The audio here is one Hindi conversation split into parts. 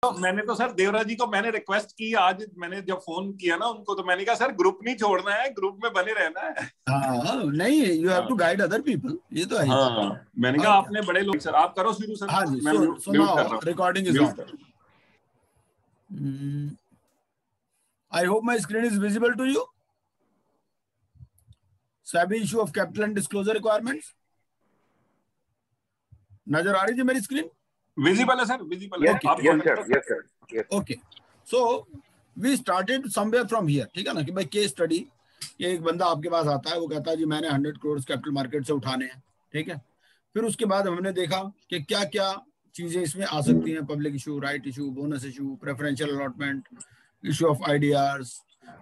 तो मैंने तो सर देवराज जी को मैंने रिक्वेस्ट की, आज मैंने जब फोन किया ना उनको, तो मैंने कहा सर ग्रुप नहीं छोड़ना है, ग्रुप में बने रहना है। हाँ नहीं, you have to guide other people, ये तो है। हाँ मैंने कहा आपने बड़े लोग, सर आप करो शुरू सर। हाँ जी, मैं सो म्यूट कर नाउ रहा हूँ, recording is on. I hope my screen is visible to you. SEBI issue of capital and disclosure requirements नजर आ रही थी मेरी स्क्रीन? विजिबल है सर, विजिबल है। Yes sir. Okay, so we started somewhere from here, ठीक है ना, कि भाई केस स्टडी, ये एक बंदा आपके पास आता है, वो कहता है जी मैंने 100 करोड़ कैपिटल मार्केट से उठाने हैं, ठीक है। फिर उसके बाद हमने देखा कि क्या क्या चीजें इसमें आ सकती हैं, public issue, right issue, bonus issue, preferential allotment, issue of ideas,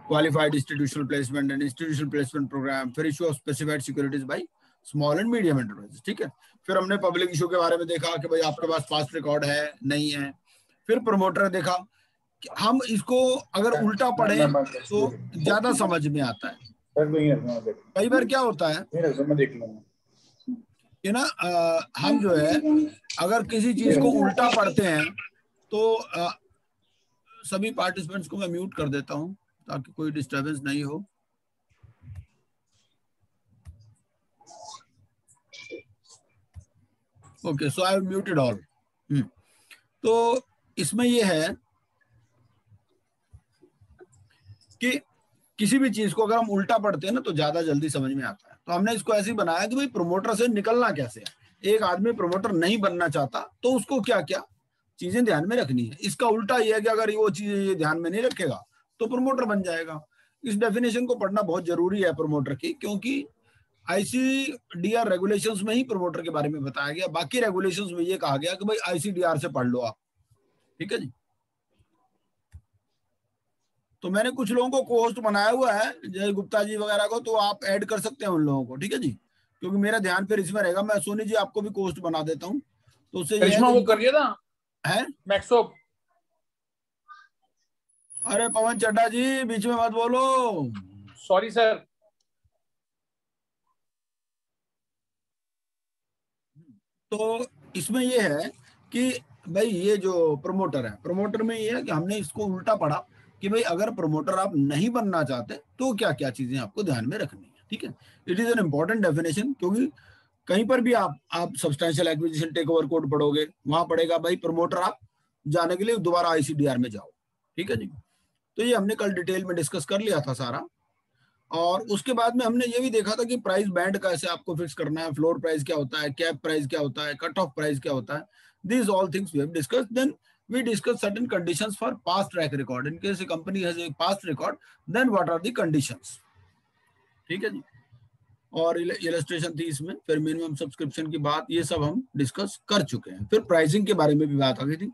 qualified institutional placement and institutional placement programme, फिर issue of specified securities by small and medium enterprises, ठीक है। फिर हमने पब्लिक इशू के बारे में देखा कि भाई आपके पास पास्ट रिकॉर्ड है नहीं है। फिर प्रमोटर देखा, हम इसको अगर उल्टा पढ़े तो ज्यादा समझ में आता है। कई बार क्या होता है कि ना हम जो है अगर किसी चीज को उल्टा पढ़ते हैं तो सभी पार्टिसिपेंट्स को मैं म्यूट कर देता हूं ताकि कोई डिस्टरबेंस नहीं हो। Okay, so I have muted all. तो इसमें ये है कि किसी भी चीज को अगर हम उल्टा पढ़ते हैं ना तो ज्यादा जल्दी समझ में आता है। तो हमने इसको ऐसे ही बनाया कि भाई प्रमोटर से निकलना कैसे है। एक आदमी प्रमोटर नहीं बनना चाहता तो उसको क्या क्या चीजें ध्यान में रखनी है। इसका उल्टा ये है कि अगर वो चीजें ये ध्यान में नहीं रखेगा तो प्रमोटर बन जाएगा। इस डेफिनेशन को पढ़ना बहुत जरूरी है प्रमोटर की, क्योंकि ICDR रेगुलेशंस में ही प्रमोटर के बारे में बताया गया। बाकी रेगुलेशंस में ये कहा गया कि भाई ICDR से पढ़ लो आप, ठीक है जी। तो मैंने कुछ लोगों को कोहोस्ट बनाया हुआ है, जय गुप्ता जी वगैरह को, तो आप ऐड कर सकते हैं उन लोगों को, ठीक है जी, क्योंकि मेरा ध्यान फिर इसमें रहेगा। मैं सोनी जी आपको भी कोहोस्ट बना देता हूँ, तो उससे वो कर दिया था है मैक्सो। अरे पवन चड्डा जी बीच में मत बोलो, सॉरी सर। तो इसमें ये है कि भाई ये जो प्रमोटर है, प्रमोटर में ये है कि हमने इसको उल्टा पढ़ा कि भाई अगर प्रमोटर आप नहीं बनना चाहते तो क्या क्या चीजें आपको ध्यान में रखनी है, ठीक है। It is an important definition, क्योंकि कहीं पर भी आप substantial acquisition take over code पढ़ोगे, वहां पढ़ेगा भाई प्रमोटर आप जाने के लिए दोबारा ICDR में जाओ, ठीक है जी। तो ये हमने कल डिटेल में डिस्कस कर लिया था सारा। और उसके बाद में हमने ये भी देखा था कि प्राइस बैंड कैसे आपको फिक्स करना है, फ्लोर प्राइस क्या होता है, कैप प्राइस क्या होता है, कट ऑफ प्राइस क्या होता है। These all things we have discussed. Then we discuss certain conditions for past track record. In case a company has a past record, then what are the conditions? ठीक है जी। और इलस्ट्रेशन थी इसमें, फिर मिनिमम सब्सक्रिप्शन की बात, ये सब हम डिस्कस कर चुके हैं। फिर प्राइसिंग के बारे में भी बात आ गई थी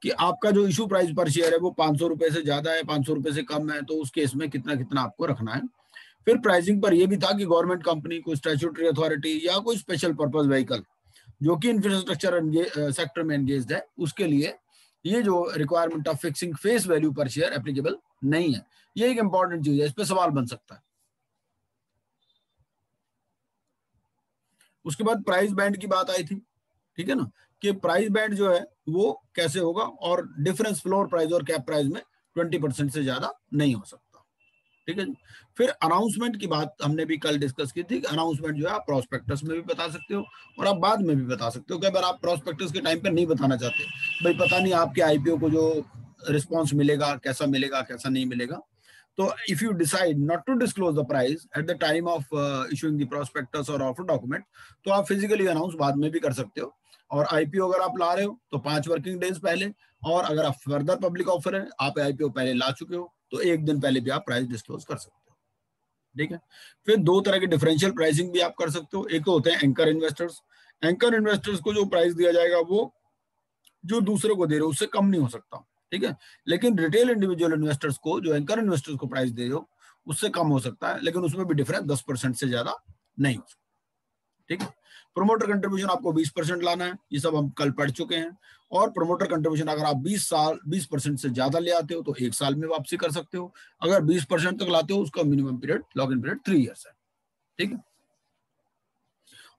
कि आपका जो इशू प्राइस पर शेयर है वो 500 रुपए से ज्यादा है, 500 रुपए से कम है, तो उस केस में कितना कितना आपको रखना है। फिर प्राइसिंग पर यह भी था कि गवर्नमेंट कंपनी, कोई स्टैट्यूटरी अथॉरिटी या कोई स्पेशल पर्पस व्हीकल जो कि इंफ्रास्ट्रक्चर सेक्टर में एंगेज्ड है, उसके लिए ये जो requirement of fixing face value पर शेयर एप्लीकेबल नहीं है। ये एक इंपॉर्टेंट चीज है, इस पे सवाल बन सकता है। उसके बाद प्राइस बैंड की बात आई थी, ठीक है ना, कि प्राइस बैंड जो है वो कैसे होगा, और डिफरेंस फ्लोर प्राइस और कैप प्राइस में 20% से ज्यादा नहीं हो सकता, ठीक है। फिर अनाउंसमेंट की बात हमने भी कल डिस्कस की थी। अनाउंसमेंट जो है आप प्रोस्पेक्टस में भी बता सकते हो और आप बाद में भी बता सकते हो। कई बार आप प्रोस्पेक्टस के टाइम पे नहीं बताना चाहते, भाई पता नहीं आपके IPO को जो रिस्पॉन्स मिलेगा कैसा नहीं मिलेगा। तो if you decide not to disclose the price at the time of issuing the prospectus और ऑफर डॉक्यूमेंट, तो आप फिजिकली अनाउंस बाद में भी कर सकते हो। और IPO अगर आप ला रहे हो तो 5 वर्किंग डेज पहले, और अगर आप फर्दर पब्लिक ऑफर है, आप IPO पहले ला चुके हो, तो 1 दिन पहले भी आप प्राइस डिस्क्लोज कर सकते हो, ठीक है। फिर 2 तरह के डिफरेंशियल प्राइसिंग भी आप कर सकते हो। एक तो होते हैं एंकर इन्वेस्टर्स। एंकर इन्वेस्टर्स को जो प्राइस दिया जाएगा वो जो दूसरे को दे रहे हो उससे कम नहीं हो सकता, ठीक है। लेकिन रिटेल इंडिविजुअल इन्वेस्टर्स को, जो एंकर इन्वेस्टर्स को प्राइस दे रहे हो उससे कम हो सकता है, लेकिन उसमें भी डिफरेंस 10% से ज्यादा नहीं हो सकता, ठीक है। प्रोमोटर कंट्रीब्यूशन आपको 20% लाना है, ये सब हम कल पढ़ चुके हैं। और प्रोमोटर कंट्रीब्यूशन अगर आप 20% से ज्यादा ले आते हो तो 1 साल में वापसी कर सकते हो। अगर 20% तक लाते हो उसका minimum period, lock in period 3 years है, ठीक है।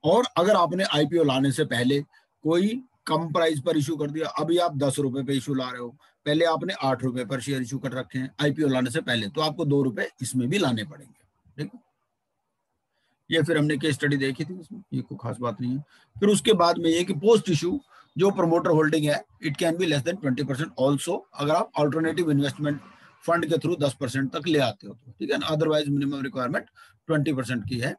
और अगर आपने IPO लाने से पहले कोई कम प्राइस पर इशू कर दिया, अभी आप 10 रुपए पे इशू ला रहे हो, पहले आपने 8 रुपए पर शेयर इशू कर रखे हैं आईपीओ लाने से पहले, तो आपको 2 रुपए इसमें भी लाने पड़ेंगे। ठीक है, ये फिर हमने केस स्टडी देखी थी, इसमें ये कोई खास बात नहीं है। फिर उसके बाद में ये कि पोस्ट इशू जो प्रमोटर होल्डिंग है, it can be less then 20% also, अगर आप अल्टरनेटिव इन्वेस्टमेंट फंड के थ्रू 10% तक ले आते हो तो। ठीक है ना, अदरवाइज मिनिमम रिक्वायरमेंट 20% की है।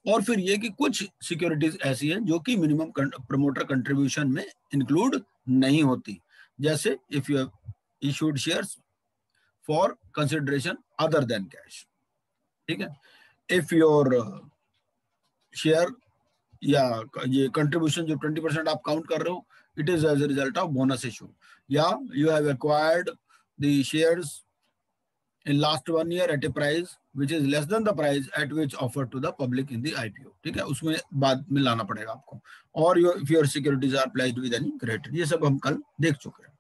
और फिर ये कि कुछ सिक्योरिटीज ऐसी हैं जो कि मिनिमम प्रमोटर कंट्रीब्यूशन में इंक्लूड नहीं होती, जैसे if you have issued shares for consideration other than cash. ठीक है, इफ योर शेयर या ये कंट्रीब्यूशन जो 20% आप काउंट कर रहे हो, it is as a result of bonus issue, या you have acquired the shares in last 1 year at a price which is less than the price at which offered to the public in the IPO। ठीक है, उसमें बाद में लाना पड़ेगा आपको। और if your securities are pledged with any credit, ये सब हम कल देख चुके हैं।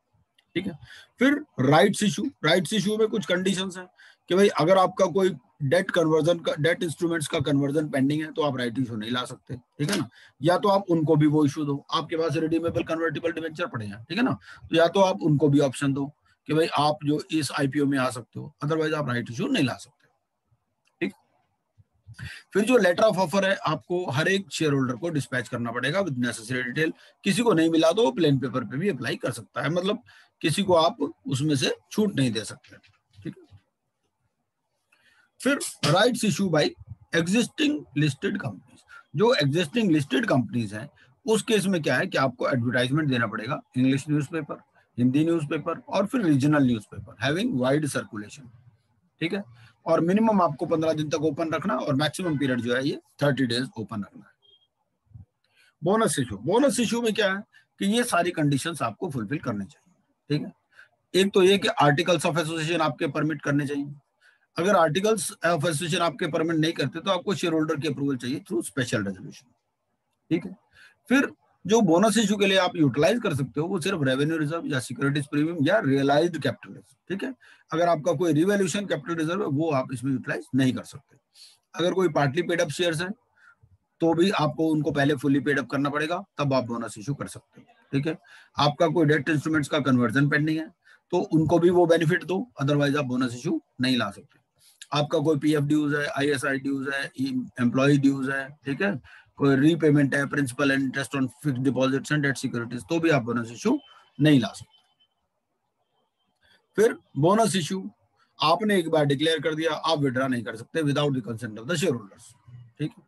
ठीक है, फिर राइट्स इशू में कुछ कंडीशंस हैं कि भाई अगर आपका कोई डेट इंस्ट्रूमेंट्स का कन्वर्जन पेंडिंग है तो आप राइट इशू नहीं ला सकते। ठीक है ना, या तो आप उनको भी वो इशू दो, आपके पास रिडीमेबल कन्वर्टिबल डिवेंचर पड़े हैं। ठीक है ना, तो या तो आप उनको भी ऑप्शन दो कि भाई आप जो इस आईपीओ में आ सकते हो, अदरवाइज आप राइट इशू नहीं ला सकते। ठीक, फिर जो लेटर ऑफ ऑफर है आपको हर एक शेयर होल्डर को डिस्पैच करना पड़ेगा विद नेसेसरी डिटेल। किसी को नहीं मिला तो प्लेन पेपर पे भी अप्लाई कर सकता है, मतलब किसी को आप उसमें से छूट नहीं दे सकते। ठीक है, फिर rights issue bye existing listed companies. जो एग्जिस्टिंग लिस्टेड कंपनीज हैं उस केस में क्या है कि आपको एडवर्टाइजमेंट देना पड़ेगा, इंग्लिश न्यूज़पेपर, हिंदी न्यूज़पेपर और फिर regional newspaper having wide circulation. ठीक है, और मिनिमम आपको 15 दिन तक ओपन रखना और मैक्सिमम पीरियड जो है ये 30 डेज ओपन रखना है। बोनस इशू में क्या है कि ये सारी कंडीशंस आपको फुलफिल करने चाहिए। ठीक है, एक तो ये कि आर्टिकल्स ऑफ एसोसिएशन आपके परमिट करने चाहिए। अगर आर्टिकल्स ऑफ एसोसिएशन आपके परमिट नहीं करते तो आपको शेयर होल्डर की अप्रूवल चाहिए थ्रू स्पेशल रेजोल्यूशन। ठीक है, फिर जो बोनस इशू के लिए आप यूटिलाइज कर सकते हो वो सिर्फ रेवेन्यू रिजर्व या सिक्योरिटीज प्रीमियम या रियलाइज्ड कैपिटल रिजर्व। ठीक है, अगर आपका कोई रिवैल्यूएशन कैपिटल रिजर्व है वो आप इसमें यूटिलाइज नहीं कर सकते। अगर कोई पार्टली पेड अप शेयर्स है तो भी आपको उनको पहले फुली पेड अप करना पड़ेगा, तब आप बोनस इशू कर सकते हो। ठीक है, आपका कोई डेट इंस्ट्रूमेंट्स का कन्वर्जन पेंडिंग है तो उनको भी वो बेनिफिट दो, अदरवाइज आप बोनस इशू नहीं ला सकते। आपका कोई पीएफ ड्यूज है, आईएसआई ड्यूज है, एम्प्लॉय ड्यूज है, ठीक है, कोई रीपेमेंट है, principal and interest on fixed deposits and debt securities, तो भी आप बोनस इशू नहीं ला सकते। फिर बोनस इशू आपने एक बार डिक्लेयर कर दिया, आप विड्रॉ नहीं कर सकते without the consent of the share holders. ठीक है,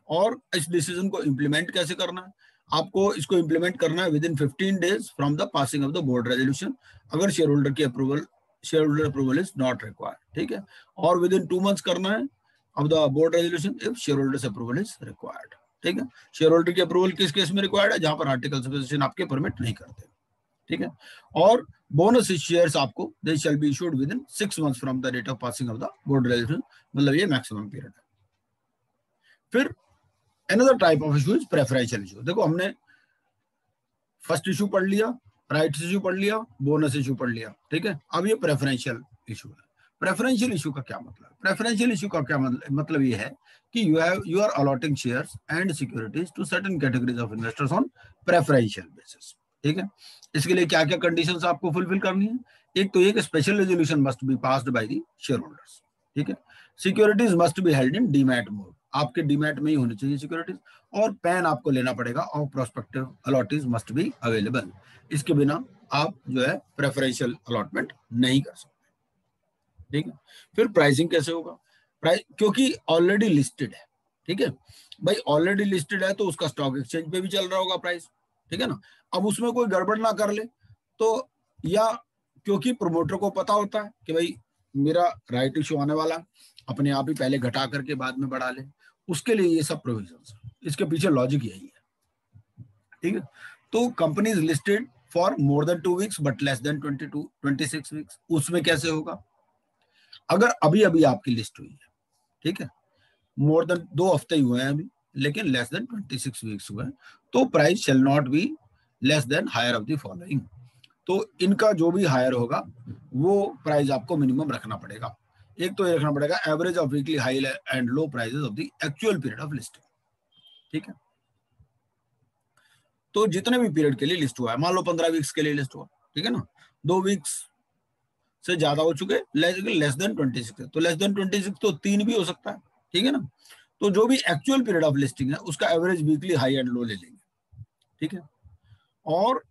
और इस डिसीजन को इंप्लीमेंट कैसे करना है, आपको इसको इंप्लीमेंट करना है within 15 days from the passing of the board resolution, अगर शेयर होल्डर की अप्रूवल इज नॉट रिक्वायर्ड। ठीक है, और विद इन 2 मंथ्स करना है of the board resolution if share holders approval is required. ठीक है, शेयर होल्डर की अप्रूवल किस केस में रिक्वायर्ड है, जहां पर आर्टिकल्स ऑफ एसोसिएशन आपके परमिट नहीं करते। ठीक है, और बोनस शेयर्स आपको दे shall B issued within 6 months from the date of passing of the board resolution, मतलब ये मैक्सिमम पीरियड है। फिर another type of issue is preferential issue. देखो हमने फर्स्ट इशू पढ़ लिया, राइट्स इशू पढ़ लिया, बोनस इशू पढ़ लिया। ठीक है, अब ये प्रेफरेंशियल इशू है। प्रेफरेंशियल इशू का क्या मतलब? प्रेफरेंशियल इशू का क्या मतलब ये है कि you are allotting shares and securities to certain categories of investors on preferential basis. ठीक है, इसके लिए क्या क्या कंडीशंस आपको फुलफिल करनी है? एक तो ये कि special resolution must be passed by the share holders. ठीक है, securities must be held in demat mode, आपके डीमैट में ही होनी चाहिए सिक्योरिटीज, और पैन आपको लेना पड़ेगा और prospective allottees must be available. इसके बिना आप जो है प्रेफरेंशियल अलॉटमेंट नहीं कर सकते। ठीक है, फिर प्राइसिंग कैसे होगा? प्राइस क्योंकि ऑलरेडी लिस्टेड है। ठीक है भाई, ऑलरेडी लिस्टेड है तो उसका स्टॉक एक्सचेंज पे भी चल रहा होगा प्राइस। ठीक है ना, अब उसमें कोई गड़बड़ ना कर ले तो, या क्योंकि प्रमोटर को पता होता है कि भाई मेरा राइट इशू आने वाला, अपने आप ही पहले घटा करके बाद में बढ़ा ले, उसके लिए ये सब प्रोविजंस, इसके पीछे लॉजिक यही है। ठीक है, तो company is listed for more than 2 weeks but less then 26 weeks, उसमें कैसे होगा? अगर अभी अभी आपकी लिस्ट हुई है, ठीक है, मोर देन 2 हफ्ते ही हुए हैं अभी, लेकिन लेस देन 26 वीक्स हुए हैं, तो price shall not be less than higher of the following. तो इनका जो भी हायर होगा वो प्राइस आपको मिनिमम रखना पड़ेगा। एक तो ये रखना पड़ेगा average of weekly high and low prices of the actual period of listing. ठीक है, तो जितने भी पीरियड के लिए लिस्ट हुआ है, मान लो 15 वीक्स के लिए लिस्ट हुआ, ठीक है ना, 2 वीक्स से ज्यादा हो चुके, लेस देन 26 है, तो लेस देन 26 तो 3 भी हो सकता है, ठीक है ना। तो जो भी एक्चुअल पीरियड ऑफ लिस्टिंग है उसका एवरेज वीकली हाई एंड लो ले लेंगे, ठीक है। और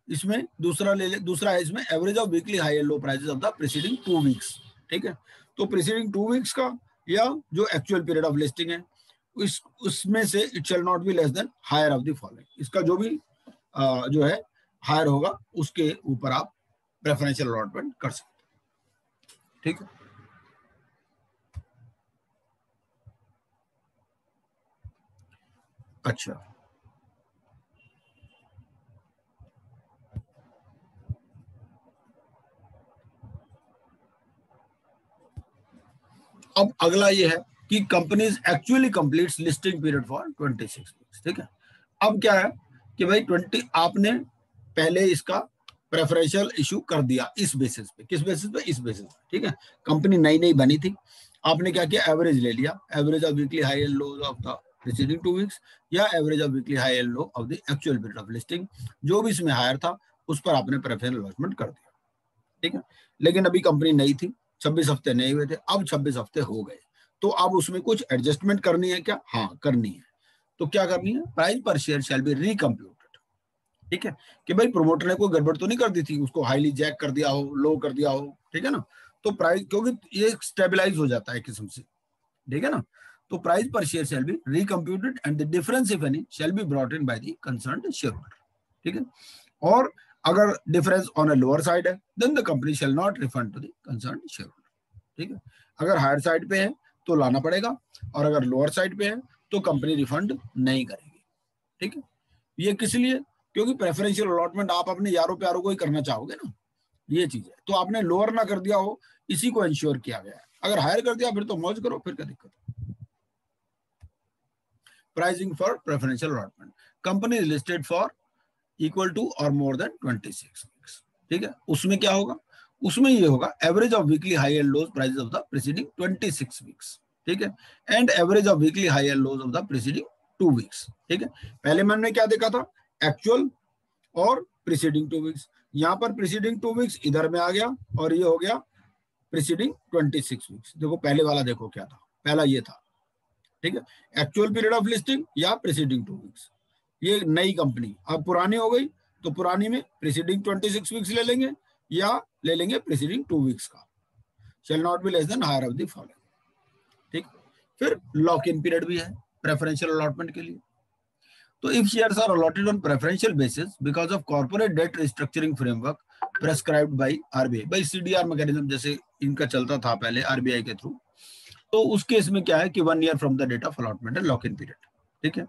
इसमें दूसरा है इसमें average of weekly high and low prices of the preceding 2 weeks, ठीक है। तो प्रीसीडिंग 2 वीक्स का या जो एक्चुअल पीरियड ऑफ लिस्टिंग है उसमें से it shall not be less than higher of the following, इसका जो भी जो है हायर होगा उसके ऊपर आप प्रेफरेंशियल अलॉटमेंट कर सकते हैं, ठीक है। अच्छा, अब अगला ये है कि companies actually completes listing period for 26 weeks, ठीक है। अब क्या है कि भाई 20 आपने पहले इसका प्रेफरेंशियल इशू कर दिया इस बेसिस पे, किस बेसिस पे, इस बेसिस पे, ठीक है। कंपनी नई नई बनी थी, आपने क्या किया, एवरेज ले लिया, average of weekly high and low of the preceding 2 weeks या average of weekly high and low of the actual period of listing, जो भी इसमें हायर था उस पर आपने प्रेफरेंशियल अलॉटमेंट कर दिया, ठीक है। लेकिन अभी कंपनी नई थी, 26 हफ्ते नहीं हुए थे, अब 26 हफ्ते हो गए, तो अब उसमें कुछ एडजस्टमेंट करनी है क्या? हाँ करनी है। तो क्या करनी है? प्राइस पर शेयर शैल बी रिकम्प्यूटेड, ठीक है। कि भाई प्रोमोटर ने कोई गड़बड़ तो नहीं कर दी थी, उसको हाईली जैक कर दिया हो, लो कर दिया हो, ठीक है ना। तो प्राइस, क्योंकि ये स्टेबलाइज हो जाता है किस्म से, ठीक है ना। तो प्राइस पर share shall be recomputed and the difference if any shall be brought in by the concerned share holder, ठीक है। और अगर difference on a lower side है then the company shall not refund to the concerned share holder, ठीक है। अगर हायर साइड पे है तो लाना पड़ेगा, और अगर लोअर साइड पे है तो कंपनी रिफंड नहीं करेगी, ठीक है। ये किस लिए? क्योंकि प्रेफरेंशियल अलॉटमेंट आप अपने यारों प्यारों को ही करना चाहोगे ना, ये चीज है। तो आपने लोअर ना कर दिया हो, इसी को इंश्योर किया गया है। अगर हायर कर दिया फिर तो मौज करो, फिर क्या दिक्कत है। Pricing for preferential allotment, company is listed for equal to और मोर देन 26 वीक्स, ठीक है। उसमें क्या होगा? उसमें ये होगा average of weekly high and lows prices of the preceding 26 weeks, ठीक है, and average of weekly high and lows of the preceding 2 weeks, ठीक है। पहले मैंने क्या देखा था? एक्चुअल और प्रीसीडिंग 2 वीक्स। यहाँ पर प्रीसीडिंग 2 वीक्स इधर में आ गया और ये हो गया प्रीसीडिंग 26 वीक्स। देखो पहले वाला देखो क्या था, पहला ये था, ठीक है, एक्चुअल पीरियड ऑफ लिस्टिंग या प्रीसीडिंग 2 वीक्स। ये नई कंपनी अब पुरानी हो गई, तो पुरानी में प्रीसीडिंग 26 वीक्स ले लेंगे या ले लेंगे प्रीसीडिंग 2 वीक्स का, shall not be less than higher of the following, ठीक। फिर लॉक इन पीरियड भी है प्रेफरेंशियल अलॉटमेंट के लिए। तो if shares are allotted on preferential basis because of corporate debt restructuring framework prescribed by RBI, भाई सीडीआर मैकेनिज्म जैसे इनका चलता था पहले आरबीआई के थ्रू, तो उस केस में क्या है कि 1 year from the date of allotment है लॉक इन पीरियड, ठीक है।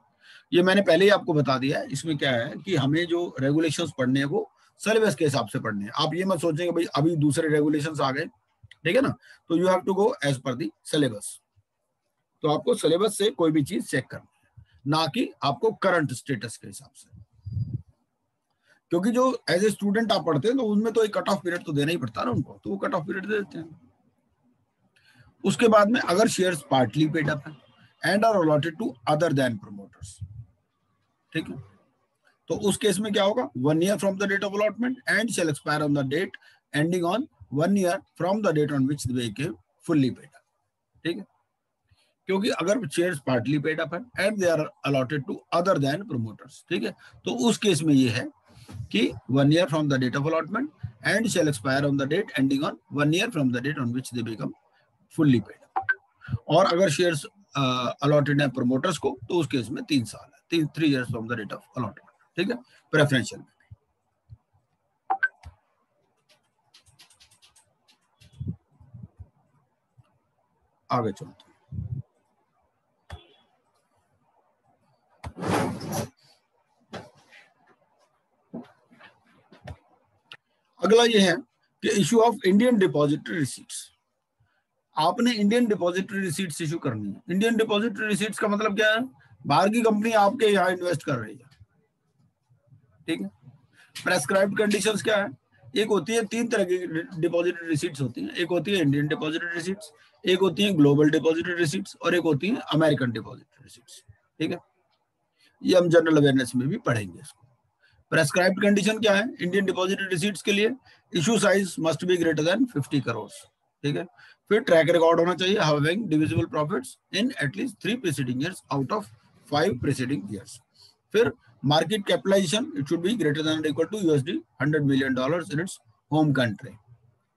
ये मैंने पहले ही आपको बता दिया है। इसमें क्या है कि हमें जो रेगुलेशंस पढ़ने हैं वो सिलेबस के हिसाब से पढ़ने हैं। आप ये मत सोचेंगे भाई अभी दूसरे रेगुलेशंस आ गए, ठीक है ना, तो you have to go as per the syllabus. तो आपको सिलेबस से कोई भी चीज चेक करनी है, ना कि आपको करंट स्टेटस के हिसाब से, क्योंकि जो एज ए स्टूडेंट आप पढ़ते हैं तो उनमें तो एक कट ऑफ पीरियड तो देना ही पड़ता है ना उनको, तो वो कट ऑफ पीरियड दे देते हैं। उसके बाद में अगर शेयर्स पार्टली पेड अप है and are allotted to other than promoters, ठीक है, तो उस केस में क्या होगा? 1 year from the date of allotment and shall expire on the date ending on 1 year from the date on which they became fully paid up, ठीक है। क्योंकि अगर शेयर्स पार्टली पेड अप है and they are allotted to other than promoters, ठीक है, तो उस केस में ये है कि 1 year from the date of allotment and shall expire on the date ending on 1 year from the date on which they become fully paid up. और अगर शेयर्स अलॉटेड है प्रोमोटर्स को तो उस केस में 3 साल है, 3 years from the date of allotment, ठीक है, प्रेफरेंशियल में। आगे चलते हैं। अगला ये है कि issue of Indian depository receipts. आपने इंडियन डिपॉजिटरी रिसीट्स इशू करनी है। इंडियन डिपॉजिटरी रिसीट्स का मतलब क्या है? बाहर की कंपनी आपके यहाँ इन्वेस्ट कर रही है, ठीक है। प्रेस्क्राइब्ड कंडीशंस क्या है? एक होती है 3 तरह की डिपॉजिटरी रिसीट्स होती हैं। एक होती है इंडियन डिपॉजिटरी रिसीट्स, एक होती है ग्लोबल डिपॉजिटरी रिसीट्स और एक होती है अमेरिकन डिपॉजिटरी रिसीट्स, ठीक है। ये हम जनरल अवेयरनेस में भी पढ़ेंगे इसको। प्रेस्क्राइब्ड कंडीशन क्या है इंडियन डिपॉजिटरी रिसीट्स के लिए? Issue size must be greater than 50 crore, ठीक है। फिर ट्रैक रिकॉर्ड होना चाहिए having divisible profits in at least 3 preceding years out of 5 preceding years. फिर market capitalisation it should be greater than और equal to $100 million in its home country,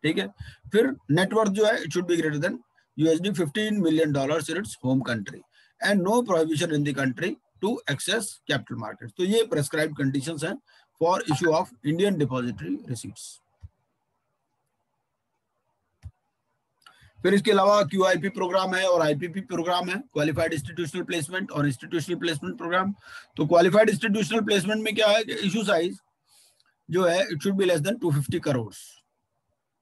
ठीक है। फिर नेटवर्थ जो है it should be greater than $15 million in its home country and no prohibition in the country to access capital market. तो ये प्रेस्क्राइब्ड कंडीशंस हैं for issue of Indian depository receipts. फिर इसके अलावा QIP प्रोग्राम है और IPP प्रोग्राम है, क्वालिफाइड इंस्टीट्यूशनल प्लेसमेंट और इंस्टीट्यूशनल प्लेसमेंट प्रोग्राम। तो क्वालिफाइड इंस्टीट्यूशनल प्लेसमेंट में क्या है कि इशू साइज जो है it should be less than 250 crore,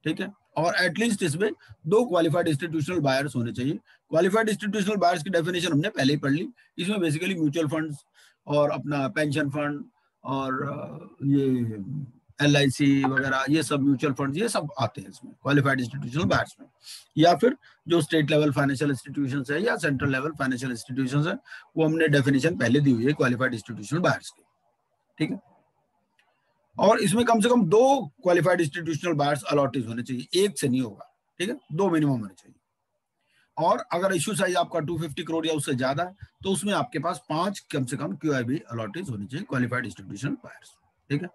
ठीक है। और एटलीस्ट इसमें 2 क्वालिफाइड इंस्टीट्यूशनल बायर्स होने चाहिए। क्वालिफाइड इंस्टीट्यूशनल बायर्स की डेफिनेशन हमने पहले ही पढ़ ली। इसमें बेसिकली म्यूचुअल फंड्स और अपना पेंशन फंड और ये LIC वगैरह ये सब म्यूचुअल फंड ये सब आते हैं इसमें क्वालिफाइड इंस्टीट्यूशनल बायर्स में, या फिर जो स्टेट लेवल फाइनेंशियल इंस्टीट्यूशंस है या सेंट्रल लेवल फाइनेंशियल इंस्टीट्यूशंस है वो हमने डेफिनेशन पहले दी हुई है क्वालिफाइड इंस्टीट्यूशनल बायर्स की, ठीक है। और इसमें कम से कम 2 क्वालिफाइड इंस्टीट्यूशनल बायर्स अलॉटेड होने चाहिए, एक से नहीं होगा, ठीक है, 2 मिनिमम होने चाहिए। और अगर इशू साइज आपका 250 करोड़ या उससे ज्यादा है तो उसमें आपके पास 5 कम से कम QIB अलॉटेड होने चाहिए क्वालिफाइड इंस्टीट्यूशनल बायर्स, ठीक है।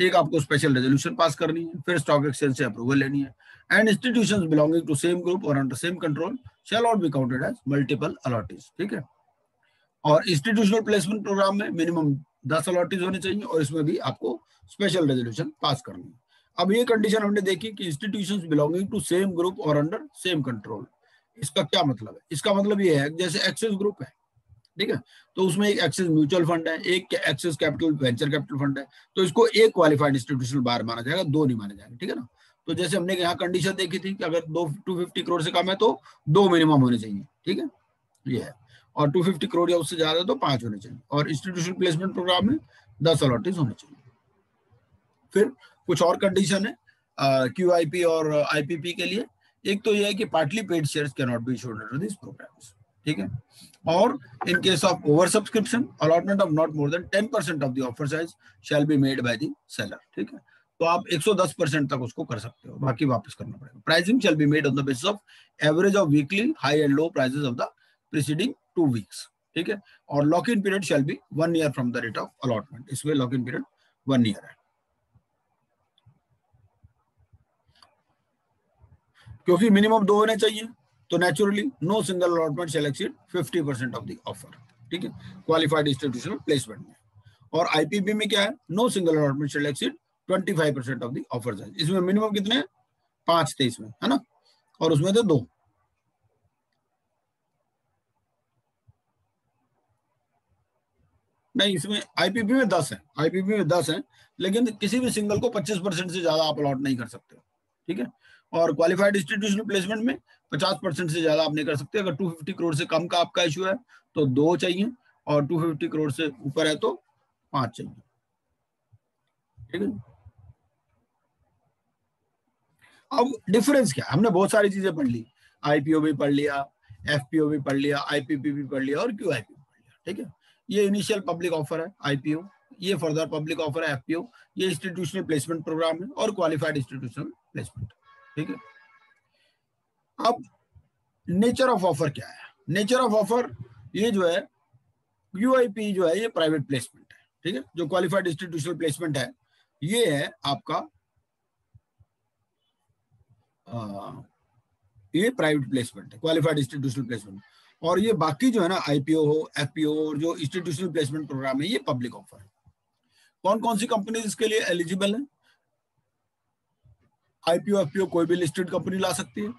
एक आपको स्पेशल रेजोल्यूशन पास करनी है, फिर स्टॉक एक्सचेंज से अप्रूवल लेनी है। And institutions belonging to same group और under same control shall not be counted as multiple allottees, ठीक है। और इंस्टीट्यूशनल प्लेसमेंट प्रोग्राम में मिनिमम 10 अलॉटेज होने चाहिए और इसमें भी आपको स्पेशल रेजोल्यूशन पास करनी है। अब ये कंडीशन हमने देखी कि institutions belonging to same group और अंडर सेम कंट्रोल, इसका क्या मतलब है? इसका मतलब ये है जैसे एक्सिस ग्रुप है, ठीक है, तो उसमें एक एक्सिस म्यूचुअल फंड है, एक axis capital venture capital fund है, तो इसको एक क्वालिफाइड इंस्टीट्यूशनल बायर माना जाएगा, 2 नहीं माने जाएंगे, ठीक है ना। तो जैसे हमने यहाँ कंडीशन देखी थी कि अगर 250 करोड़ से कम है तो 2 मिनिमम होने चाहिए, ठीक है, ये है। और 250 करोड़ या उससे ज्यादा तो 5 होने चाहिए। और इंस्टीट्यूशनल प्लेसमेंट प्रोग्राम में 10 अलॉटेज होने चाहिए। फिर कुछ और कंडीशन है QIP और IPP के लिए। एक तो यह है कि partly paid shares can not be issued under this programmes, ठीक है। और in case of over subscription allotment of not more than 10% of the offer size shall be made by the seller, ठीक है। तो आप 110% तक उसको कर सकते हो, बाकी वापस करना पड़ेगा। Pricing shall be made on the basis of average of weekly high and low prices of the preceding 2 weeks, ठीक है। और lock in period shall be 1 year from the rate of allotment, इसमें लॉक इन पीरियड 1 ईयर है। क्योंकि मिनिमम 2 होने चाहिए तो naturally no single allotment shall exceed 50% of the offer, ठीक है, क्वालिफाइड इंस्टीट्यूशनल प्लेसमेंट में। और IPP में क्या है, no single allotment shall exceed 25% of the offer size. इसमें मिनिमम कितने हैं? 5 थे इसमें, है ना, और उसमें थे 2। नहीं, इसमें IPP में 10 है, IPP में 10 है, लेकिन किसी भी सिंगल को 25% से ज्यादा आप अलॉट नहीं कर सकते, ठीक है। और क्वालिफाइड इंस्टीट्यूशनल प्लेसमेंट में 50% से ज्यादा आप नहीं कर सकते। अगर 250 करोड़ से कम का आपका इशू है तो 2 चाहिए, और 250 करोड़ से ऊपर है तो 5 चाहिए, ठीक है। अब डिफरेंस क्या है? हमने बहुत सारी चीजें पढ़ ली, IPO भी पढ़ लिया, FPO भी पढ़ लिया, IPP भी पढ़ लिया और QIP भी पढ़ लिया, ठीक है। ये इनिशियल पब्लिक ऑफर है IPO, ये फर्दर पब्लिक ऑफर है FPO, ये इंस्टीट्यूशनल प्लेसमेंट प्रोग्राम है और क्वालिफाइड इंस्टीट्यूशनल प्लेसमेंट, ठीक है। अब नेचर ऑफ ऑफर क्या है? नेचर ऑफ ऑफर ये जो है QIP जो है ये प्राइवेट प्लेसमेंट है, ठीक है। जो क्वालिफाइड इंस्टीट्यूशनल प्लेसमेंट है ये है आपका ये प्राइवेट प्लेसमेंट है, क्वालिफाइड इंस्टीट्यूशनल प्लेसमेंट। और ये बाकी जो है ना IPO हो, FPO और जो इंस्टीट्यूशनल प्लेसमेंट प्रोग्राम है ये पब्लिक ऑफर है। कौन कौन सी कंपनी इसके लिए एलिजिबल है? IPO FPO कोई भी लिस्टेड कंपनी ला सकती है।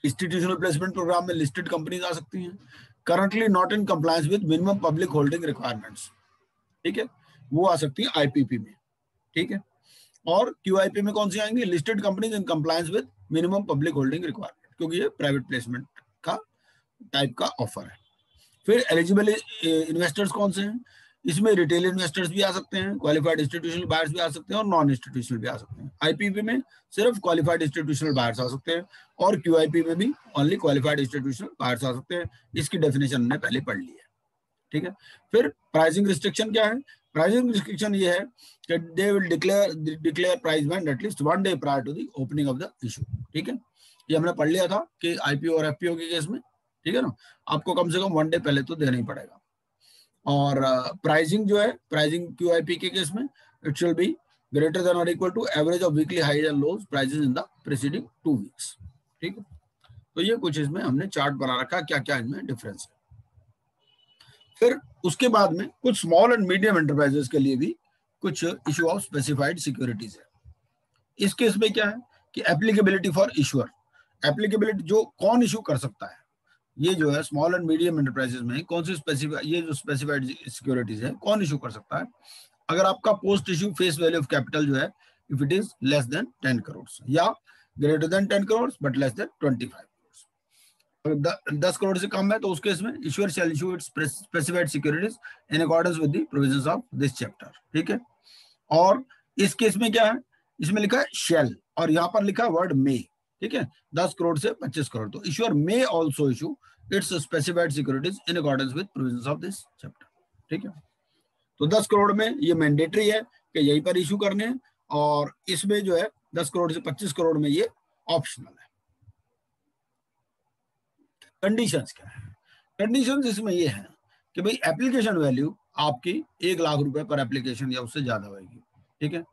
इंस्टीट्यूशनल प्लेसमेंट प्रोग्राम में लिस्टेड कंपनीज आ सकती हैं। Currently not in compliance with minimum public holding requirements, ठीक है, वो आ सकती है IPP में, ठीक है। और QIP में कौन सी आएंगी? Listed companies in compliance with minimum public holding requirement, क्योंकि ये प्राइवेट प्लेसमेंट का टाइप का ऑफर है। फिर एलिजिबल इन्वेस्टर्स कौन से हैं? इसमें रिटेल इन्वेस्टर्स भी आ सकते हैं, क्वालिफाइड इंस्टीट्यूशनल बायर्स भी आ सकते हैं और नॉन इंस्टीट्यूशनल भी आ सकते हैं। IPP में सिर्फ क्वालिफाइड इंस्टीट्यूशनल बायर्स आ सकते हैं और QIP में भी ओनली क्वालिफाइड इंस्टीट्यूशनल बायर्स आ सकते हैं। इसकी डेफिनेशन हमने पहले पढ़ ली है, ठीक है। फिर प्राइसिंग रिस्ट्रिक्शन क्या है? प्राइसिंग रिस्ट्रिक्शन ये है कि they will declare price band at least 1 day prior to the opening of the issue. ठीक है, ये हमने पढ़ लिया था कि आईपीओ और एफपीओ के केस में, ठीक है ना, आपको कम से कम 1 डे पहले तो देना ही पड़ेगा। और प्राइसिंग जो है, प्राइसिंग क्यूआईपी के केस में it should be greater than और equal to average of weekly highs and lows prices in the preceding 2 weeks. ठीक है, तो ये कुछ इसमें हमने चार्ट बना रखा, क्या क्या इनमें डिफरेंस है। फिर उसके बाद में कुछ स्मॉल एंड मीडियम एंटरप्राइजेस के लिए भी कुछ इशू ऑफ स्पेसिफाइड सिक्योरिटीज है। इस केस में क्या है कि एप्लीकेबिलिटी फॉर इशूअर, एप्लीकेबिलिटी जो कौन इशू कर सकता है, ये जो है स्मॉल एंड मीडियम एंटरप्राइजेस में कौन सी ये जो स्पेसिफाइड सिक्योरिटीज है कौन इशू कर सकता है? अगर आपका post issue face value of capital जो है if it is less than 10 crore या greater than 10 crore but less than 25 crore. 10 crore से कम है तो उस केस में issuer shall issue its specified securities in accordance with the provisions of this chapter. ठीक है, और इस केस में क्या है, इसमें लिखा है शेल और यहाँ पर लिखा है वर्ड मे। ठीक है, 10 करोड़ से 25 करोड़, तो issuer may also issue its specified securities in accordance with provisions of this chapter. ठीक है, तो 10 करोड़ में ये मैंडेटरी है कि यहीं पर इशू करने हैं, और इसमें जो है 10 करोड़ से 25 करोड़ में ये ऑप्शनल है। कंडीशंस क्या है? कंडीशंस इसमें ये है कि भाई एप्लीकेशन वैल्यू आपकी 1 लाख रुपए पर एप्लीकेशन या उससे ज्यादा होगी। ठीक है,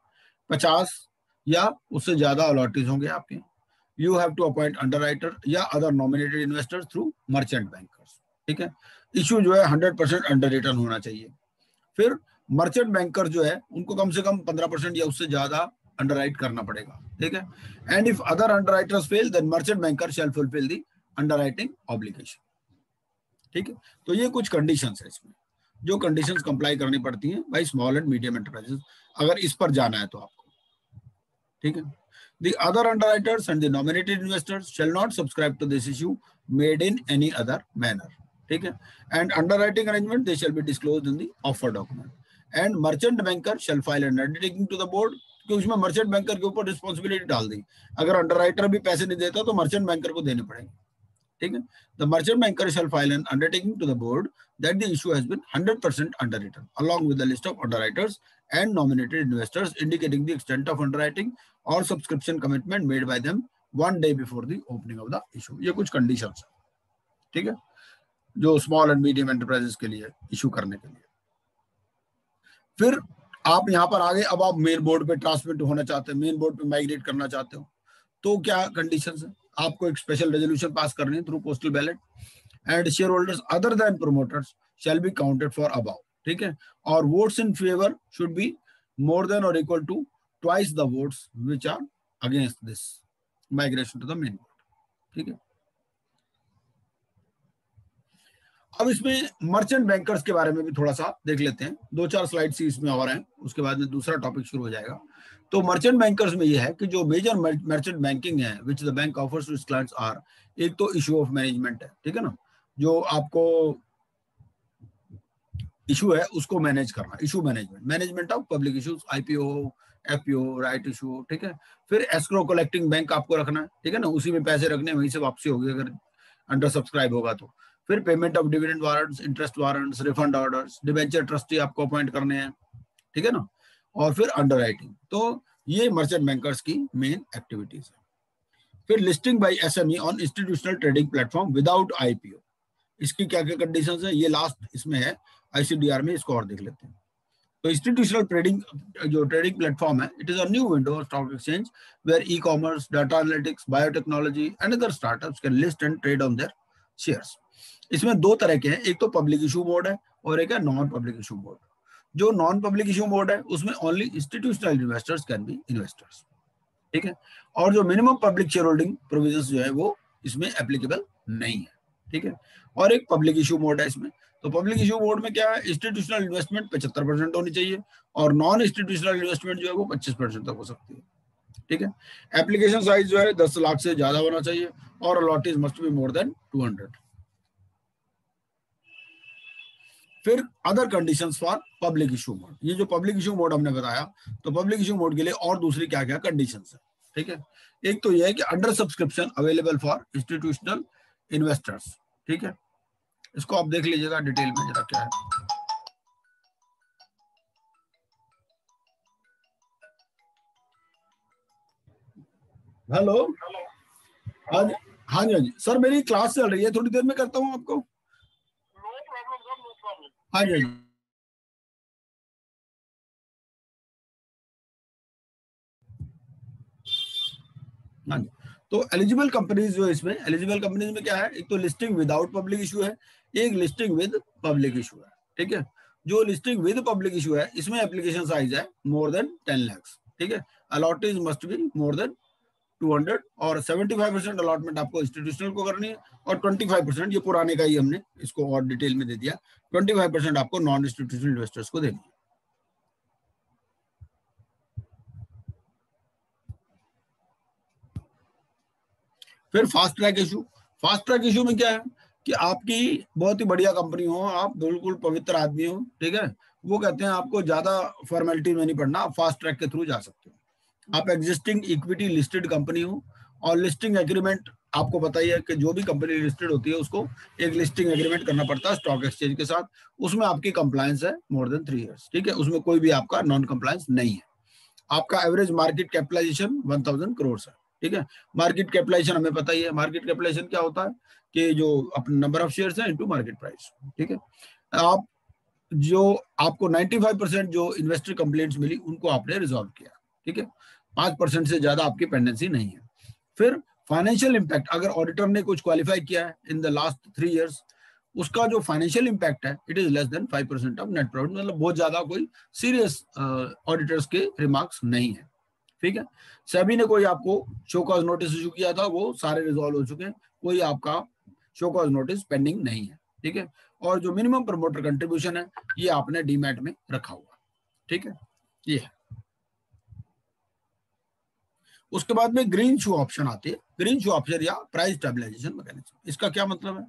50 या उससे ज्यादा अलॉटीज होंगे आपके। You have to appoint underwriter या other nominated investors through merchant bankers. ठीक है, इशू जो है 100% अंडर रिटर्न होना चाहिए। फिर मर्चेंट बैंकर जो है उनको कम से कम 15% या उससे ज्यादा अंडरराइट करना पड़ेगा। ठीक है, and if other underwriters fail then merchant banker shall fulfil the underwriting obligation. ठीक है, तो ये कुछ कंडीशंस है इसमें, जो कंडीशंस कंप्लाई करनी पड़ती हैं भाई स्मॉल एंड मीडियम एंटरप्राइजेस अगर इस पर जाना है तो आपको। ठीक है, the other underwriters and the nominated investors shall not subscribe to this issue made in any other manner. ठीक है, and underwriting arrangement they shall be disclosed in the offer document, and merchant banker shall file an undertaking to the board, क्योंकि उसमें मर्चेंट बैंकर के ऊपर रिस्पॉन्सिबिलिटी डाल दी, अगर अंडरराइटर भी पैसे नहीं देता तो मर्चेंट बैंकर को देने पड़ेंगे। ठीक है, the merchant banker shall file an undertaking to the board that the issue has been 100% underwritten along with the list of underwriters and nominated investors indicating the extent of underwriting or subscription commitment made by them 1 day before the opening of the issue। ये कुछ कंडीशंस है, ठीक है, जो स्मॉल एंड मीडियम एंटरप्राइजेस के लिए इशू करने के लिए। फिर आप यहाँ पर आगे, अब आप मेन बोर्ड पे ट्रांसमिट होना चाहते हैं, मेन बोर्ड पे माइग्रेट करना चाहते हो, तो क्या कंडीशंस है? आपको एक स्पेशल रेजोल्यूशन पास करनी है through postal ballot, and share holders other than promoters shall be counted for above. ठीक है, और votes in favour should be more than और equal to twice the votes which are against this migration to the main board। ठीक है, अब इसमें मर्चेंट बैंकर्स के बारे में भी थोड़ा सा देख लेते हैं, 2-4 स्लाइड सी इसमें और हैं, उसके बाद में दूसरा टॉपिक शुरू हो जाएगा। तो मर्चेंट बैंकर्स में यह है कि जो मेजर मर्चेंट बैंकिंग है which the bank offers to its clients are, एक तो इशू ऑफ मैनेजमेंट है। ठीक है ना, जो आपको इशू है उसको मैनेज करना, issue management, management of public issues, IPO, FPO, right issue. ठीक है, फिर एस्क्रो कलेक्टिंग बैंक आपको रखना है। ठीक है ना, उसी में पैसे रखने, वहीं से वापसी होगी अगर अंडर सब्सक्राइब होगा तो। फिर payment of dividend warrants, interest warrants, refund orders, debenture trustee आपको अपॉइंट करने हैं। ठीक है ना, और फिर अंडरराइटिंग। तो ये मर्चेंट बैंकर्स की मेन एक्टिविटीज है। फिर listing by SME on institutional trading platform without IPO, इसकी क्या क्या कंडीशंस है, ये लास्ट इसमें है आईसीडीआर में, इसको और देख लेते हैं। तो इंस्टीट्यूशनल ट्रेडिंग जो ट्रेडिंग प्लेटफॉर्म है, it is a new window stock exchange where e commerce, data analytics, biotechnology and other startups can list and trade on their shares. इसमें 2 तरह के हैं, एक तो पब्लिक इशू मोड है और एक है नॉन पब्लिक इशू मोड। जो नॉन पब्लिक इशू मोड है उसमें only institutional investors can be investors. ठीक है, और जो minimum public share holding provisions जो है वो इसमें एप्लीकेबल नहीं है। ठीक है, और एक पब्लिक इशू मोड है इसमें। तो पब्लिक इशू मोड में क्या है, इंस्टीट्यूशनल इन्वेस्टमेंट 75% होनी चाहिए और नॉन इंस्टीट्यूशनल इन्वेस्टमेंट जो है वो 25% तक हो सकती है। ठीक है, एप्लीकेशन साइज जो है 10 लाख से ज्यादा होना चाहिए और allottees must be more then 200। फिर other conditions for public issue mode, ये जो पब्लिक इशू मोड हमने बताया, तो पब्लिक इशू मोड के लिए और दूसरी क्या क्या कंडीशंस है। ठीक है, एक तो ये है कि under subscription available for institutional investors. ठीक है, इसको आप देख लीजिएगा डिटेल में जरा क्या है। हेलो, हाँ जी, हाँ जी, हाँ जी सर, मेरी क्लास चल रही है, थोड़ी देर में करता हूँ आपको। हाँ जी, हाँ जी। हाँ जी, तो एलिजिबल कंपनीज जो इसमें, एलिजिबल कंपनीज में क्या है, एक तो लिस्टिंग विदाउट पब्लिक इशू है, एक लिस्टिंग विद पब्लिक इशू है। ठीक है, जो लिस्टिंग विद पब्लिक इशू है इसमें एप्लीकेशन साइज है मोर देन 10 lakhs। ठीक है, अलॉटेज मस्ट बी मोर देन 200 और 75% अलॉटमेंट आपको इंस्टीट्यूशनल को करनी है और 25%, ये पुराने का ही हमने इसको और डिटेल में दे दिया, 25% आपको नॉन इंस्टीट्यूशनल इन्वेस्टर्स को देनी है। फिर fast track issue, fast track issue में क्या है कि आपकी बहुत ही बढ़िया कंपनी हो, आप बिल्कुल पवित्र आदमी हो, ठीक है, वो कहते हैं आपको ज्यादा फॉर्मेलिटी में नहीं पड़ना, आप फास्ट ट्रैक के थ्रू जा सकते हो। आप एग्जिस्टिंग इक्विटी लिस्टेड कंपनी हो और लिस्टिंग एग्रीमेंट, आपको पता ही है कि जो भी कंपनी लिस्टेड होती है उसको एक लिस्टिंग एग्रीमेंट करना पड़ता है स्टॉक एक्सचेंज के साथ, उसमें आपकी कंप्लायंस है मोर देन 3 years। ठीक है, उसमें कोई भी आपका नॉन कंप्लायंस नहीं है। आपका एवरेज मार्केट कैपिटलाइजेशन 1000 करोड़ है। ठीक है, मार्केट कैपिटलाइजेशन हमें पता ही है, मार्केट कैपिटलाइजेशन क्या होता है कि जो अपने नंबर ऑफ शेयर्स है इनटू मार्केट प्राइस। ठीक है, आप जो आपको 95% जो इन्वेस्टर कंप्लेंट्स मिली उनको आपने रिजॉल्व किया। ठीक है, 5% से ज्यादा आपकी पेंडेंसी नहीं है। फिर फाइनेंशियल इंपैक्ट, अगर ऑडिटर ने कुछ क्वालिफाई किया है इन द लास्ट 3 years, उसका जो फाइनेंशियल इंपैक्ट है it is less then 5% of net profit, मतलब बहुत ज्यादा कोई सीरियस ऑडिटर्स के रिमार्क्स नहीं है। ठीक है, सेबी ने कोई आपको शो कॉज नोटिस इशू किया था, वो सारे रिजॉल्व हो चुके हैं, कोई आपका शो कॉज नोटिस पेंडिंग नहीं है। ठीक है, और जो मिनिमम प्रमोटर कंट्रीब्यूशन है ये आपने डीमैट में रखा हुआ। ठीक है, ये है। उसके बाद में ग्रीन शू ऑप्शन आती है, ग्रीन शू ऑप्शन या प्राइस स्टेबलाइजेशन मैकेनिज्म। इसका क्या मतलब है,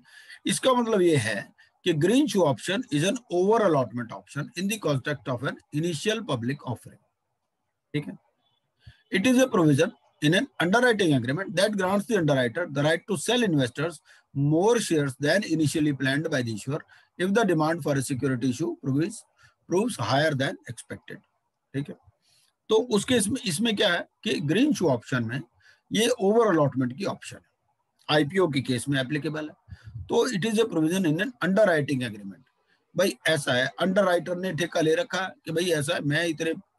इसका मतलब ये है कि green shoe option is an over allotment option in the context of an initial public offering. ठीक है, it is a provision in an underwriting agreement that grants the underwriter the right to sell investors more shares than initially planned by the issuer if the demand for a security issue proves higher than expected। ठीक है, तो उसके इसमें क्या है कि ग्रीन शू ऑप्शन में ये ओवर अलॉटमेंट की ऑप्शन है, आईपीओ के केस में एप्लीकेबल है। तो it is a provision in an underwriting agreement. भाई ऐसा है, अंडरराइटर ने ठेका ले रखा है कि भाई ऐसा है, मैं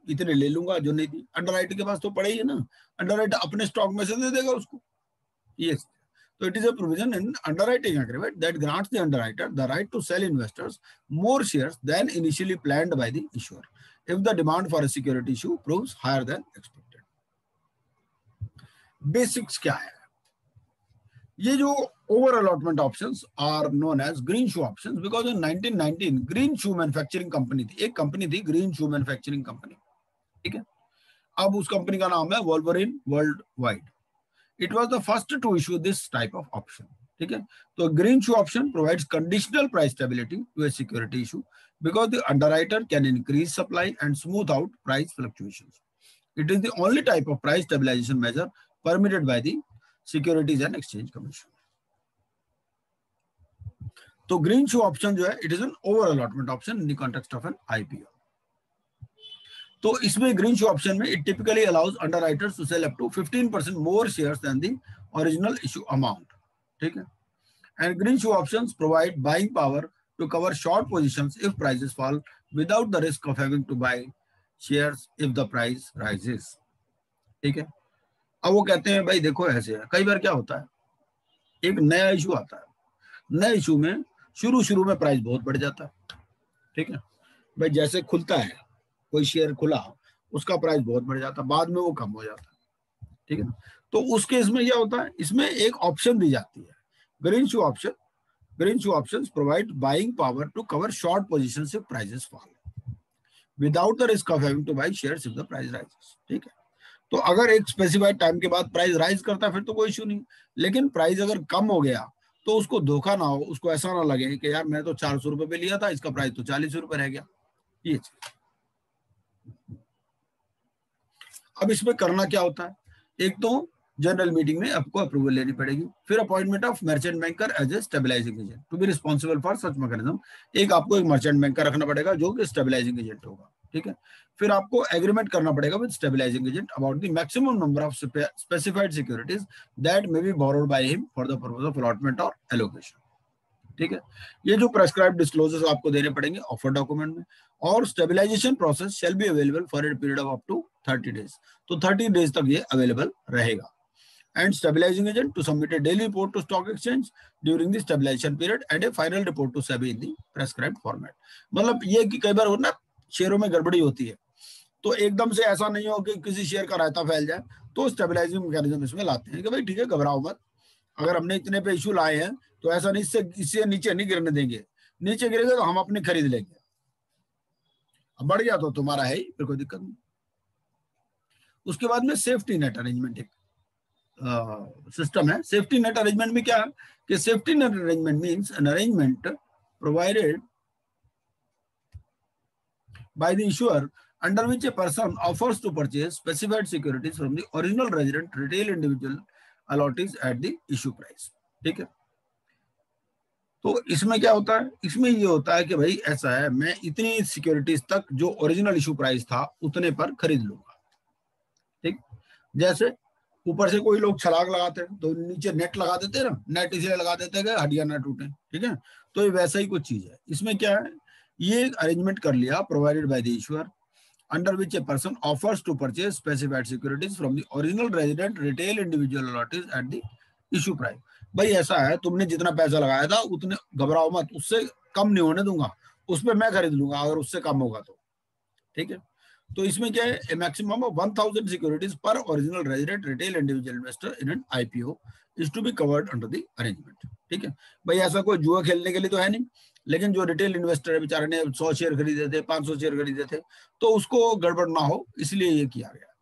इतने ले लूंगा, जो नहीं थी अंडरराइटर के पास तो पड़े ही है ना, अंडरराइटर अपने स्टॉक में से दे देगा उसको। ये तो it is a provision in underwriting agreement that grants the underwriter the right to sell investors more shares than initially planned by the issuer if the demand for a security issue proves higher than expected। Basics क्या है, ये जो over allotment options are known as green shoe options because in 1919 green shoe manufacturing company थी, एक कंपनी थी ग्रीन शू मैन्युफैक्चरिंग कंपनी। ठीक है, अब उस कंपनी का नाम है Wolverine World Wide. It was the first to issue this type of option. ठीक है, तो green shoe option provides conditional price stability to a security issue because the underwriter can increase supply and smooth out price fluctuations. It is the only type of price stabilization measure permitted by the Securities and Exchange Commission. तो ग्रीन शू ऑप्शन जो है it is an over allotment option in the context of an IPO. तो इसमें ग्रीन शू ऑप्शन में it typically allows underwriters to sell up to 15% more shares than the original issue amount. ठीक है, and green shoe options provide buying power to cover short positions if prices fall without the risk of having to buy shares if the price rises। ठीक है, अब वो कहते हैं भाई देखो ऐसे है, कई बार क्या होता है, एक नया इशू आता है, नए इशू में शुरू में प्राइस बहुत बढ़ जाता है। ठीक है, भाई जैसे खुलता है कोई शेयर खुला, उसका प्राइस बहुत बढ़ जाता है, बाद में वो कम हो जाता है। ठीक है, तो उस केस में क्या होता है, इसमें एक ऑप्शन दी जाती है green shoe option. Green shoe options provide buying power to cover short positions if prices fall without the risk of having to buy shares if the price rises। ठीक है, तो अगर एक स्पेसिफाइड टाइम के बाद प्राइस राइज करता है फिर तो कोई इशू नहीं, लेकिन प्राइस अगर कम हो गया तो उसको धोखा ना हो, उसको ऐसा ना लगे कि यार मैं तो 400 रुपए पे लिया था, इसका प्राइस तो 40 रुपए रह गया। ये अब इसमें करना क्या होता है, एक तो जनरल मीटिंग में आपको अप्रूवल लेनी पड़ेगी। फिर appointment of merchant banker as a stabilising agent to be responsible for such mechanism. एक आपको एक मर्चेंट बैंकर रखना पड़ेगा जो कि स्टेबलाइजिंग एजेंट होगा, ठीक है। फिर आपको एग्रीमेंट करना पड़ेगा with stabilising agent about the maximum number of specified securities that may be borrowed by him for the purpose of allotment और एलोकेशन, ठीक है। ये जो प्रेस्क्राइब्ड डिस्क्लोजर्स आपको देने पड़ेंगे ऑफर डॉक्यूमेंट में। और stabilisation process shall be available for a period of up to 30 days, तो 30 डेज तक ये अवेलेबल रहेगा। And stabilising agent to submit a daily report to stock exchange during the stabilisation period and a final report to SEBI in the prescribed format. मतलब ये कि कई बार हो ना शेयरों में गड़बड़ी होती है, तो एकदम से ऐसा नहीं हो कि किसी शेयर का रायता फैल जाए, तो स्टेबलाइजिंग मैकेनिज्म इसमें लाते हैं कि भाई ठीक है घबराओ मत, अगर हमने इतने पे इशू लाए हैं तो ऐसा नहीं इससे नीचे नहीं गिरने देंगे, नीचे गिरेगा तो हम अपने खरीद लेंगे, अब बढ़ गया तो तुम्हारा है ही, फिर कोई दिक्कत नहीं। उसके बाद में सेफ्टी नेट अरेंजमेंट एक सिस्टम है। सेफ्टी नेट अरेंजमेंट में क्या है कि safety net arrangement means an arrangement provided by the issuer under which a person offers to purchase specified securities from the original resident retail individual allottees at the issue price, ठीक है। तो इसमें क्या होता है, इसमें ये होता है कि भाई ऐसा है मैं इतनी सिक्योरिटीज तक जो ओरिजिनल इशू प्राइस था उतने पर खरीद लूंगा, ठीक। जैसे ऊपर से कोई लोग छलांग लगाते हैं तो नीचे नेट लगा देते हैं ना, नेट इसलिए लगा देते हैं कि हड्डियां ना टूटे, ठीक है। तो ये वैसा ही कुछ चीज है। इसमें क्या है, ये अरेंजमेंट कर लिया provided by the issuer under which a person offers to purchase specified securities from the original resident retail individual allottees at the issue price। भाई ऐसा है तुमने जितना पैसा लगाया था उतने घबराओ मत, उससे कम नहीं होने दूंगा, उस पर मैं खरीद लूंगा अगर उससे कम होगा तो, ठीक है। तो इसमें क्या है, a maximum of 1000 securities per original resident retail individual investor in an IPO is to be covered under the arrangement, ठीक है। भाई ऐसा कोई जुआ खेलने के लिए तो है नहीं, लेकिन जो रिटेल इन्वेस्टर है बेचारे ने 100 शेयर खरीदे थे, 500 शेयर खरीदे थे, तो उसको गड़बड़ ना हो इसलिए ये किया गया।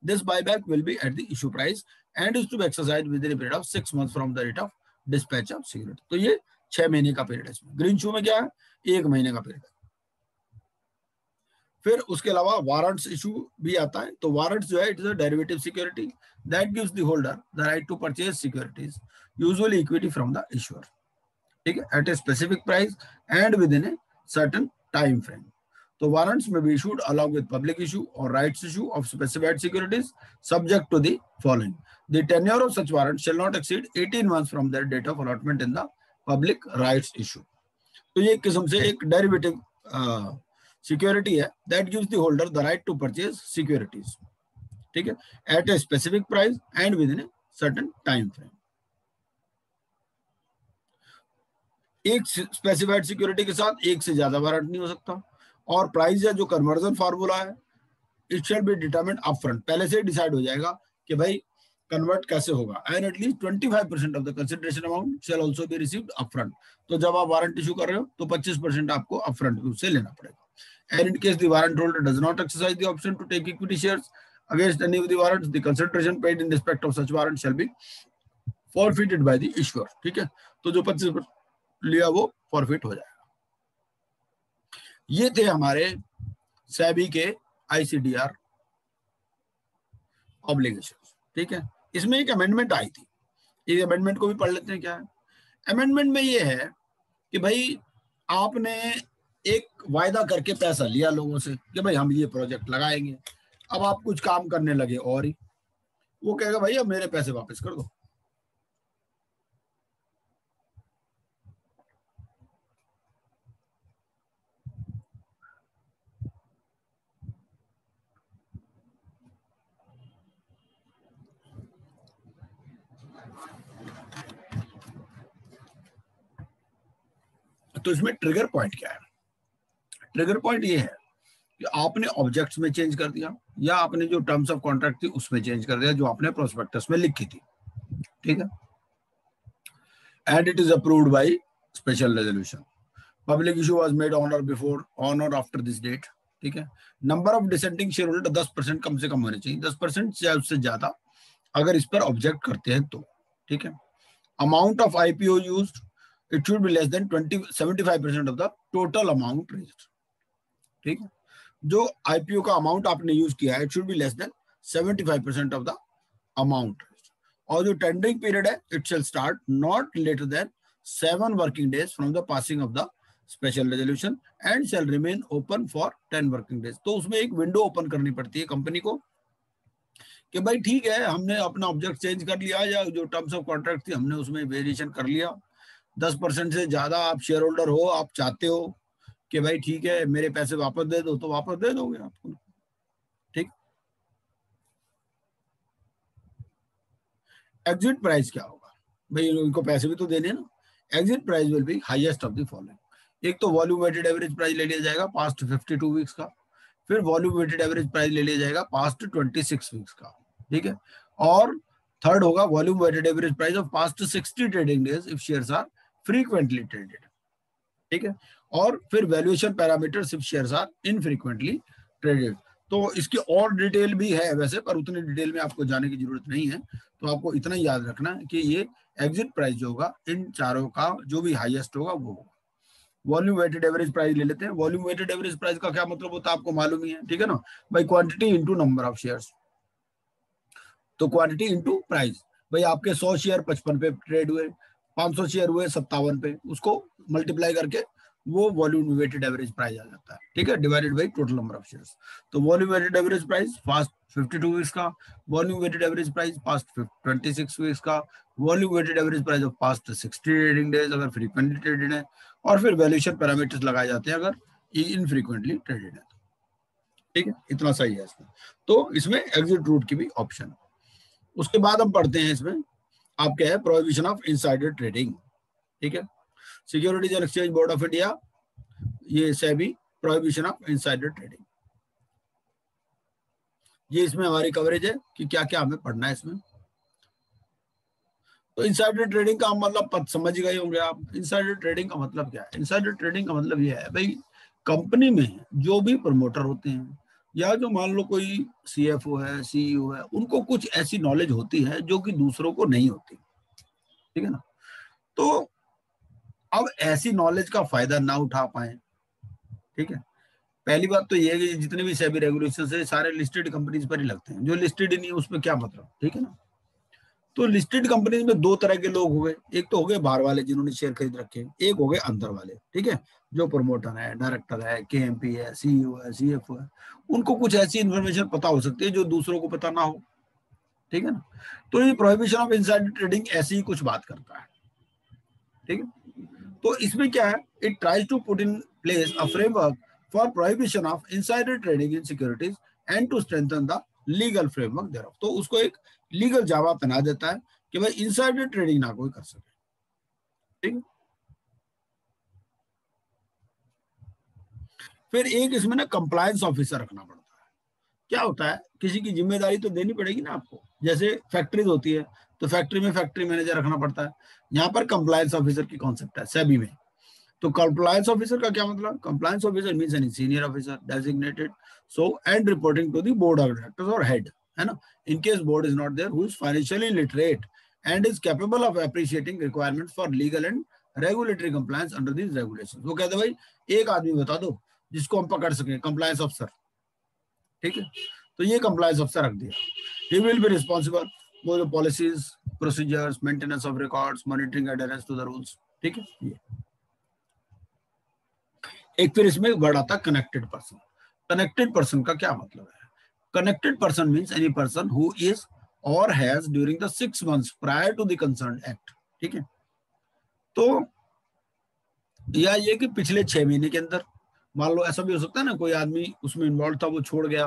This buyback will be at the issue price and is to be exercised within period of 6 months from the rate of dispatch of security. तो ये 6 महीने का पीरियड है। इसमें ग्रीन शू में क्या है, 1 महीने का पीरियड है। फिर उसके अलावा वारंट्स इशू भी आता है। तो वारंट्स जो है it is a derivative security that gives the holder the right to purchase securities usually equity from the issuer, ठीक है, at a specific price and within a certain time frame. तो वारंट्स में be issued along with public issue और rights issue of specified securities subject to the following. The tenure of such warrant shall not exceed 18 months from their date of allotment in the public rights issue. तो ये एक किस्म से एक डेरिवेटिव सिक्योरिटी है that gives the holder the right to purchase securities, ठीक है, at a specific price and within a certain time frame. एक स्पेसिफाइड सिक्योरिटी के साथ एक से ज्यादा वारंट नहीं हो सकता। और प्राइस या जो कन्वर्जन फार्मूला है it shall B determined upfront, पहले से डिसाइड हो जाएगा कि भाई कन्वर्ट कैसे होगा। And at least 25% of the consideration amount shell also be received upfront. तो जब आप वारंट इशू कर रहे हो तो 25% आपको अपफ्रंट उससे लेना पड़ेगा। And in case the warrant holder does not exercise the option to take equity shares against any of the warrants, the consideration paid in respect of such warrant shall be forfeited by the issuer, ठीक है। तो जो 25% लिया वो फॉरफिट हो जाएगा। ये थे हमारे सेबी के आईसीडीआर ऑब्लिगेशंस, ठीक है। इसमें एक अमेंडमेंट आई थी, इस अमेंडमेंट को भी पढ़ लेते हैं। क्या है अमेंडमेंट में? ये है कि भाई आपने एक वायदा करके पैसा लिया लोगों से कि भाई हम ये प्रोजेक्ट लगाएंगे, अब आप कुछ काम करने लगे और ही वो कहेगा भाई अब मेरे पैसे वापस कर दो। तो इसमें ट्रिगर पॉइंट क्या है? ट्रिगर पॉइंट ये है कि आपने ऑब्जेक्ट्स में चेंज कर दिया या आपने जो टर्म्स ऑफ कॉन्ट्रैक्ट थी उसमें चेंज कर दिया जो आपने प्रोस्पेक्टस में लिखी थी, ठीक है। And it is approved by special resolution. Public issue was made on और बिफोर ऑन और आफ्टर दिस डेट, ठीक है। Number of dissenting share holder 10% कम से कम होने चाहिए, 10% या उससे ज्यादा अगर इस पर ऑब्जेक्ट करते हैं तो, ठीक है। Amount of IPO used it should be less than 75% of the total amount raised, ठीक है। जो आईपीओ का अमाउंट आपने यूज किया है it should be less than 75% of the amount raised, और जो टेंडरिंग पीरियड है it shall start not later than 7 working days from the passing of the special resolution and shall remain open for 10 working days. तो उसमें एक विंडो ओपन करनी पड़ती है कंपनी को कि भाई ठीक है हमने अपना ऑब्जेक्ट चेंज कर लिया या जो टर्म्स ऑफ कॉन्ट्रैक्ट थी हमने उसमें वेरिएशन कर लिया, 10% से ज्यादा आप शेयर होल्डर हो, आप चाहते हो कि भाई ठीक है मेरे पैसे वापस दे दो, तो वापस दे दोगे आपको, ठीक। एग्जिट प्राइस क्या होगा भाई, इनको पैसे भी तो देने ना। Exit price will be highest of the following. एक तो वॉल्यूम वेटेड एवरेज प्राइस ले लिया जाएगा पास्ट 52 वीक्स का, फिर वॉल्यूम वेटेड एवरेज प्राइस ले लिया जाएगा पास्ट 26 वीक्स का, ठीक है। और थर्ड होगा volume weighted average price of past 60 trading days if shares are frequently traded, ठीक है। और फिर valuation parameters if shares are infrequently traded. तो इसकी और डिटेल भी है वैसे, पर उतनी डिटेल में आपको जाने की जरूरत नहीं है। तो आपको इतना याद रखना है कि ये एग्जिट प्राइस जो होगा इन चारों का जो भी हाईएस्ट होगा वो होगा। वॉल्यूम वेटेड एवरेज प्राइस ले लेते हैं। वॉल्यूम वेटेड एवरेज प्राइस का क्या मतलब होता है आपको मालूम ही है, ठीक है ना भाई, quantity into number of shares. तो क्वांटिटी इनटू प्राइस, भाई आपके 100 शेयर 55 पे ट्रेड हुए, 500 शेयर हुए 57 पे, उसको मल्टीप्लाई करके वो वॉल्यूम वेटेड एवरेज प्राइस आ जाता है, ठीक है, divided by total number of shares. तो volume weighted average price past 52 weeks का, volume weighted average price past 26 weeks का, volume weighted average price of past 60 trading days अगर फ्रीक्वेंटली ट्रेडेड है, और फिर वैल्यूएशन पैरामीटर्स लगाए जाते हैं अगर इनफ्रीक्वेंटली ट्रेडेड है, ठीक है। इतना सही है इसमें। तो इसमें एग्जिट रूट की भी ऑप्शन है। उसके बाद हम पढ़ते हैं इसमें आप क्या है, प्रोहिबिशन ऑफ इनसाइडर ट्रेडिंग, ठीक है। Securities and exchange board of India, ये SEBI, prohibition of insider trading, ये इसमें हमारी कवरेज है कि क्या क्या हमें पढ़ना है इसमें। तो इनसाइडर ट्रेडिंग का मतलब समझ गए होंगे आप। इनसाइडर ट्रेडिंग का मतलब क्या है? इनसाइडर ट्रेडिंग का मतलब ये है भाई कंपनी में जो भी प्रमोटर होते हैं या जो मान लो कोई सीएफओ है, सीईओ है, उनको कुछ ऐसी नॉलेज होती है जो कि दूसरों को नहीं होती, ठीक है ना। तो अब ऐसी नॉलेज का फायदा ना उठा पाए, ठीक है। पहली बात तो ये है कि जितने भी सेबी रेगुलेशन है सारे लिस्टेड कंपनीज पर ही लगते हैं, जो लिस्टेड ही नहीं है उसमें क्या मतलब, ठीक है ना। तो लिस्टेड कंपनीज में दो तरह के लोग हो गए, एक तो हो गए बाहर वाले जिन्होंने शेयर खरीद रखे, एक हो गए अंदर वाले, ठीक है, जो प्रमोटर है, डायरेक्टर है, केएमपी है, सीईओ है, सीएफओ है, उनको कुछ ऐसी इन्फॉर्मेशन पता हो सकती है जो दूसरों को पता ना हो, ठीक है ना। तो ये प्रोहिबिशन ऑफ इनसाइडर ट्रेडिंग ऐसी ही कुछ बात करता है, ठीक है। तो इसमें क्या है, it tries to put in place a framework for prohibition of insider trading in securities and to strengthen the legal framework thereof. तो उसको एक लीगल जावा पहना देता है कि भाई इनसाइडर ट्रेडिंग ना कोई कर सके, ठीक। फिर एक इसमें ना कंप्लायंस ऑफिसर रखना पड़ता है। क्या होता है, किसी की जिम्मेदारी तो देनी पड़ेगी ना आपको, जैसे फैक्ट्रीज होती है तो फैक्ट्री में फैक्ट्री मैनेजर रखना पड़ता है, यहाँ पर कंप्लायंस ऑफिसर की कॉन्सेप्ट है सेबी में। तो कंप्लायंस ऑफिसर का क्या मतलब, compliance officer means any senior officer designated so and reporting to the board of directors और हेड, है ना, in case board is not there, who is financially literate and is capable of appreciating requirements for legal and regulatory compliance under these regulations. वो कहते हैं भाई एक आदमी बता दो जिसको हम पकड़ सकें, कंप्लायंस अफसर, ठीक है। तो ये कंप्लायंस अफसर रख दिया। He will be responsible for the policies, procedures, maintenance of records, monitoring adherence to the rules, ठीक है। ये एक फिर इसमें वर्ड आता है कनेक्टेड पर्सन। कनेक्टेड पर्सन का क्या मतलब है? Connected person means any person who is or has during the 6 months prior to the concerned act, ठीक है। तो या ये कि पिछले 6 महीने के अंदर, मान लो ऐसा भी हो सकता है ना कोई आदमी उसमें इन्वॉल्व था वो छोड़ गया,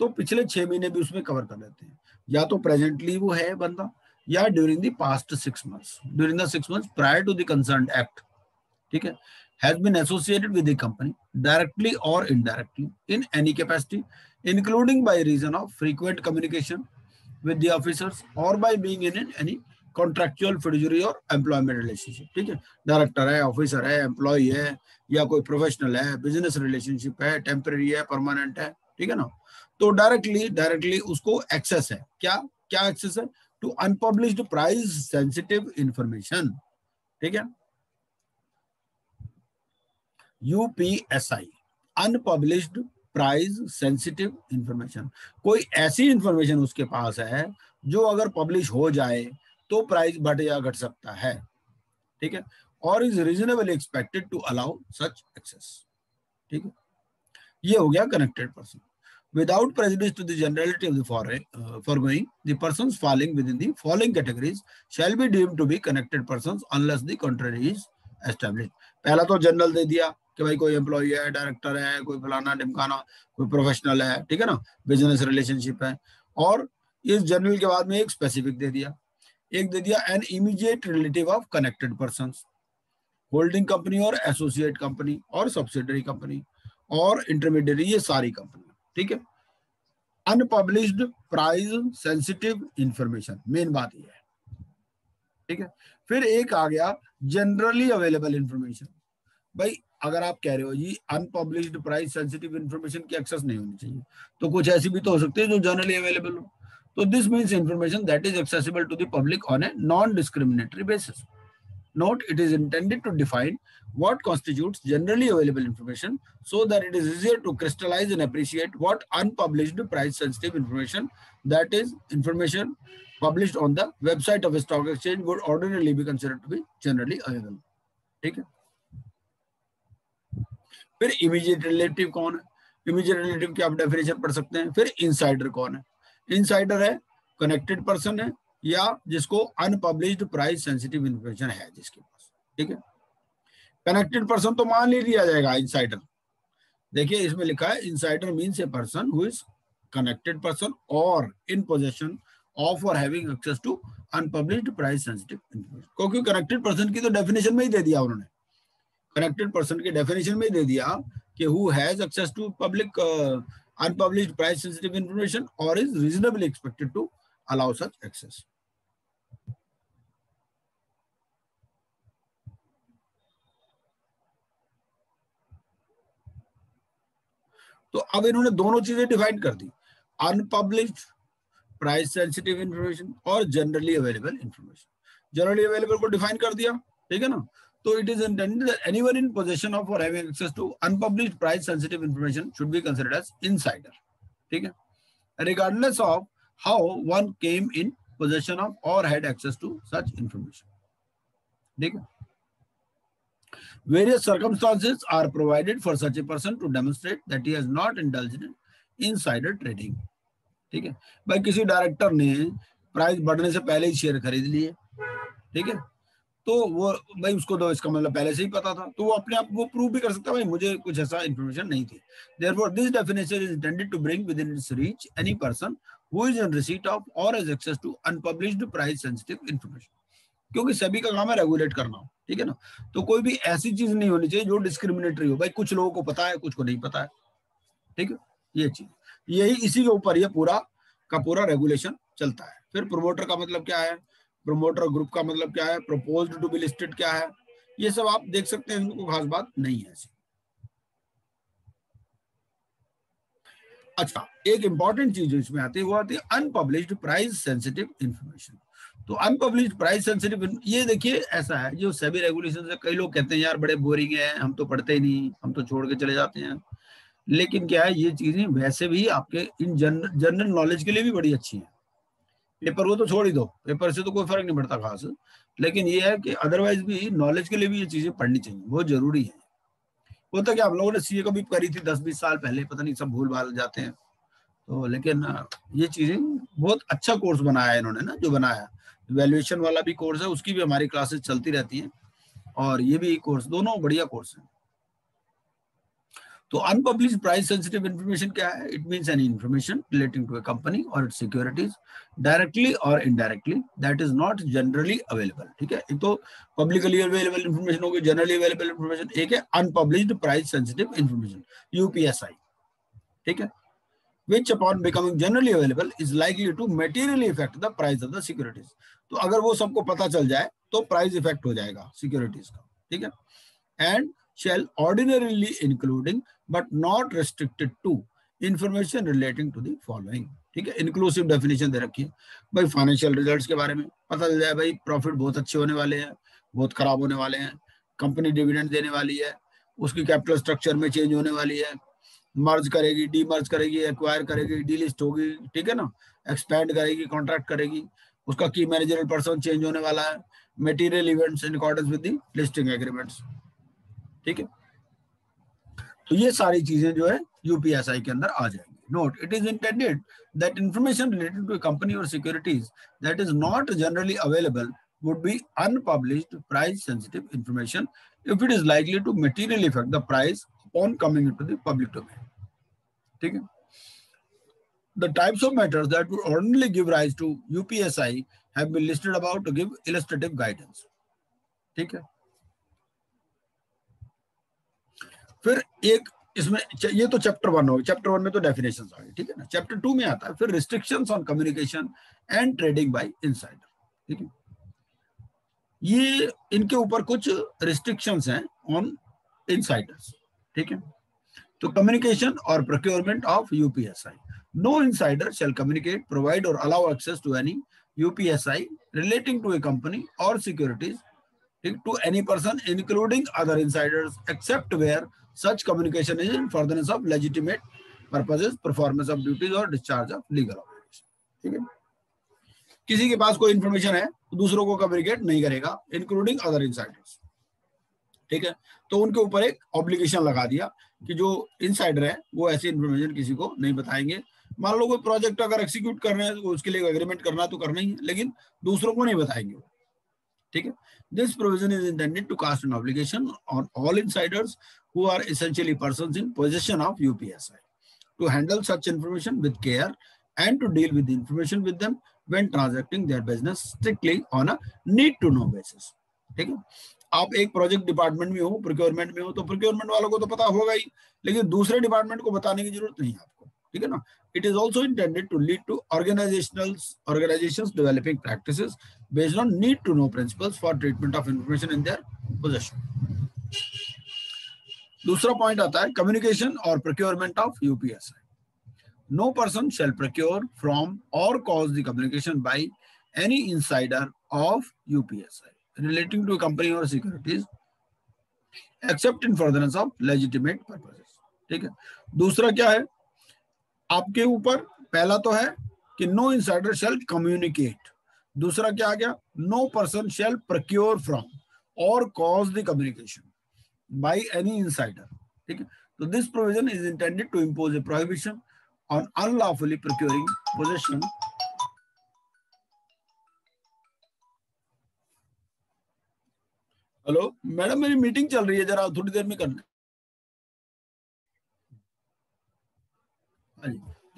तो पिछले 6 महीने भी उसमें कवर कर लेते हैं, या तो प्रेजेंटली वो है बंदा या during the past 6 months, during the 6 months prior to the concerned act, ठीक है, has been associated with the company directly or indirectly in any capacity, including by reason of frequent communication with the officers or by being in any contractual fiduciary or employment relationship, ठीक है। डायरेक्टर है, ऑफिसर है, एम्प्लॉय है, या कोई प्रोफेशनल है, बिजनेस रिलेशनशिप है, टेम्पररी है, परमानेंट है, ठीक है ना। तो डायरेक्टली उसको एक्सेस है, क्या एक्सेस है, to unpublished price sensitive information, ठीक है। UPSI, unpublished price sensitive information, कोई ऐसी इंफॉर्मेशन उसके पास है जो अगर पब्लिश हो जाए तो प्राइस बढ़ या घट सकता है, ठीक है, और is reasonably expected to allow such access, ठीक है। ये हो गया connected person. Without prejudice to the generality of the foregoing, the persons falling within the following categories shall be deemed to be connected persons unless the contrary is established. पहला तो जनरल दे दिया कि भाई कोई एम्प्लॉय है, डायरेक्टर है, कोई फलाना ढिमकाना, कोई प्रोफेशनल है, ठीक है ना, बिजनेस रिलेशनशिप है, और इस जनरल के बाद में एक स्पेसिफिक दे दिया, एक दे दिया an immediate relative of connected persons, holding company और एसोसिएट कंपनी और सब्सिडरी कंपनी और इंटरमीडिएट, ये सारी कंपनी, ठीक है। Unpublished price sensitive information, main बात ये है, ठीक है। फिर एक आ गया जनरली अवेलेबल इंफॉर्मेशन। भाई अगर आप कह रहे हो जी अनपब्लिश्ड प्राइस सेंसिटिव इंफॉर्मेशन की एक्सेस नहीं होनी चाहिए, तो कुछ ऐसी भी तो हो सकती है जो जनरली अवेलेबल हो। तो this means information that is accessible to the public on a non discriminatory basis. Note, it is intended to define what constitutes generally available information so that it is easier to crystallize and appreciate what unpublished price sensitive information, that is information published on the website of a stock exchange, would ordinarily be considered to be generally available, ठीक है। फिर इमीडिएट रिलेटिव कौन है, इमीडिएट रिलेटिव की आप डेफिनेशन पढ़ सकते हैं। फिर इनसाइडर कौन है, इनसाइडर है कनेक्टेड पर्सन है या जिसको अनपब्लिश्ड प्राइस सेंसिटिव इंफॉर्मेशन है जिसके पास, ठीक है। कनेक्टेड पर्सन तो मान ही लिया जाएगा इनसाइडर। देखिए इसमें लिखा है insider means a person who is connected person और इन पोजीशन ऑफ और having access to unpublished price sensitive information, क्योंकि कनेक्टेड पर्सन की तो डेफिनेशन में ही दे दिया उन्होंने, कनेक्टेड पर्सन की डेफिनेशन में ही दे दिया कि who has access to public unpublished price sensitive information or is reasonably expected to allow such access. तो अब इन्होंने दोनों चीजें डिफाइन कर दी, अनपब्लिश्ड प्राइस सेंसिटिव इंफॉर्मेशन और generally available information. Generally available को डिफाइन कर दिया, ठीक है ना। तो it is intended that anyone in position of और having access to unpublished price sensitive information should be considered as insider, ठीक है, regardless of how one came in position of or had access to such information, ठीक है। Various circumstances are provided for such a person to demonstrate that he has not indulged in insider trading, ठीक है। भाई किसी डायरेक्टर ने प्राइस बढ़ने से पहले ही शेयर खरीद लिए, ठीक है, तो वो भाई उसको तो इसका मतलब पहले से ही पता था, तो वो अपने आप वो प्रूव भी कर सकता है भाई मुझे कुछ ऐसा इंफॉर्मेशन नहीं थी। Therefore, this definition is intended to bring within its reach any person who is in receipt of or has access to unpublished price sensitive information, क्योंकि सभी का काम है रेगुलेट करना, ठीक है ना। तो कोई भी ऐसी चीज नहीं होनी चाहिए जो डिस्क्रिमिनेटरी हो, भाई कुछ लोगों को पता है कुछ को नहीं पता है, ठीक है। ये चीज यही इसी के ऊपर ये पूरा का पूरा रेगुलेशन चलता है। फिर प्रोमोटर का मतलब क्या है, प्रोमोटर ग्रुप का मतलब क्या है, प्रपोज्ड टू बी लिस्टेड क्या है, ये सब आप देख सकते हैं, इनको खास बात नहीं है ऐसी। अच्छा, एक इंपॉर्टेंट चीज जो इसमें आती है वो आती है अनपब्लिश्ड प्राइस सेंसिटिव इंफॉर्मेशन। तो अनपब्लिश्ड प्राइस सेंसिटिव, ये देखिए ऐसा है जो सेबी रेगुलेशन से कई लोग कहते हैं यार बड़े बोरिंग है, हम तो पढ़ते ही नहीं, हम तो छोड़ के चले जाते हैं, लेकिन क्या है ये चीजें वैसे भी आपके इन जनरल नॉलेज के लिए भी बड़ी अच्छी है। पेपर वो तो छोड़ ही दो, पेपर से तो कोई फर्क नहीं पड़ता खास, लेकिन ये है कि अदरवाइज भी नॉलेज के लिए भी ये चीजें पढ़नी चाहिए, बहुत जरूरी है। वो तो क्या हम लोगों ने सीए कभी करी थी 10-20 साल पहले, पता नहीं सब भूल भाल जाते हैं, तो लेकिन ये चीजें बहुत अच्छा कोर्स बनाया है इन्होंने ना, जो बनाया वैल्यूएशन वाला भी कोर्स है, उसकी भी हमारी क्लासेस चलती रहती हैं, और ये भी कोर्स, दोनों बढ़िया कोर्स है। तो अनपब्लिश्ड प्राइस सेंसिटिव इंफॉर्मेशन क्या है, it means any information relating to a company और इट्स सिक्योरिटीज डायरेक्टली और indirectly that is not generally available, ठीक है। एक तो पब्लिकली अवेलेबल इंफॉर्मेशन होगी, जनरली अवेलेबल इंफॉर्मेशन, एक है unpublished price sensitive information UPSI, ठीक है, which upon becoming generally available is likely to materially affect the price of the securities। तो अगर वो सबको पता चल जाए तो प्राइस इफेक्ट हो जाएगा सिक्योरिटीज का, ठीक है। And shall ordinarily including but not restricted to information relating to the following, ठीक है। इंक्लूसिव डेफिनेशन दे रखी है भाई, फाइनेंशियल रिजल्ट्स के बारे में पता चल जाए, भाई प्रॉफिट बहुत अच्छे होने वाले हैं, बहुत खराब होने वाले हैं, कंपनी डिविडेंड देने वाली है, उसकी कैपिटल स्ट्रक्चर में चेंज होने वाली है, मर्ज करेगी, डीमर्ज करेगी, एक्वायर करेगी, डीलिस्ट होगी, ठीक है ना, एक्सपैंड करेगी, कॉन्ट्रैक्ट करेगी, उसका की मैनेजरल पर्सन चेंज होने वाला है, material events in accordance with the listing agreements, ठीक है। तो ये सारी चीजें जो है यूपीएसआई के अंदर आ जाएंगी। Note, it is intended that information related to company or securities that is not generally available would be unpublished price sensitive information if it is likely to materially affect the price upon coming into the public domain, ठीक है। The types of matters that would ordinarily give rise to UPSI have been listed above to give illustrative guidance, ठीक है। फिर एक इसमें, ये तो चैप्टर 1 हो गया, चैप्टर 1 में तो डेफिनेशंस आ गए, ठीक है ना। चैप्टर 2 में आता है फिर restrictions on communication and trading by insider, ठीक है। ये इनके ऊपर कुछ रिस्ट्रिक्शंस हैं ऑन इनसाइडर्स, ठीक है। तो कम्युनिकेशन और procurement of UPSI, no insider shall communicate, provide or allow access to any UPSI relating to a company or securities to any person including other insiders except where such communication is in furtherance of legitimate purposes, performance of duties or discharge of legal obligations, ठीक है। किसी के पास कोई इंफॉर्मेशन है तो दूसरों को कम्युनिकेट नहीं करेगा, इंक्लूडिंग अदर इनसाइडर्स, ठीक है। तो उनके ऊपर एक ऑब्लिगेशन लगा दिया कि जो इनसाइडर है वो ऐसी इंफॉर्मेशन किसी को नहीं बताएंगे। मान लो कोई प्रोजेक्ट अगर एग्जीक्यूट कर रहे हैं तो उसके लिए एग्रीमेंट करना तो करना ही है, लेकिन दूसरों को नहीं बताएंगे, ठीक है। This provision is intended to cast an obligation on all insiders who are essentially persons in possession of UPSI to handle such information with care and to deal with the information with them when transacting their business strictly on a need to know basis, ठीक है। आप एक प्रोजेक्ट डिपार्टमेंट में हो, प्रोक्योरमेंट में हो, तो प्रोक्योरमेंट वालों को तो पता होगा ही, लेकिन दूसरे डिपार्टमेंट को बताने की जरूरत नहीं है आपको, ठीक है ना। It is also intended to lead to organizations developing practices based on need to know principles for treatment of information in their possession. दूसरा पॉइंट आता है कम्युनिकेशन और procurement of UPSI. No person shall procure from or cause the communication by any insider of UPSI relating to a company or securities except in furtherance of legitimate purposes, ठीक है। दूसरा क्या है आपके ऊपर, पहला तो है कि नो इनसाइडर शैल कम्युनिकेट, दूसरा क्या आ गया, no person shall procure from or cause the communication by any insider, ठीक है। तो this provision is intended to impose a prohibition on unlawfully procuring possession hello madam, मेरी मीटिंग चल रही है, जरा थोड़ी देर में करना।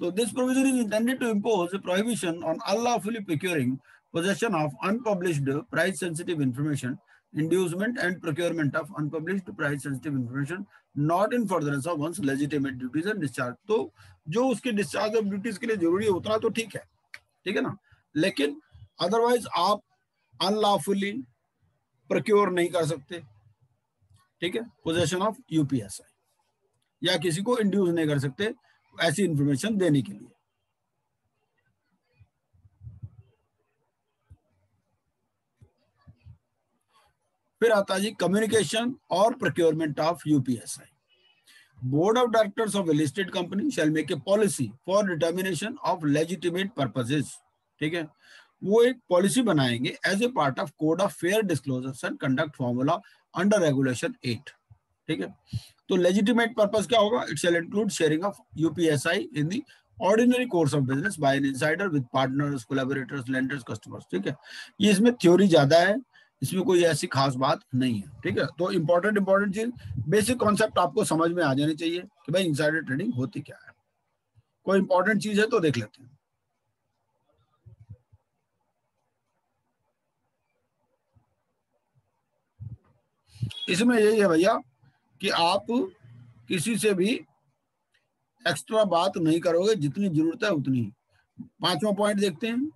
So this provision is intended to impose a prohibition on unlawfully procuring, possession of unpublished price-sensitive information, inducement and procurement of unpublished price-sensitive information, not in furtherance of one's legitimate duties and discharge. तो जो उसके discharge of duties के लिए जरूरी है उतना तो ठीक है ना, लेकिन otherwise आप unlawfully procure नहीं कर सकते, ठीक है, possession of UPSI, या किसी को induce नहीं कर सकते ऐसी इंफॉर्मेशन देने के लिए। फिर आता है जी कम्युनिकेशन और procurement of UPSI. Board of directors of a listed company shall make a policy for determination of legitimate purposes, ठीक है। वो एक पॉलिसी बनाएंगे as a part of code of fair disclosures and conduct formula under regulation 8, ठीक है। तो लेजिटिमेट पर्पस क्या होगा, it shall include sharing of UPSI in the ordinary course of business by an insider with partners, collaborators, lenders, customers, ठीक है। ये इसमें थ्योरी ज्यादा है, इसमें कोई ऐसी खास बात नहीं है, ठीक है। तो इंपॉर्टेंट चीज, बेसिक कॉन्सेप्ट आपको समझ में आ जानी चाहिए कि भाई इनसाइडर ट्रेडिंग होती क्या है। कोई इंपॉर्टेंट चीज है तो देख लेते हैं। इसमें यही है भैया कि आप किसी से भी एक्स्ट्रा बात नहीं करोगे, जितनी जरूरत है उतनी। 5वां पॉइंट देखते हैं।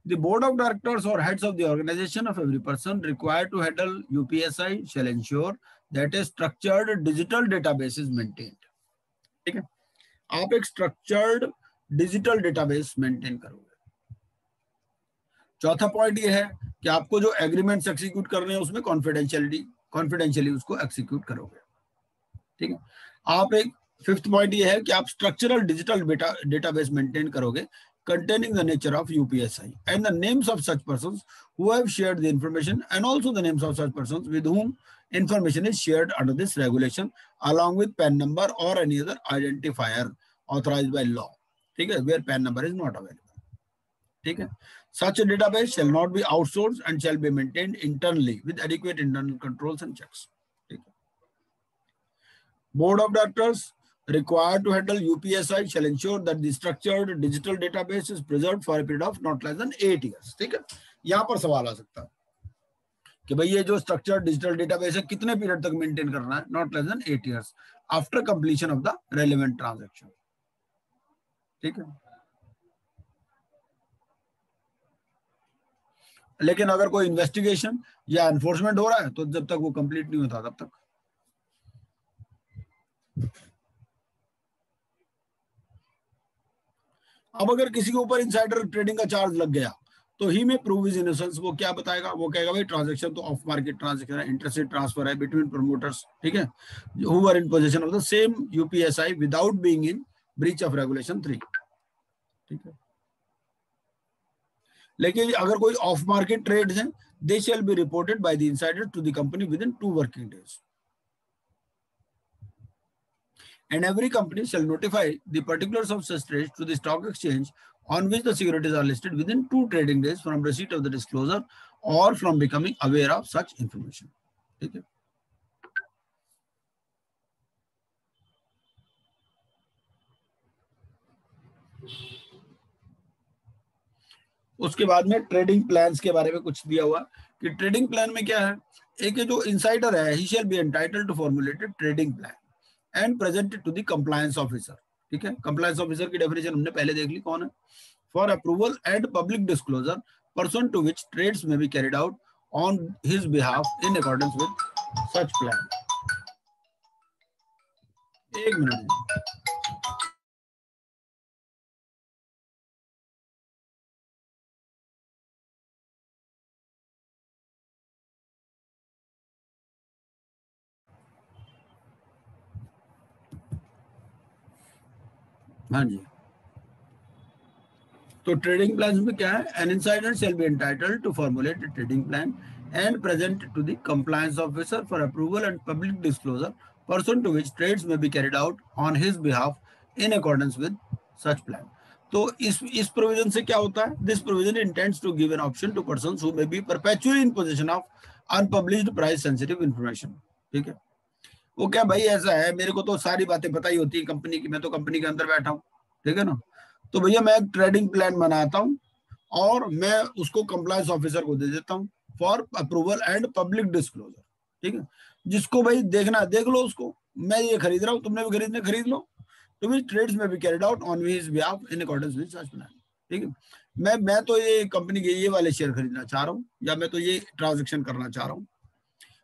The board of directors or heads of the organization of every person required to handle UPSI shall ensure that a structured digital database is maintained, ठीक है। आप एक स्ट्रक्चर्ड डिजिटल डेटाबेस मेंटेन करोगे। चौथा पॉइंट ये है कि आपको जो एग्रीमेंट्स एक्सिक्यूट करने हैं उसमें कॉन्फिडेंशियली उसको एक्सिक्यूट करोगे, ठीक है। आप एक फिफ्थ पॉइंट ये है कि आप स्ट्रक्चरल डिजिटल डेटाबेस मेंटेन करोगे containing the nature of UPSI and the names of such persons who have shared the information and also the names of such persons with whom information is shared under this regulation along with PAN number or any other identifier authorized by law. ठीक है, where PAN number is not available. ठीक है, such a database shall not be outsourced and shall be maintained internally with adequate internal controls and checks. ठीक है, Board of Directors required to handle UPSI shall ensure that the structured digital database is preserved for a period of not less than 8 years. ठीक है, यहाँ पर सवाल आ सकता है कि भाई ये जो स्ट्रक्चर्ड डिजिटल डेटाबेस है कितने पीरियड तक मेंटेन करना है? Not less than 8 years after completion of the relevant transaction. ठीक है, लेकिन अगर कोई इन्वेस्टिगेशन या एनफोर्समेंट हो रहा है तो जब तक वो कंप्लीट नहीं होता तब तक. अब अगर किसी के ऊपर इनसाइडर ट्रेडिंग का चार्ज लग गया तो ही में प्रूव हिज इनोसेंस. वो क्या बताएगा? वो कहेगा भाई ट्रांजैक्शन तो ऑफ मार्केट ट्रांजैक्शन है, इंटरेस्टेड ट्रांसफर है बिटवीन प्रमोटर्स. ठीक है, who were in position of the same UPSI without being in breach of regulation 3. ठीक है, लेकिन अगर कोई ऑफ मार्केट ट्रेड है they shall be reported by the insider to the company within 2 working days. And every company shall notify the particulars of such trades to the stock exchange on which the securities are listed within 2 trading days from receipt of the disclosure or from becoming aware of such information. ठीक है, उसके बाद में ट्रेडिंग प्लान्स के बारे में कुछ दिया हुआ कि ट्रेडिंग प्लान में क्या है. एक जो इनसाइडर है he shall be entitled to formulated trading plan and presented to the compliance officer. ठीक है, कंप्लायंस ऑफिसर की डेफिनेशन हमने पहले देख ली कौन है. For approval and public disclosure person to which trades may be carried out on his behalf in accordance with such plan. एक मिनट. हाँ जी, तो ट्रेडिंग प्लान में क्या है? An insider shall be entitled to formulate a trading plan and present to the compliance officer for approval and public disclosure person to which trades may be carried out on his behalf in accordance with such plan. तो इस प्रोविजन से क्या होता है? This provision intends to give an option to persons who may be perpetually in position of unpublished price sensitive information. ठीक है, वो क्या भाई ऐसा है मेरे को तो सारी बातें पता ही होती है कंपनी की, मैं तो कंपनी के अंदर बैठा हूँ. ठीक है ना, तो भैया मैं एक ट्रेडिंग प्लान बनाता हूँ और मैं उसको कंप्लायंस ऑफिसर को दे देता हूँ for approval and public disclosure. ठीक है, जिसको भाई देखना है देख लो उसको. मैं ये खरीद रहा हूँ, तुमने भी खरीदने खरीद लो. तो भी ट्रेड्स में भी carried out on his behalf in accordance with such plan. ठीक है, मैं तो ये कंपनी के ये वाले शेयर खरीदना चाह रहा हूँ या मैं तो ये ट्रांजेक्शन करना चाह रहा हूँ.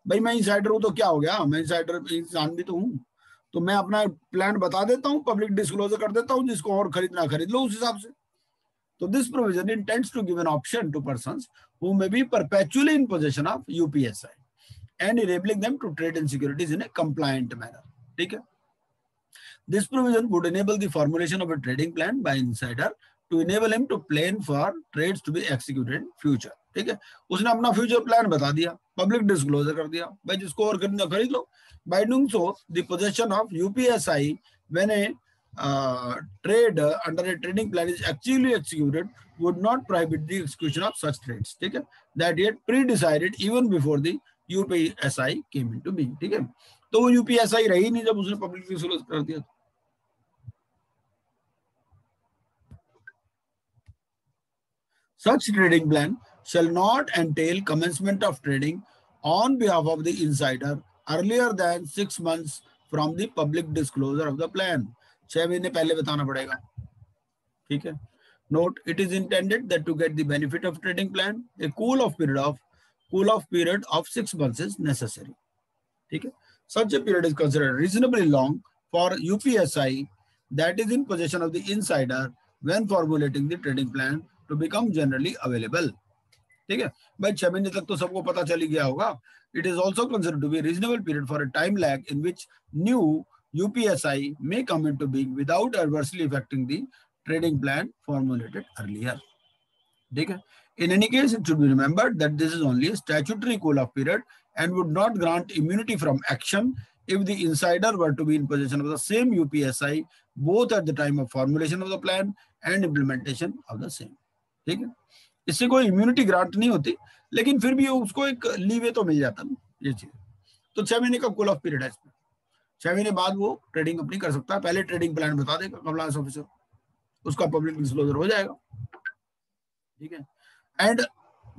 भाई मैं इनसाइडर हूँ तो क्या हो गया, मैं इनसाइडर इंसान भी तो हूँ. तो मैं अपना प्लान बता देता हूँ, पब्लिक डिस्क्लोजर कर देता हूँ, जिसको और खरीदना खरीद लो उस हिसाब से. तो this provision intends to give an option to persons who may be perpetually in position of UPSI and enabling them to trade in securities in a compliant manner. ठीक है, this provision would enable the formulation of a trading plan by insider to enable him to plan for trades to be executed in future. ठीक है, उसने अपना फ्यूचर प्लान बता दिया, पब्लिक डिस्क्लोजर कर दिया, भाई जिसको और खरीदना खरीद लो. By doing so, the possession of UPSI when a trade under a trading plan is actually executed would not prohibit the execution of such trades. ठीक है, that yet pre-decided even before the UPSI came into being. ठीक है, तो वो UPSI रही नहीं जब उसने पब्लिक डिस्क्लोजर कर दिया. Such trading plan shall not entail commencement of trading on behalf of the insider earlier than 6 months from the public disclosure of the plan. 6 महीने पहले बताना पड़ेगा. ठीक है, note it is intended that to get the benefit of trading plan a cool off period of 6 months is necessary. ठीक है, such a period is considered reasonably long for UPSI that is in possession of the insider when formulating the trading plan to become generally available. ठीक है भाई, 6 महीने तक तो सबको पता चल ही गया होगा. It is also considered to be a reasonable period for a time lag in which new UPSI may come into being without adversely affecting the trading plan formulated earlier. ठीक है? In any case, it should be remembered that this is only a statutory cool-off period and would not grant immunity from action if the insider were to be in possession of the same UPSI both at the time of formulation of the plan and implementation of the same. ठीक है? इससे कोई इम्यूनिटी ग्रांट नहीं होती, लेकिन फिर भी उसको एक लीवे तो मिल जाता है ये चीज। तो 6 महीने का कूल ऑफ पीरियड है इसमें। 6 महीने बाद वो ट्रेडिंग अपनी कर सकता है। पहले ट्रेडिंग प्लान बता देगा कंप्लायंस ऑफिसर, उसका पब्लिक डिस्क्लोजर हो जाएगा। ठीक है? एंड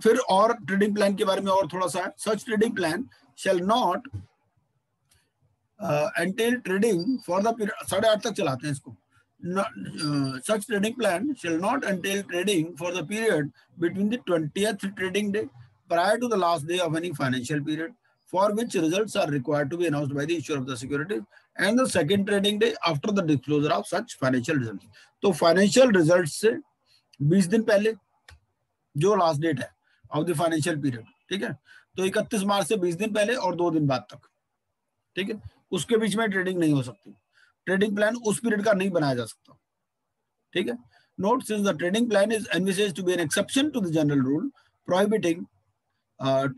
फिर और ट्रेडिंग प्लान के बारे में और थोड़ा सा है। Such trading plan shall not entail trading for the period, 8:30 तक चलाते हैं इसको। Such trading plan shall not entail trading for the period between the 20th trading day prior to the last day of any financial period for which results are required to be announced by the issuer of the securities and the second trading day after the disclosure of such financial results. तो financial results से 20 दिन पहले जो लास्ट डेट है ऑफ द फाइनेंशियल पीरियड, ठीक है, तो 31 मार्च से 20 दिन पहले और 2 दिन बाद तक, ठीक है, उसके बीच में ट्रेडिंग नहीं हो सकती। ट्रेडिंग प्लान उस पीरियड का नहीं बनाया जा सकता। ठीक है? Note, since the trading plan is envisaged to be an exception to the general rule prohibiting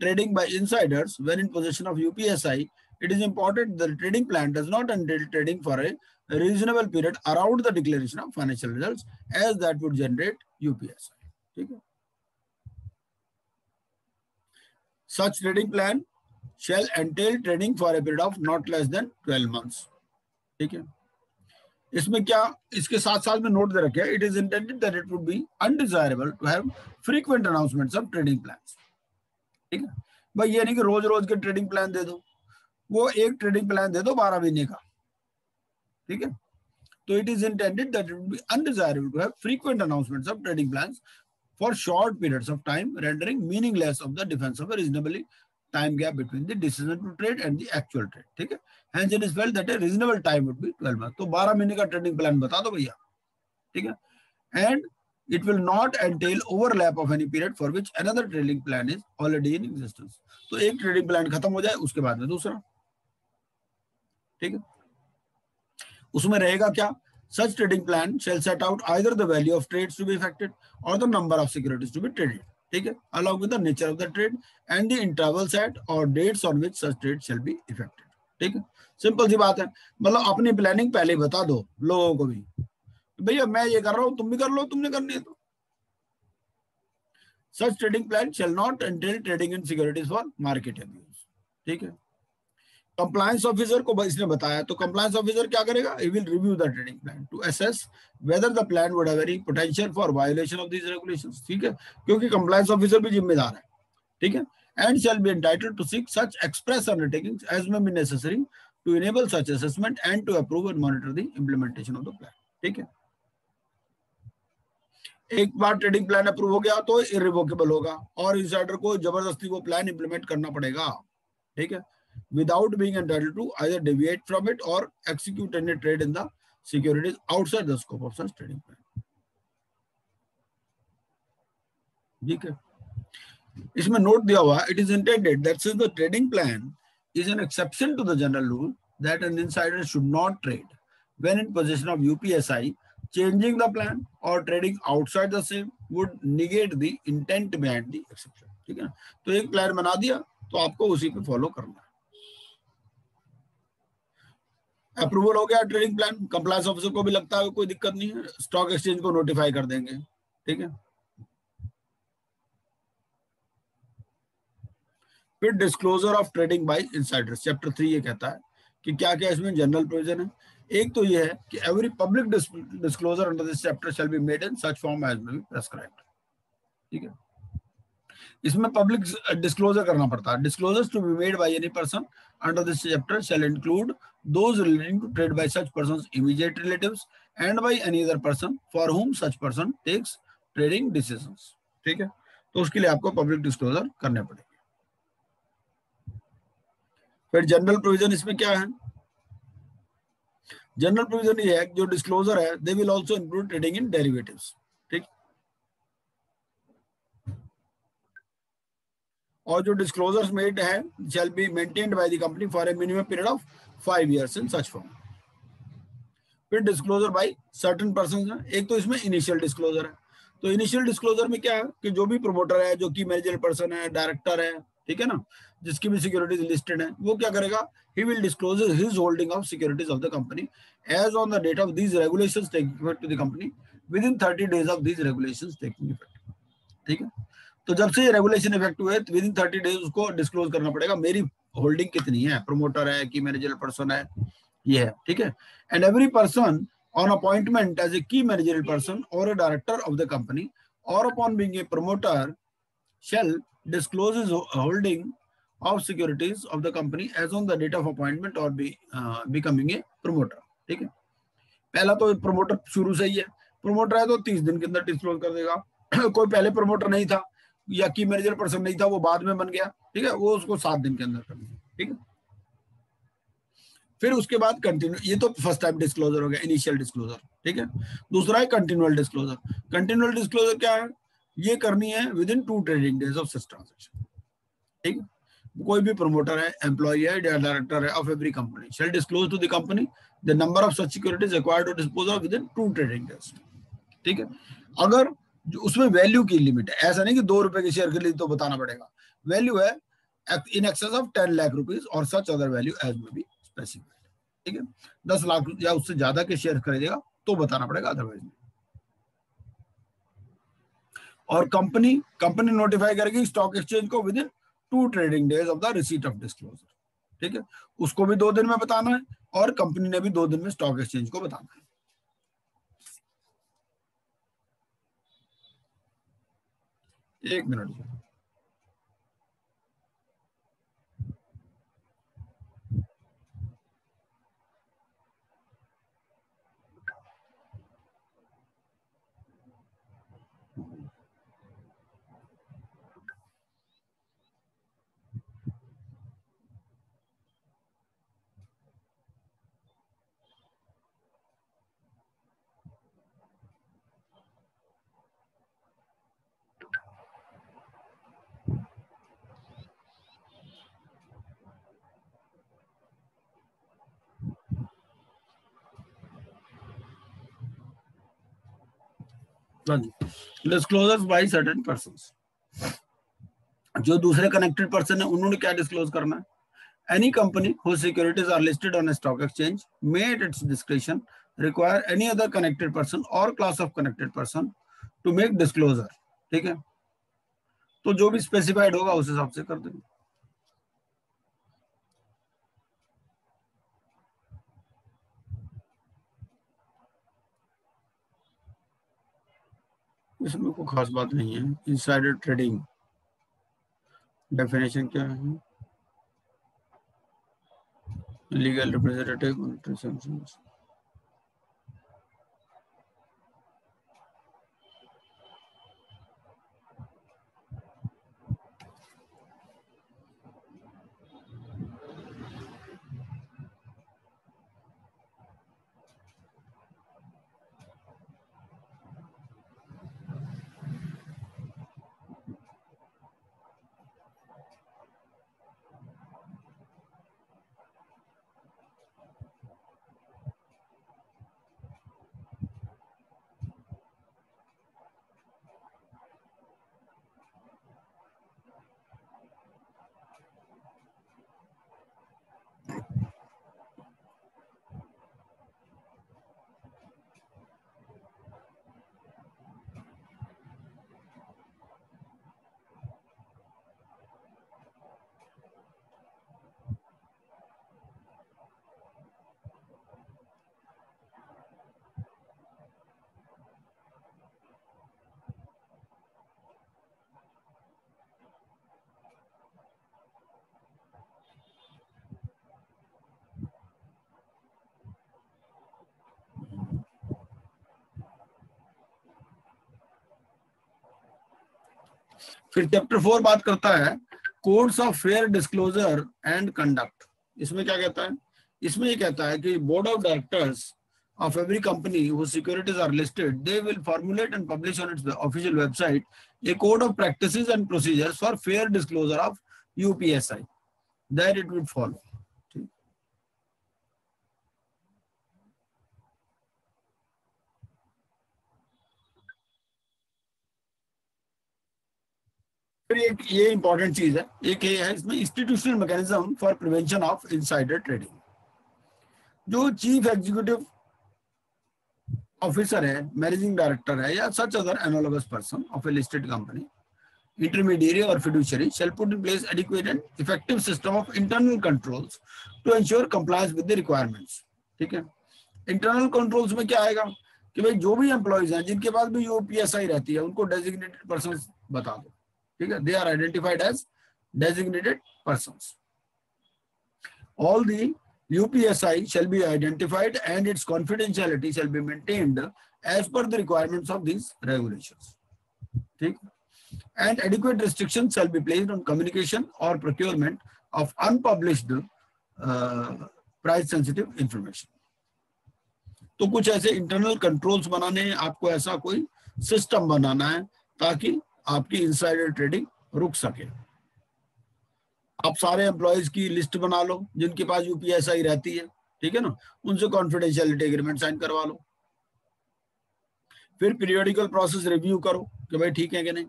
trading by insiders when in possession of UPSI, it is important that the trading plan does not entail trading for a reasonable period around the declaration of financial results, as that would generate UPSI. ठीक है? Such trading plan shall entail trading for a period of not less than 12 months. ठीक है? इसमें क्या, इसके साथ साथ में नोट दे रखे हैं, it is intended that it would be undesirable to have frequent announcements of trading plans. ठीक है भाई, ये नहीं कि रोज रोज के ट्रेडिंग प्लान दे दो, वो एक ट्रेडिंग प्लान दे दो 12 महीने का। ठीक है? तो it is intended that it would be undesirable to have frequent announcements of trading plans for short periods of time, rendering meaningless of the defence of a reasonably time gap between the decision to trade and the actual trade. ठीक है? Hence it is felt that a reasonable time would be 12 month. तो 12 महीने का ट्रेडिंग प्लान बता दो भैया। ठीक है? And it will not entail overlap of any period for which another trading plan is already in existence. तो एक ट्रेडिंग प्लान खत्म हो जाए उसके बाद में दूसरा। ठीक है? उसमें रहेगा क्या? Such trading plan shall set out either the value of trades to be effected or the number of securities to be traded. ठीक है? Along with the nature of the trade and the intervals at or dates on which such trade shall be effected. ठीक है? सिंपल सी बात है, मतलब अपनी प्लानिंग पहले बता दो लोगों को भी, भैया मैं ये कर रहा हूं, तुम भी कर लो, तुमने करनी है तो। Such trading plan shall not entail trading in securities for market abuse. ठीक है? कंप्लायंस ऑफिसर को इसने बताया, तो कंप्लायंस ऑफिसर क्या करेगा? He will review the trading plan to assess whether the plan would have any potential for violation of these regulations. ठीक है? क्योंकि कंप्लायंस ऑफिसर भी जिम्मेदार है। ठीक है? And shall be entitled to seek such express undertakings as may be necessary to enable such assessment and to approve and monitor the implementation of the plan. ठीक है? एक बार ट्रेडिंग प्लान अप्रूव हो गया तो इरिवोकेबल होगा और इनसाइडर को जबरदस्ती वो प्लान इंप्लीमेंट करना पड़ेगा। ठीक है? Without being entitled to either deviate from it or execute any trade in the securities outside the scope of such trading plan. ठीक है? इसमें नोट दिया हुआ, it is intended that since the trading plan is an exception to the general rule that an insider should not trade when in position of UPSI, changing the plan or trading outside the same would negate the intent behind the exception. ठीक है? तो एक प्लान बना दिया तो आपको उसी पे फॉलो करना है। अप्रूवल हो गया ट्रेडिंग प्लान, कंप्लायंस ऑफिसर को भी लगता है कोई दिक्कत नहीं है, स्टॉक एक्सचेंज को नोटिफाई कर देंगे। ठीक है? फिर disclosure of trading by insiders, chapter 3 ये कहता है कि क्या क्या इसमें जनरल प्रोविजन है। एक तो ये है कि every public disclosure under this chapter shall be made in such form as may be prescribed. ठीक है? इसमें पब्लिक डिस्क्लोजर करना पड़ता है। Disclosures to be made by any person under this chapter shall include those relating to trade by such persons immediate relatives and by any other person for whom such person takes trading decisions. ठीक है? तो उसके लिए आपको पब्लिक डिस्क्लोजर करने पड़ेंगे। फिर जनरल प्रोविजन इसमें क्या है? जनरल प्रोविजन ये है, जो डिस्क्लोजर है they will also include trading in derivatives. ठीक? और जो डिस्क्लोजर्स मेड है shall be maintained by the company for a minimum period of 5 years in such form. फिर डिस्क्लोजर बाय सर्टेन पर्सन है, एक तो इसमें इनिशियल डिस्क्लोजर है। तो इनिशियल डिस्क्लोजर में क्या है कि जो भी प्रमोटर है, जो की मैनेजर पर्सन है, डायरेक्टर है, ठीक है ना, जिसकी भी सिक्योरिटीज लिस्टेड है, वो क्या करेगा, he will disclose his holding of securities of the company as on the date of these regulations taking effect to the company within 30 days of these regulations taking effect। ठीक है, तो जब से ये रेगुलेशन इफेक्ट हुए विद इन 30 डेज उसको डिस्क्लोज करना पड़ेगा, मेरी होल्डिंग कितनी है, प्रमोटर है, की मैनेजर पर्सन है, ये है, ठीक है। And every person on appointment as a key manager person or a director of the company or upon being a promoter shall disclose his holding of securities of the company as on the date of appointment or becoming a promoter। ठीक है, पहला तो प्रमोटर शुरू से ही है, प्रमोटर है तो 30 दिन के अंदर डिस्क्लोज कर देगा। कोई पहले प्रमोटर नहीं था या की मैनेजर पर्सन नहीं था, वो बाद में बन गया, ठीक है, वो उसको 7 दिन के अंदर कर देगा। ठीक है, फिर उसके बाद कंटिन्यू, ये तो फर्स्ट टाइप डिस्क्लोजर हो गया, इनिशियल डिस्क्लोजर। ठीक है, दूसरा है कंटिन्यूअल डिस्क्लोजर। कंटिन्यूअल डिस्क्लोजर क्या है, ये करनी है within 2 trading days of such transaction. ठीक है, कोई भी प्रमोटर है, एम्प्लॉय है, डायरेक्टर है of every company shall disclose to the company the number of such securities acquired to dispose of within 2 trading days. ठीक है, अगर उसमें वैल्यू की लिमिट है, ऐसा नहीं कि 2 रुपए के शेयर के लिए तो बताना पड़ेगा, वैल्यू है in excess of 10 lakh rupees और सच अदर वैल्यू एज में भी स्पेसिफाइड। ठीक है, 10 लाख या उससे ज्यादा के शेयर खरीदेगा तो बताना पड़ेगा, अदरवाइज नहीं। और कंपनी नोटिफाई करेगी स्टॉक एक्सचेंज को with in 2 trading days of the receipt of disclosure. ठीक है, उसको भी 2 दिन में बताना है और कंपनी ने भी 2 दिन में स्टॉक एक्सचेंज को बताना है। एक minute, disclosures by certain persons, जो दूसरे कनेक्टेड पर्सन है उन्होंने क्या डिस्क्लोज करना है, any company whose securities are listed on a stock exchange may at its discretion require any other connected person or class of connected person to make disclosure। ठीक है, तो जो भी स्पेसिफाइड होगा उस हिसाब से कर देंगे। इसमें कोई खास बात नहीं है। इनसाइडर ट्रेडिंग डेफिनेशन क्या है, लीगल रिप्रेजेंटेटिव। फिर चैप्टर 4 बात करता है codes of fair disclosure and conduct. इसमें क्या कहता है, इसमें ये कहता है कि board of directors of every company whose securities are listed, they will formulate and publish on its official website a code of practices and procedures for fair disclosure of UPSI that it would follow। फिर ये इंपॉर्टेंट चीज है, एक ये है इसमें institutional mechanism for prevention of insider trading. जो चीफ एग्जीक्यूटिव ऑफिसर है, मैनेजिंग डायरेक्टर है, या such other analogous person of a listed company, intermediary or fiduciary shall put in place adequate and effective system of internal controls to ensure compliance with the requirements। ठीक है, इंटरनल कंट्रोल्स में क्या आएगा कि भाई जो भी एम्प्लॉइज हैं जिनके पास भी यूपीएसआई रहती है उनको डेजिग्नेटेड पर्संस बता दो। ठीक है, they are identified as designated persons. All the UPSI shall be identified and its confidentiality shall be maintained as per the requirements of these regulations। ठीक, and adequate restrictions shall be placed on communication or procurement of unpublished price sensitive information। तो कुछ ऐसे इंटरनल कंट्रोल्स बनाने हैं आपको, ऐसा कोई सिस्टम बनाना है ताकि आपकी इनसाइडर ट्रेडिंग रुक सके। आप सारे एम्प्लॉयज की लिस्ट बना लो जिनके पास यूपीएसआई रहती है, ठीक है ना, उनसे कॉन्फिडेंशियलिटी एग्रीमेंट साइन करवा लो। फिर पीरियोडिकल प्रोसेस रिव्यू करो कि भाई ठीक है कि नहीं।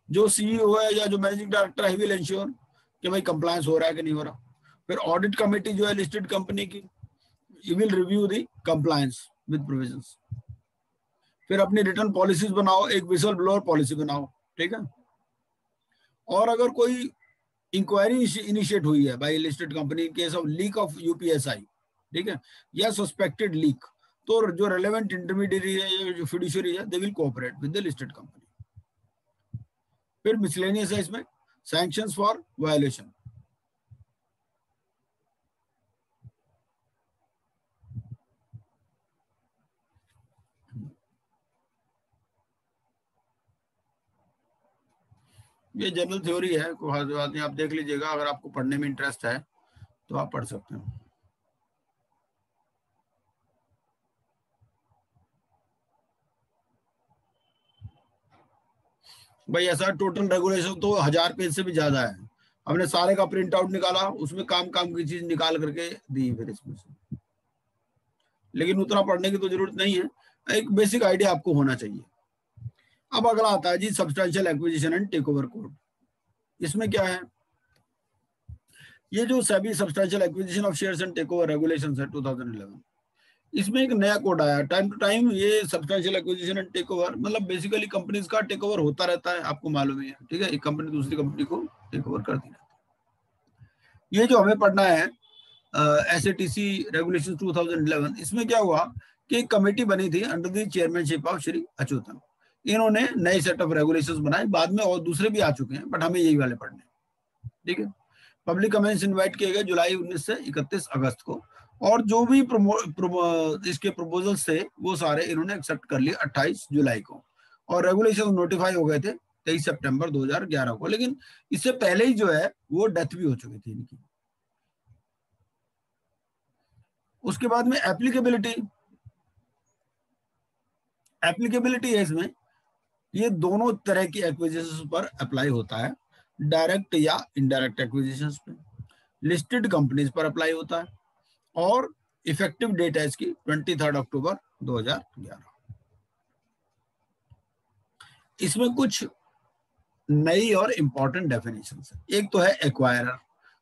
जो सीईओ है या जो मैनेजिंग डायरेक्टर है विल इंश्योर कि भाई कंप्लायंस हो रहा है कि नहीं हो रहा। फिर ऑडिट कमेटी जो है लिस्टेड कंपनी की, you will review the compliance with provisions. फिर अपनी रिटर्न पॉलिसीज बनाओ, एक विसल ब्लोअर पॉलिसी बनाओ। ठीक है, और अगर कोई इंक्वायरी इनिशिएट हुई है by listed company case of leak of UPSI, ठीक है, या सस्पेक्टेड लीक, तो जो रेलेवेंट इंटरमीडियरी है या जो फिड्यूशियरी है they will cooperate with the listed company. फिर मिसलेनियस है इसमें सैंक्शंस फॉर वायलेशन। ये जनरल थ्योरी है, कोई खास बात नहीं, आप देख लीजिएगा। अगर आपको पढ़ने में इंटरेस्ट है तो आप पढ़ सकते हैं। भाई ऐसा टोटल रेगुलेशन तो 1000 पेज से भी ज्यादा है। हमने सारे का प्रिंट आउट निकाला, उसमें काम की चीज निकाल करके दी फिर इसमें से, लेकिन उतना पढ़ने की तो जरूरत नहीं है, एक बेसिक आइडिया आपको होना चाहिए। अब अगला आता है जी substantial acquisition and take over code. इसमें क्या है, ये जो SEBI substantial acquisition of shares and take over regulations है 2011, इसमें एक नया कोड आया। टाइम टू टाइम ये substantial acquisition and take over, मतलब बेसिकली कंपनीज का टेक ओवर होता रहता है, आपको मालूम ही है। ठीक है, एक कंपनी दूसरी कंपनी को टेक ओवर करती रहती है। ये जो हमें पढ़ना है एसएटीसी रेगुलेशन 2011, इसमें क्या हुआ कि एक कमेटी बनी थी under the chairmanship of Shri Achuthan. इन्होंने नए सेट ऑफ रेगुलेशंस बनाए, बाद में और दूसरे भी आ चुके हैं, बट हमें यही वाले पढ़ने। ठीक है, पब्लिक कमेंट्स इनवाइट किए गए जुलाई 19 से 31 अगस्त को, और जो भी इसके प्रपोजल्स थे वो सारे इन्होंने एक्सेप्ट कर लिए 28 जुलाई को, और रेगुलेशन नोटिफाई हो गए थे 23 सितंबर 2011 को। लेकिन इससे पहले ही जो है वो डेथ भी हो चुकी थी इनकी। उसके बाद में एप्लीकेबिलिटी है इसमें, ये दोनों तरह की एक्विजिशंस पर अप्लाई होता है, डायरेक्ट या इनडायरेक्ट एक्विजिशंस पे, लिस्टेड कंपनीज पर अप्लाई होता है, और इफेक्टिव डेट है इसकी 23 अक्टूबर 2011। इसमें कुछ नई और इंपॉर्टेंट डेफिनेशंस है। एक तो है एक्वायरर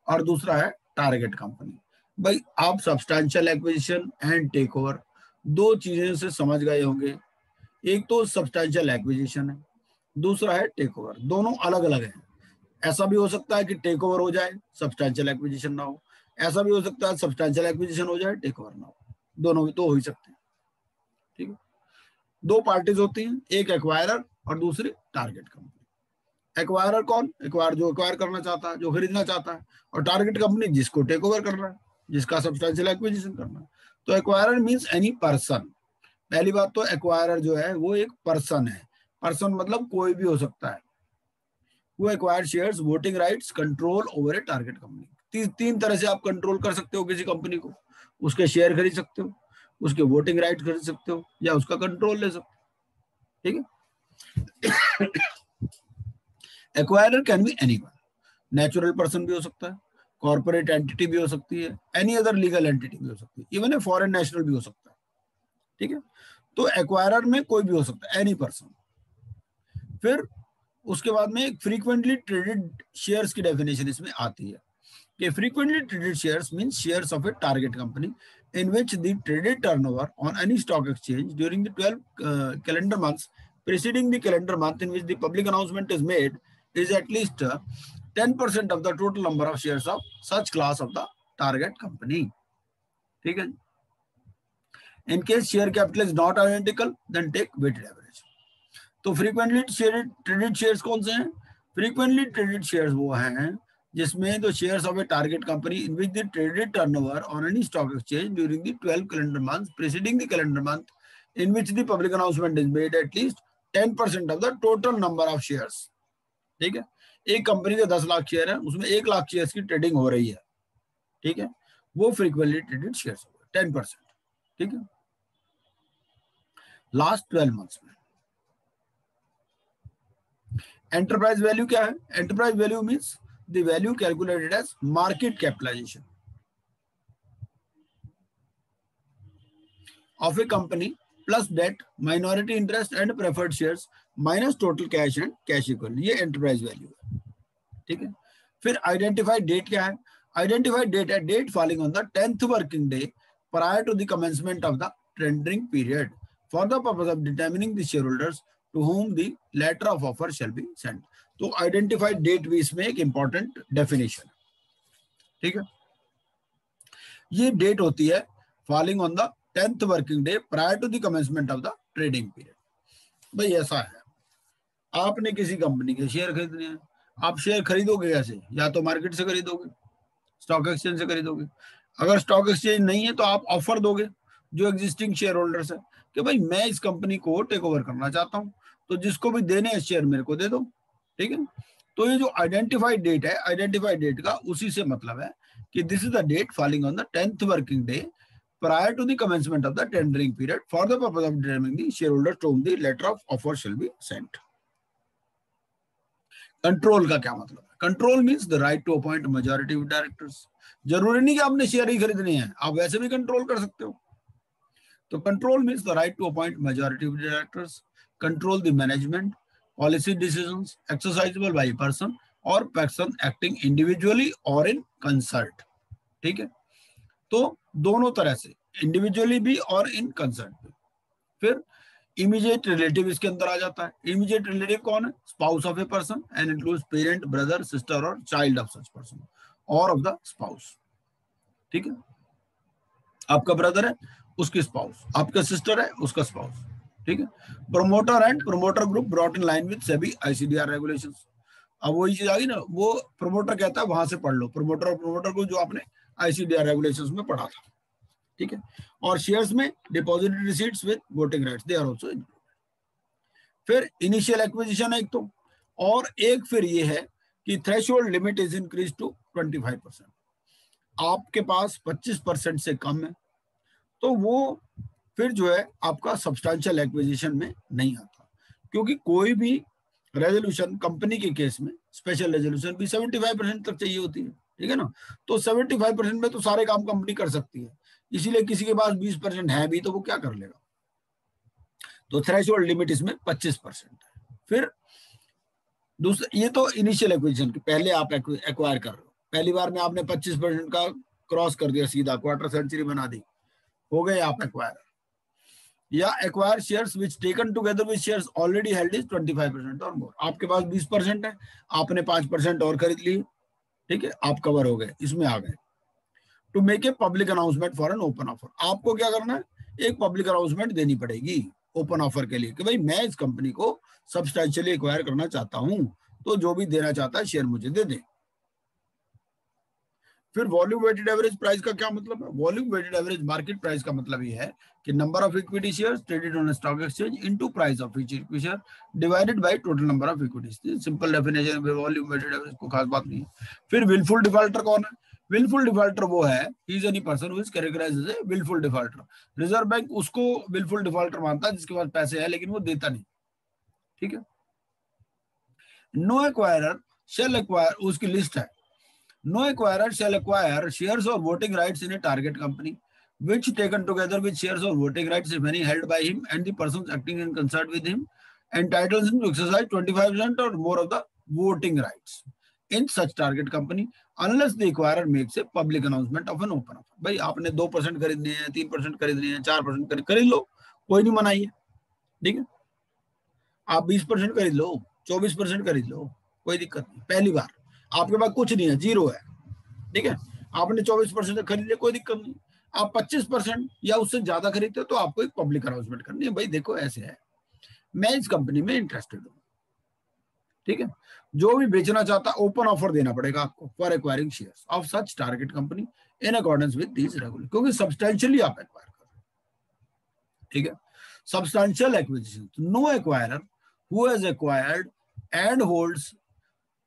और दूसरा है टारगेट कंपनी। भाई आप substantial acquisition and take over दो चीजें से समझ गए होंगे। एक तो सब्सटेंशियल एक्विजिशन है, दूसरा है टेक ओवर। दोनों अलग अलग हैं। ऐसा भी हो सकता है कि टेक ओवर हो जाए सब्सटेंशियल एक्विजिशन ना हो, ऐसा भी हो सकता है सब्सटेंशियल एक्विजिशन हो जाए टेक ओवर ना हो, दोनों तो हो ही सकते हैं। ठीक है, दो पार्टीज होती हैं, एक एक्वायरर और दूसरी टारगेट कंपनी। एक्वायरर कौन? एक्वायर जो एक्वायर करना चाहता है, जो खरीदना चाहता है, और टारगेट कंपनी जिसको टेक ओवर करना है, जिसका सब्सटेंशियल एक्विजिशन करना है। तो एक्वायरर मींस एनी पर्सन। पहली बात तो एक्वायरर जो है वो एक पर्सन है। पर्सन मतलब कोई भी हो सकता है। वो acquire shares, voting rights, control over a target company. तीन तरह से आप कंट्रोल कर सकते हो किसी कंपनी को। उसके शेयर खरीद सकते हो, उसके वोटिंग राइट खरीद सकते हो, या उसका कंट्रोल ले सकते हो। ठीक है, acquirer can be anyone. Natural person भी हो सकता है, कॉर्पोरेट एंटिटी भी हो सकती है, एनी अदर लीगल एंटिटी भी हो सकती है, इवन ए फॉरेन नेशनल भी हो सकता है। ठीक है, तो एक्वायरर में कोई भी हो सकता है, एनी पर्सन। फिर उसके बाद में फ्रीक्वेंटली ट्रेडेड शेयर्स की डेफिनेशन इसमें आती है कि frequently traded shares means shares of a target company in which the traded turnover on any stock exchange during the 12 calendar months preceding the calendar month in which the public announcement is made is at least 10% of the total number of shares of such class of the target company. ठीक है. In case share capital is not identical, then take weighted average. तो frequently traded shares कौन से हैं? Frequently traded shares वो हैं जिसमें the shares of a target company in which the traded turnover on any stock exchange during the 12 calendar months preceding the calendar month in which the public announcement is made at least 10% of the total number of shares. ठीक है. एक कंपनी के 10 लाख शेयर है, उसमें 1 लाख शेयर्स की ट्रेडिंग हो रही है. ठीक है. वो फ्रीक्वेंटली ट्रेडेड शेयर्स हो गए 10%. ठीक है. लास्ट 12 मंथ्स में एंटरप्राइज वैल्यू क्या है? Enterprise value means the value calculated as market capitalization of a company plus debt, minority interest and preferred shares minus total cash and cash equivalent. ये enterprise value है. ठीक है. फिर identified date क्या है? Identified date है date falling on the 10th working day prior to the commencement of the tendering period for the purpose of determining the shareholders to whom the letter of offer shall be sent. तो आइडेंटिफाइड डेट भी इसमें एक इंपॉर्टेंट डेफिनेशन है. ठीक है. ये डेट होती है falling on the 10th working day prior to the commencement of the trading period. भाई ऐसा है, आपने किसी कंपनी के शेयर खरीदने हैं. आप शेयर खरीदोगे कैसे? या तो मार्केट से खरीदोगे, स्टॉक एक्सचेंज से खरीदोगे. अगर स्टॉक एक्सचेंज नहीं है तो आप ऑफर दोगे जो एग्जिस्टिंग शेयर होल्डर्स है कि भाई मैं इस कंपनी को टेक ओवर करना चाहता हूं, तो जिसको भी देने हैं शेयर मेरे को दे दो. ठीक है. तो ये जो आइडेंटिफाइड डेट है, आइडेंटिफाइड डेट का उसी से मतलब है कि this is the date falling on the 10th working day prior to the commencement of the tendering period for the purpose of determining the share holder to whom the letter of offer shall be sent. Control का क्या मतलब है? Control means the right to appoint majority of directors. जरूरी नहीं कि आपने शेयर ही खरीदने हैं, आप वैसे भी कंट्रोल कर सकते हो. तो control means the right to appoint majority of directors, control the management, policy decisions exercisable by a person or person acting individually or in concert. ठीक है. तो दोनों तरह से, इंडिविजुअली भी और इन कंसर्ट भी. फिर इमीडिएट रिलेटिव इसके अंदर आ जाता है. इमीडिएट रिलेटिव कौन है? Spouse of a person and includes parent, brother, sister और चाइल्ड ऑफ सच पर्सन और ऑफ द स्पाउस. ठीक है. आपका ब्रदर है, उसकी स्पाउस. आपका सिस्टर है, उसका स्पाउस. ठीक है. Promoter and promoter group brought in line with SEBI ICDR regulations. अब वही चीज आ गई ना, वो प्रोमोटर कहता है वहां से पढ़ लो, प्रोमोटर और प्रोमोटर ग्रुप जो आपने आईसीडीआर रेगुलेशंस में पढ़ा था. ठीक है. और शेयर्स में deposited receipts with voting rights they are also included. फिर इनिशियल एक्विजिशन है एक तो, और एक फिर ये है कि threshold limit is increase to 25%. आपके पास 25% से कम है तो वो फिर जो है आपका सब्सटैंशियल एक्विजिशन में नहीं आता, क्योंकि कोई भी रेजोल्यूशन कंपनी के केस में स्पेशल रेजोल्यूशन भी 75% तक चाहिए होती है. ठीक है ना. तो 75% में तो सारे काम कंपनी कर सकती है, इसीलिए किसी के पास 20% है भी तो वो क्या कर लेगा. तो थ्रेशोल्ड लिमिट इसमें 25% है. फिर दूसरा, ये तो इनिशियल एक्विजिशन की पहले आप एक्वायर कर रहे हो, पहली बार में आपने 25% का क्रॉस कर दिया, सीधा क्वार्टर सेंचुरी बना दी, हो गए आप एक्वायर. या acquire shares which taken together with shares already held is 25% और मोर. आपके पास 20% है, आपने 5% और खरीद लिए. ठीक है. आप कवर हो गए, इसमें आ गए. To make a public announcement for an open offer. आपको क्या करना है? एक पब्लिक अनाउंसमेंट देनी पड़ेगी ओपन ऑफर के लिए कि भाई मैं इस कंपनी को सब्सटैंशियली एक्वायर करना चाहता हूं, तो जो भी देना चाहता है शेयर मुझे दे दे. फिर वॉल्यूम वेटेड एवरेज प्राइस का क्या मतलब है? Volume weighted average market price का मतलब ये है कि number of equity shares traded on stock exchange into price of each equity share divided by total number of equities. Simple definition है वॉल्यूम वेटेड एवरेज, को खास बात नहीं है. फिर विलफुल डिफॉल्टर कौन है? विलफुल डिफॉल्टर वो है, he is any person who is characterised as a wilful defaulter. Reserve bank उसको विलफुल डिफॉल्टर मानता है जिसके पास पैसे है लेकिन वो देता नहीं. ठीक है. नो एक्वायरर शैल एक्वायर, उसकी लिस्ट है. No acquirer shall acquire shares or voting rights in a target company, which taken together with shares or voting rights, if any, held by him and the persons acting in concert with him, entitles him to exercise 25% or more of the voting rights in such target company unless the acquirer makes a public announcement of an open offer. भाई आपने 2% खरीदने हैं, 3% खरीदने हैं, 4% खरीद लो, कोई नहीं मनाइए, ठीक है। आप 20% खरीद लो, 24% खरीद लो, कोई दिक्कत नहीं। पहली बार आपके पास कुछ नहीं है, जीरो है, ठीक है, आपने 24% खरीद लिया, कोई दिक्कत नहीं। आप 25% या उससे ज्यादा खरीदते हो तो आपको एक पब्लिक अनाउंसमेंट करनी है, भाई देखो ऐसे है, मैं इस कंपनी में इंटरेस्टेड हूँ, ठीक है। जो भी बेचना चाहता ओपन ऑफर देना पड़ेगा आपको for acquiring shares of such target company in accordance with these regulations, क्योंकि सब्सटेंशियली आप एक्वायर कर रहे हैं, ठीक है। Substantial acquisition, no acquirer who has acquired and holds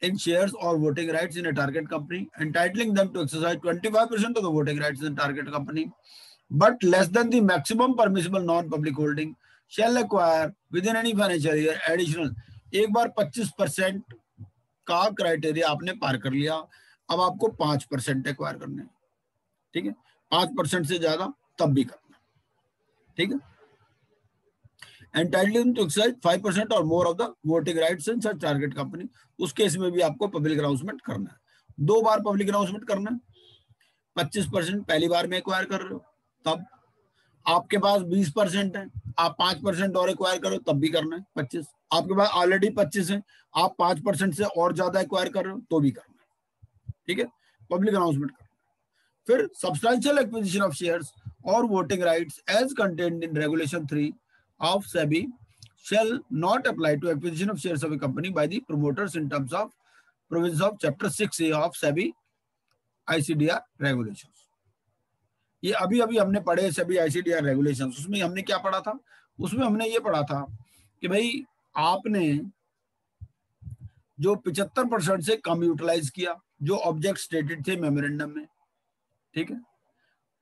in shares or voting rights in a target company, entitling them to exercise 25% of the voting rights in the target company, but less than the maximum permissible non-public holding, shall acquire within any financial year additional। एक बार 25% का क्राइटेरिया आपने पार कर लिया, अब आपको 5% एक्वायर करने हैं, ठीक है। 5% से ज्यादा तब भी करना, ठीक है। Entitling to exercise 5% or more of the voting rights in such target company, उस केस में भी आपको पब्लिक अनाउंसमेंट करना है। 2 बार पब्लिक अनाउंसमेंट करना है। 25% पहली बार में एक्वायर कर रहे हो तब, आपके पास 20% है, आप 5% और एक्वायर करो तब भी करना है 25। आपके पास ऑलरेडी 25 है, आप 5% से और ज्यादा एक्वायर कर रहे हो तो भी करना है, ठीक है, पब्लिक अनाउंसमेंट करना है। फिर सब्सटेंशियल एक्विजिशन ऑफ शेयर्स और voting rights as contained in regulation 3 of SEBI shall not apply to acquisition of shares of a company by the promoters in terms of provisions of chapter 6A of SEBI ICDR regulations। ये अभी अभी हमने पढ़े SEBI ICDR regulations, उसमें हमने क्या पढ़ा था? उसमें हमने ये पढ़ा था कि भाई आपने जो 75% से कम यूटिलाइज किया, जो ऑब्जेक्ट स्टेटेड थे मेमोरेंडम में, ठीक है,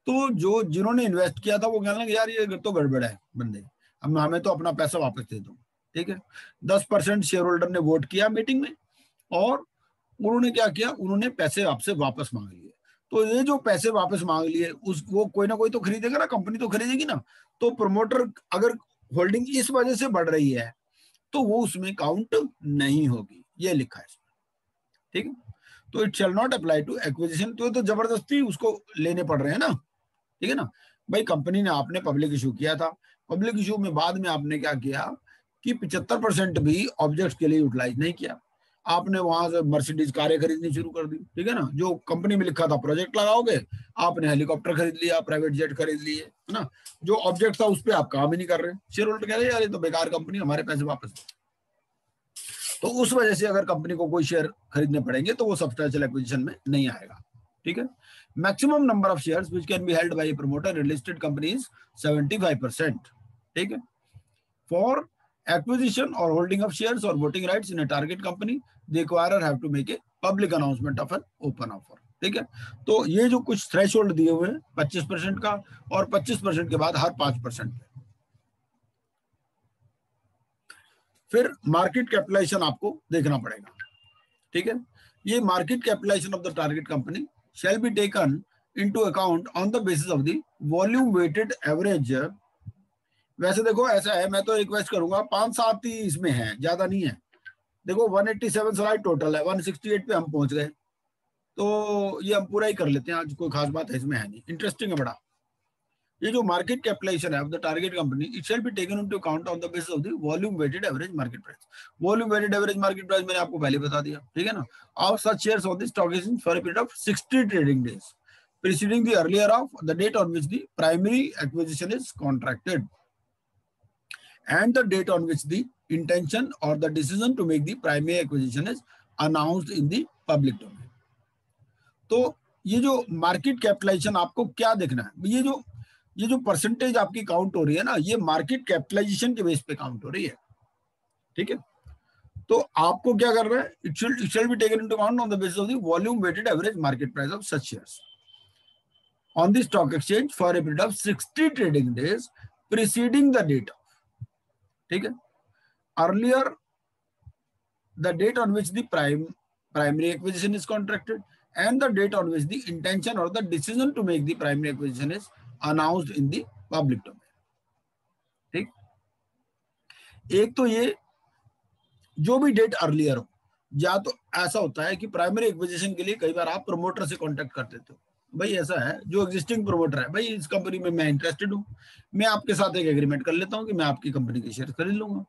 तो जो जिन्होंने इन्वेस्ट किया था वो कहने लगे यार ये तो गड़बड़ है बंदे, अब हमें तो अपना पैसा वापस दे दो, ठीक है। 10% शेयर होल्डर ने वोट किया मीटिंग में और उन्होंने क्या किया, उन्होंने पैसे आपसे वापस मांग लिए। तो ये जो पैसे वापस मांग लिए उस वो कोई ना कोई तो खरीदेगा ना, कंपनी तो खरीदेगी ना। तो प्रमोटर अगर होल्डिंग इस वजह से बढ़ रही है तो वो उसमें काउंट नहीं होगी, ये लिखा है इसमें, ठीक है। तो it shall not apply to acquisition, तो जबरदस्ती उसको लेने पड़ रहे हैं ना, ठीक है ना। भाई कंपनी ने आपने पब्लिक इशू किया था, पब्लिक इशू में बाद में आपने क्या किया कि 75% भी ऑब्जेक्ट्स के लिए यूटिलाइज नहीं किया, आपने वहां से मर्सिडीज कारें खरीदनी शुरू कर दी, ठीक है ना। जो कंपनी में लिखा था प्रोजेक्ट लगाओगे, आपने हेलीकॉप्टर खरीद लिया, प्राइवेट जेट खरीद लिए, है ना। जो ऑब्जेक्ट था उस पर आप काम ही नहीं कर रहे, शेयर होल्डर कह रहे यार ये तो बेकार कंपनी, हमारे पैसे वापस दो। तो उस वजह से अगर कंपनी को कोई शेयर खरीदने पड़ेंगे तो वो सब्सटेंशियल एक्विजिशन में नहीं आएगा, ठीक है। Maximum number of shares which can be held by a promoter in listed companies 75%, ठीक है। फॉर एक्विजिशन और होल्डिंग ऑफ शेयर्स और voting rights in a target company the acquirer have to make a public announcement of an open offer, ठीक है। तो ये जो कुछ थ्रेशोल्ड दिए हुए हैं 25% का और 25% के बाद हर 5% पे। फिर मार्केट कैपिटलाइजेशन आपको देखना पड़ेगा, ठीक है। ये market capitalisation of the target company shall be taken into account on the basis of the volume weighted average। वैसे देखो ऐसा है, मैं तो रिक्वेस्ट करूंगा 5-7 ही इसमें है, ज्यादा नहीं है। देखो 187 स्लाइड टोटल है, 168 पे हम पहुंच गए, तो ये हम पूरा ही कर लेते हैं आज, कोई खास बात है इसमें है नहीं, इंटरेस्टिंग है बड़ा। ये जो मार्केट कैपिटलाइजेशन है of the target company it shall be taken into account on the basis of the volume weighted average market price. Volume weighted average market price मैंने आपको पहले बता दिया, ठीक है ना। Of such shares of the stock exchange for a period of 60 trading days preceding the earlier of the date on which the primary acquisition is contracted and the date on which the intention और the decision to make the primary acquisition is announced in the public domain. तो ये जो मार्केट कैपिटलाइजेशन आपको क्या देखना है, ये जो परसेंटेज आपकी काउंट हो रही है ना, ये मार्केट कैपिटलाइजेशन के बेस पे काउंट हो रही है, ठीक है। तो आपको क्या करना है, it shall be taken into account on the basis of the volume weighted average market price of such shares on the stock exchange for a period of 60 trading days preceding the date of, ठीक है, earlier the date on which the primary acquisition is contracted and the date on which the intention or the decision to make the primary acquisition is announced in the public domain, ठीक। एक तो ये जो भी डेट अर्लियर हो, या तो ऐसा होता है कि प्राइमरी एक्विजिशन के लिए कई बार आप प्रमोटर से कांटेक्ट कर देते हो, भाई ऐसा है जो एग्जिस्टिंग प्रमोटर है, भाई इस कंपनी में मैं इंटरेस्टेड हूँ, मैं आपके साथ एक एग्रीमेंट कर लेता हूँ कि मैं आपकी कंपनी के शेयर खरीद लूंगा,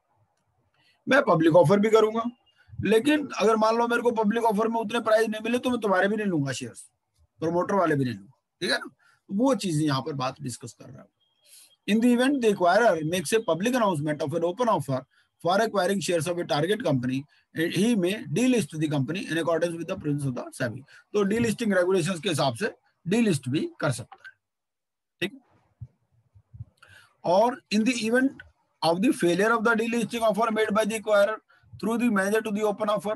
मैं पब्लिक ऑफर भी करूंगा, लेकिन अगर मान लो मेरे को पब्लिक ऑफर में उतने प्राइस नहीं मिले तो मैं तुम्हारे भी नहीं लूंगा शेयर्स, प्रमोटर वाले भी नहीं लूंगा, ठीक है ना। वो चीज यहाँ पर बात डिस्कस कर रहा है। In the event the acquirer makes a public announcement of an open offer for acquiring shares of a target company, he may delist the company in accordance with the principles of the SEBI. तो डीलिस्टिंग रेगुलेशंस के हिसाब से डीलिस्ट भी कर सकता है, ठीक। और इन the event of the failure of the delisting offer made by the acquirer through the manager to the open offer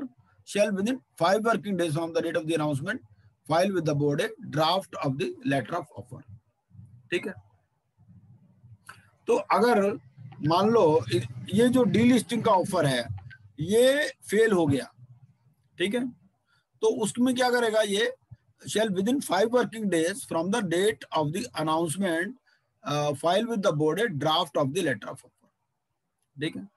shall within 5 working days from the date of the announcement file with the board a draft of the letter of offer, ठीक है। तो अगर मान लो ये जो डीलिस्टिंग का ऑफर है ये फेल हो गया, ठीक है, तो उसमें क्या करेगा ये, shall within 5 working days from the date of the announcement file with the board a draft of the letter of offer, ठीक है।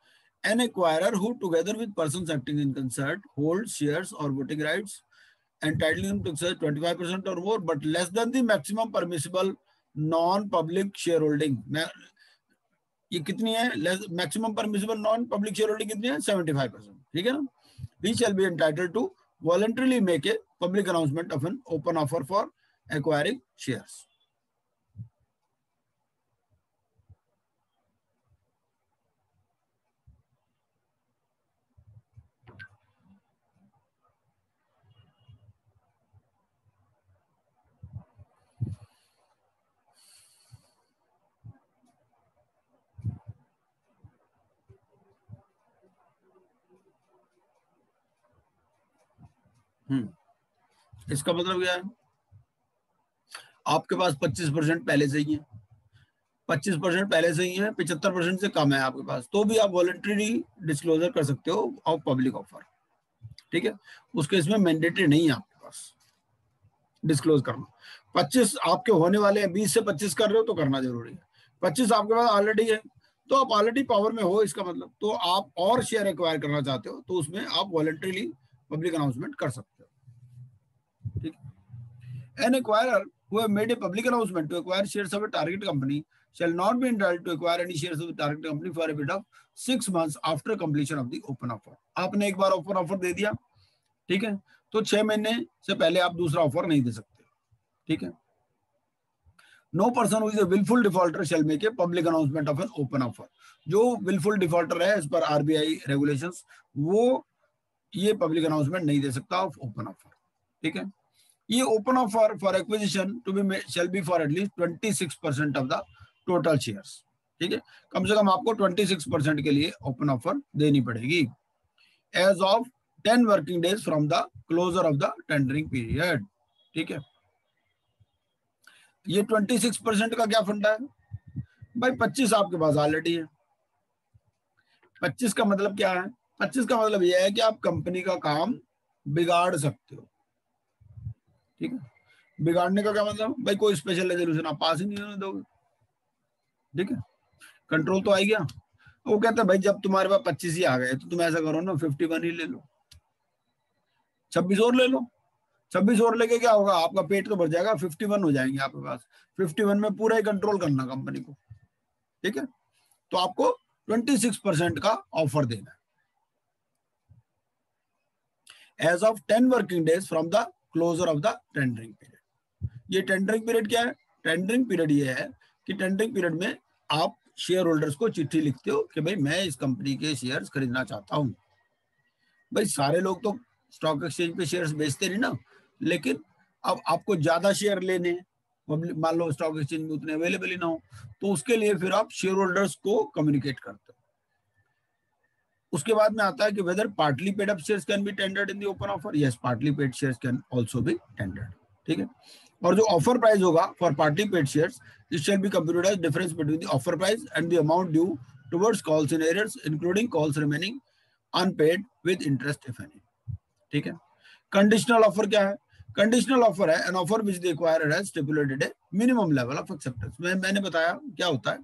An acquirer who together with persons acting in concert hold shares or voting rights entitling them to exercise 25% or more but less than the maximum permissible non-public shareholding, ये कितनी है, maximum permissible non public share holding कितनी है, 75%, ठीक है ना। He shall be entitled to voluntarily make a public announcement of an open offer for acquiring shares. इसका मतलब क्या है, आपके पास 25% पहले से ही है, 25% पहले से ही है, 75% से कम है आपके पास, तो भी आप वॉलंटरी डिस्क्लोजर कर सकते हो ऑफ पब्लिक ऑफर, ठीक है। उसके इसमें मैंडेटरी नहीं है आपके पास डिस्क्लोज करना। 25 आपके होने वाले हैं, 20 से 25 कर रहे हो तो करना जरूरी है। 25 आपके पास ऑलरेडी है तो आप ऑलरेडी पावर में हो, इसका मतलब तो आप और शेयर एक्वायर करना चाहते हो तो उसमें आप वॉलंटरीली पब्लिक अनाउंसमेंट कर सकते हो, ठीक है। An acquirer who have made a public announcement to acquire shares of a target company shall not be entitled to acquire any shares of the target company for a period of 6 months after completion of the open offer. आपने एक बार ओपन ऑफर दे दिया, ठीक है, तो 6 महीने से पहले आप दूसरा ऑफर नहीं दे सकते, ठीक है। No person who is a willful defaulter shall make a public announcement of an open offer. जो willful defaulter है इस पर RBI regulations, वो ये पब्लिक अनाउंसमेंट नहीं दे सकता ऑफ ओपन ऑफर, ठीक है। ये open offer for acquisition to be shall be for at least 26% of the total shares, ठीक है। कम से कम आपको 26% के लिए ओपन ऑफर देनी पड़ेगी as of 10 working days from the closure of the tendering period, ठीक है। ये 26% का क्या फंडा है भाई, 25 आपके पास ऑलरेडी है। 25 का मतलब क्या है, 25 का मतलब यह है कि आप कंपनी का काम बिगाड़ सकते हो, ठीक है। बिगाड़ने का क्या मतलब, भाई कोई स्पेशल रेजोल्यूशन आप पास ही नहीं होने दोगे, ठीक है, कंट्रोल तो आ गया। वो कहता है भाई जब तुम्हारे पास 25 ही आ गए तो तुम ऐसा करो ना 51 ही ले लो, 26 और ले लो। 26 और लेके क्या होगा, आपका पेट तो भर जाएगा, 51 हो जाएंगे आपके पास। 51 में पूरा ही कंट्रोल करना कंपनी को, ठीक है। तो आपको 26% का ऑफर देना है as of 10 working days from the closure of the tendering period. ये टेंडरिंग पीरियड क्या है, टेंडरिंग पीरियड ये है कि टेंडरिंग पीरियड में आप शेयर होल्डर्स को चिट्ठी लिखते हो कि भाई मैं इस कंपनी के शेयर्स खरीदना चाहता हूं। भाई सारे लोग तो स्टॉक एक्सचेंज पे शेयर्स बेचते नहीं ना, लेकिन अब आपको ज्यादा शेयर लेने, मान लो स्टॉक एक्सचेंज में उतने अवेलेबल ही ना हो, तो उसके लिए फिर आप शेयर होल्डर्स को कम्युनिकेट करते हो। उसके बाद में आता है कि whether partly paid up shares can be tendered in the open offer. Yes, partly paid shares can also be tendered, ठीक है। और जो ऑफर प्राइस होगा for partly paid shares, it shall be computed as difference between the offer price and the amount due towards calls in arrears including calls remaining unpaid with interest if any, ठीक है। कंडीशनल ऑफर क्या है, कंडीशनल ऑफर है an offer which the acquirer has stipulated A minimum level of acceptance. मैंने बताया क्या होता है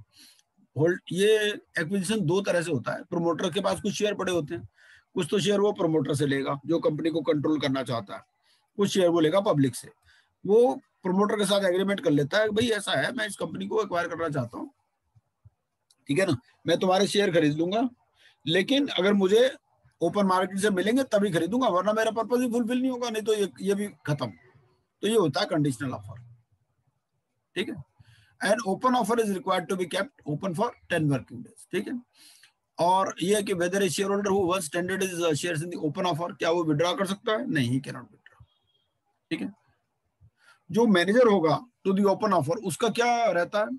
होल्ड, ये एक्विजिशन दो तरह से होता है। प्रमोटर के पास कुछ शेयर पड़े होते हैं, कुछ तो शेयर वो प्रमोटर से लेगा जो कंपनी को कंट्रोल करना चाहता है, कुछ शेयर वो लेगा पब्लिक से। वो प्रमोटर के साथ एग्रीमेंट कर लेता है, भाई ऐसा है मैं इस कंपनी को एक्वायर करना चाहता हूँ, ठीक है ना, मैं तुम्हारे शेयर खरीद लूंगा, लेकिन अगर मुझे ओपन मार्केट से मिलेंगे तभी खरीदूंगा, वरना मेरा पर्पज ही फुलफिल नहीं होगा, नहीं तो ये भी खत्म। तो ये होता है कंडीशनल ऑफर, ठीक है। And open offer is required to be kept open for 10 working days, ठीक है। और ये है कि whether a share holder who once tendered is shares in the open offer, क्या वो विड्रॉ कर सकता है? नहीं, ही कैन नॉट विड्रॉ, ठीक है। जो मैनेजर होगा टू द ओपन ऑफर, उसका क्या रहता है?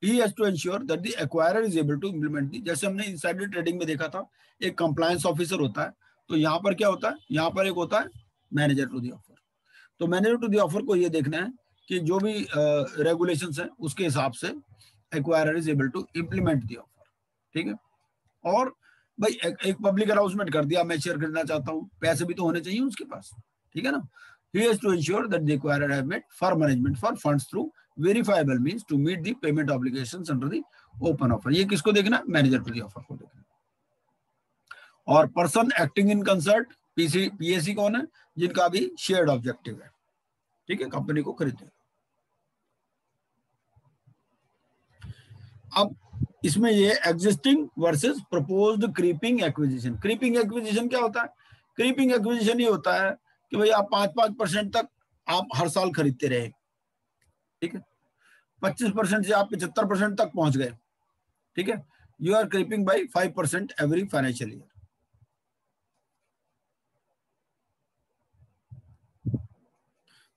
He has to ensure that the acquirer is able to implement the, जैसे हमने इनसाइडर ट्रेडिंग में देखा था, एक कंप्लायंस ऑफिसर होता है, तो यहाँ पर क्या होता है? यहाँ पर एक होता है मैनेजर टू द ऑफर। तो मैनेजर टू द ऑफर को ये देखना है कि जो भी रेगुलेशंस हैं उसके हिसाब से acquirer is able to implement the offer, ठीक है। और भाई एक पब्लिक अनाउंसमेंट कर दिया, मैं शेयर खरीदना चाहता हूँ, पैसे भी तो होने चाहिए उसके पास, ठीक है ना। He has to ensure that the acquirer have made firm arrangement for funds through verifiable means to meet the payment obligations under the open offer। ये किसको देखना? मैनेजर टू द ऑफर को देखना। और पर्सन एक्टिंग इन कंसर्ट, पीएसी कौन है? जिनका भी शेयर्ड ऑब्जेक्टिव है, ठीक है, कंपनी को खरीदने। अब इसमें ये existing versus proposed creeping acquisition. Creeping acquisition क्या होता है? क्रीपिंग एक्विजिशन ये होता है कि भाई आप 5% तक आप हर साल खरीदते रहे, ठीक है, 25% से आप 75% तक पहुंच गए, ठीक है, you are creeping by 5% every financial year.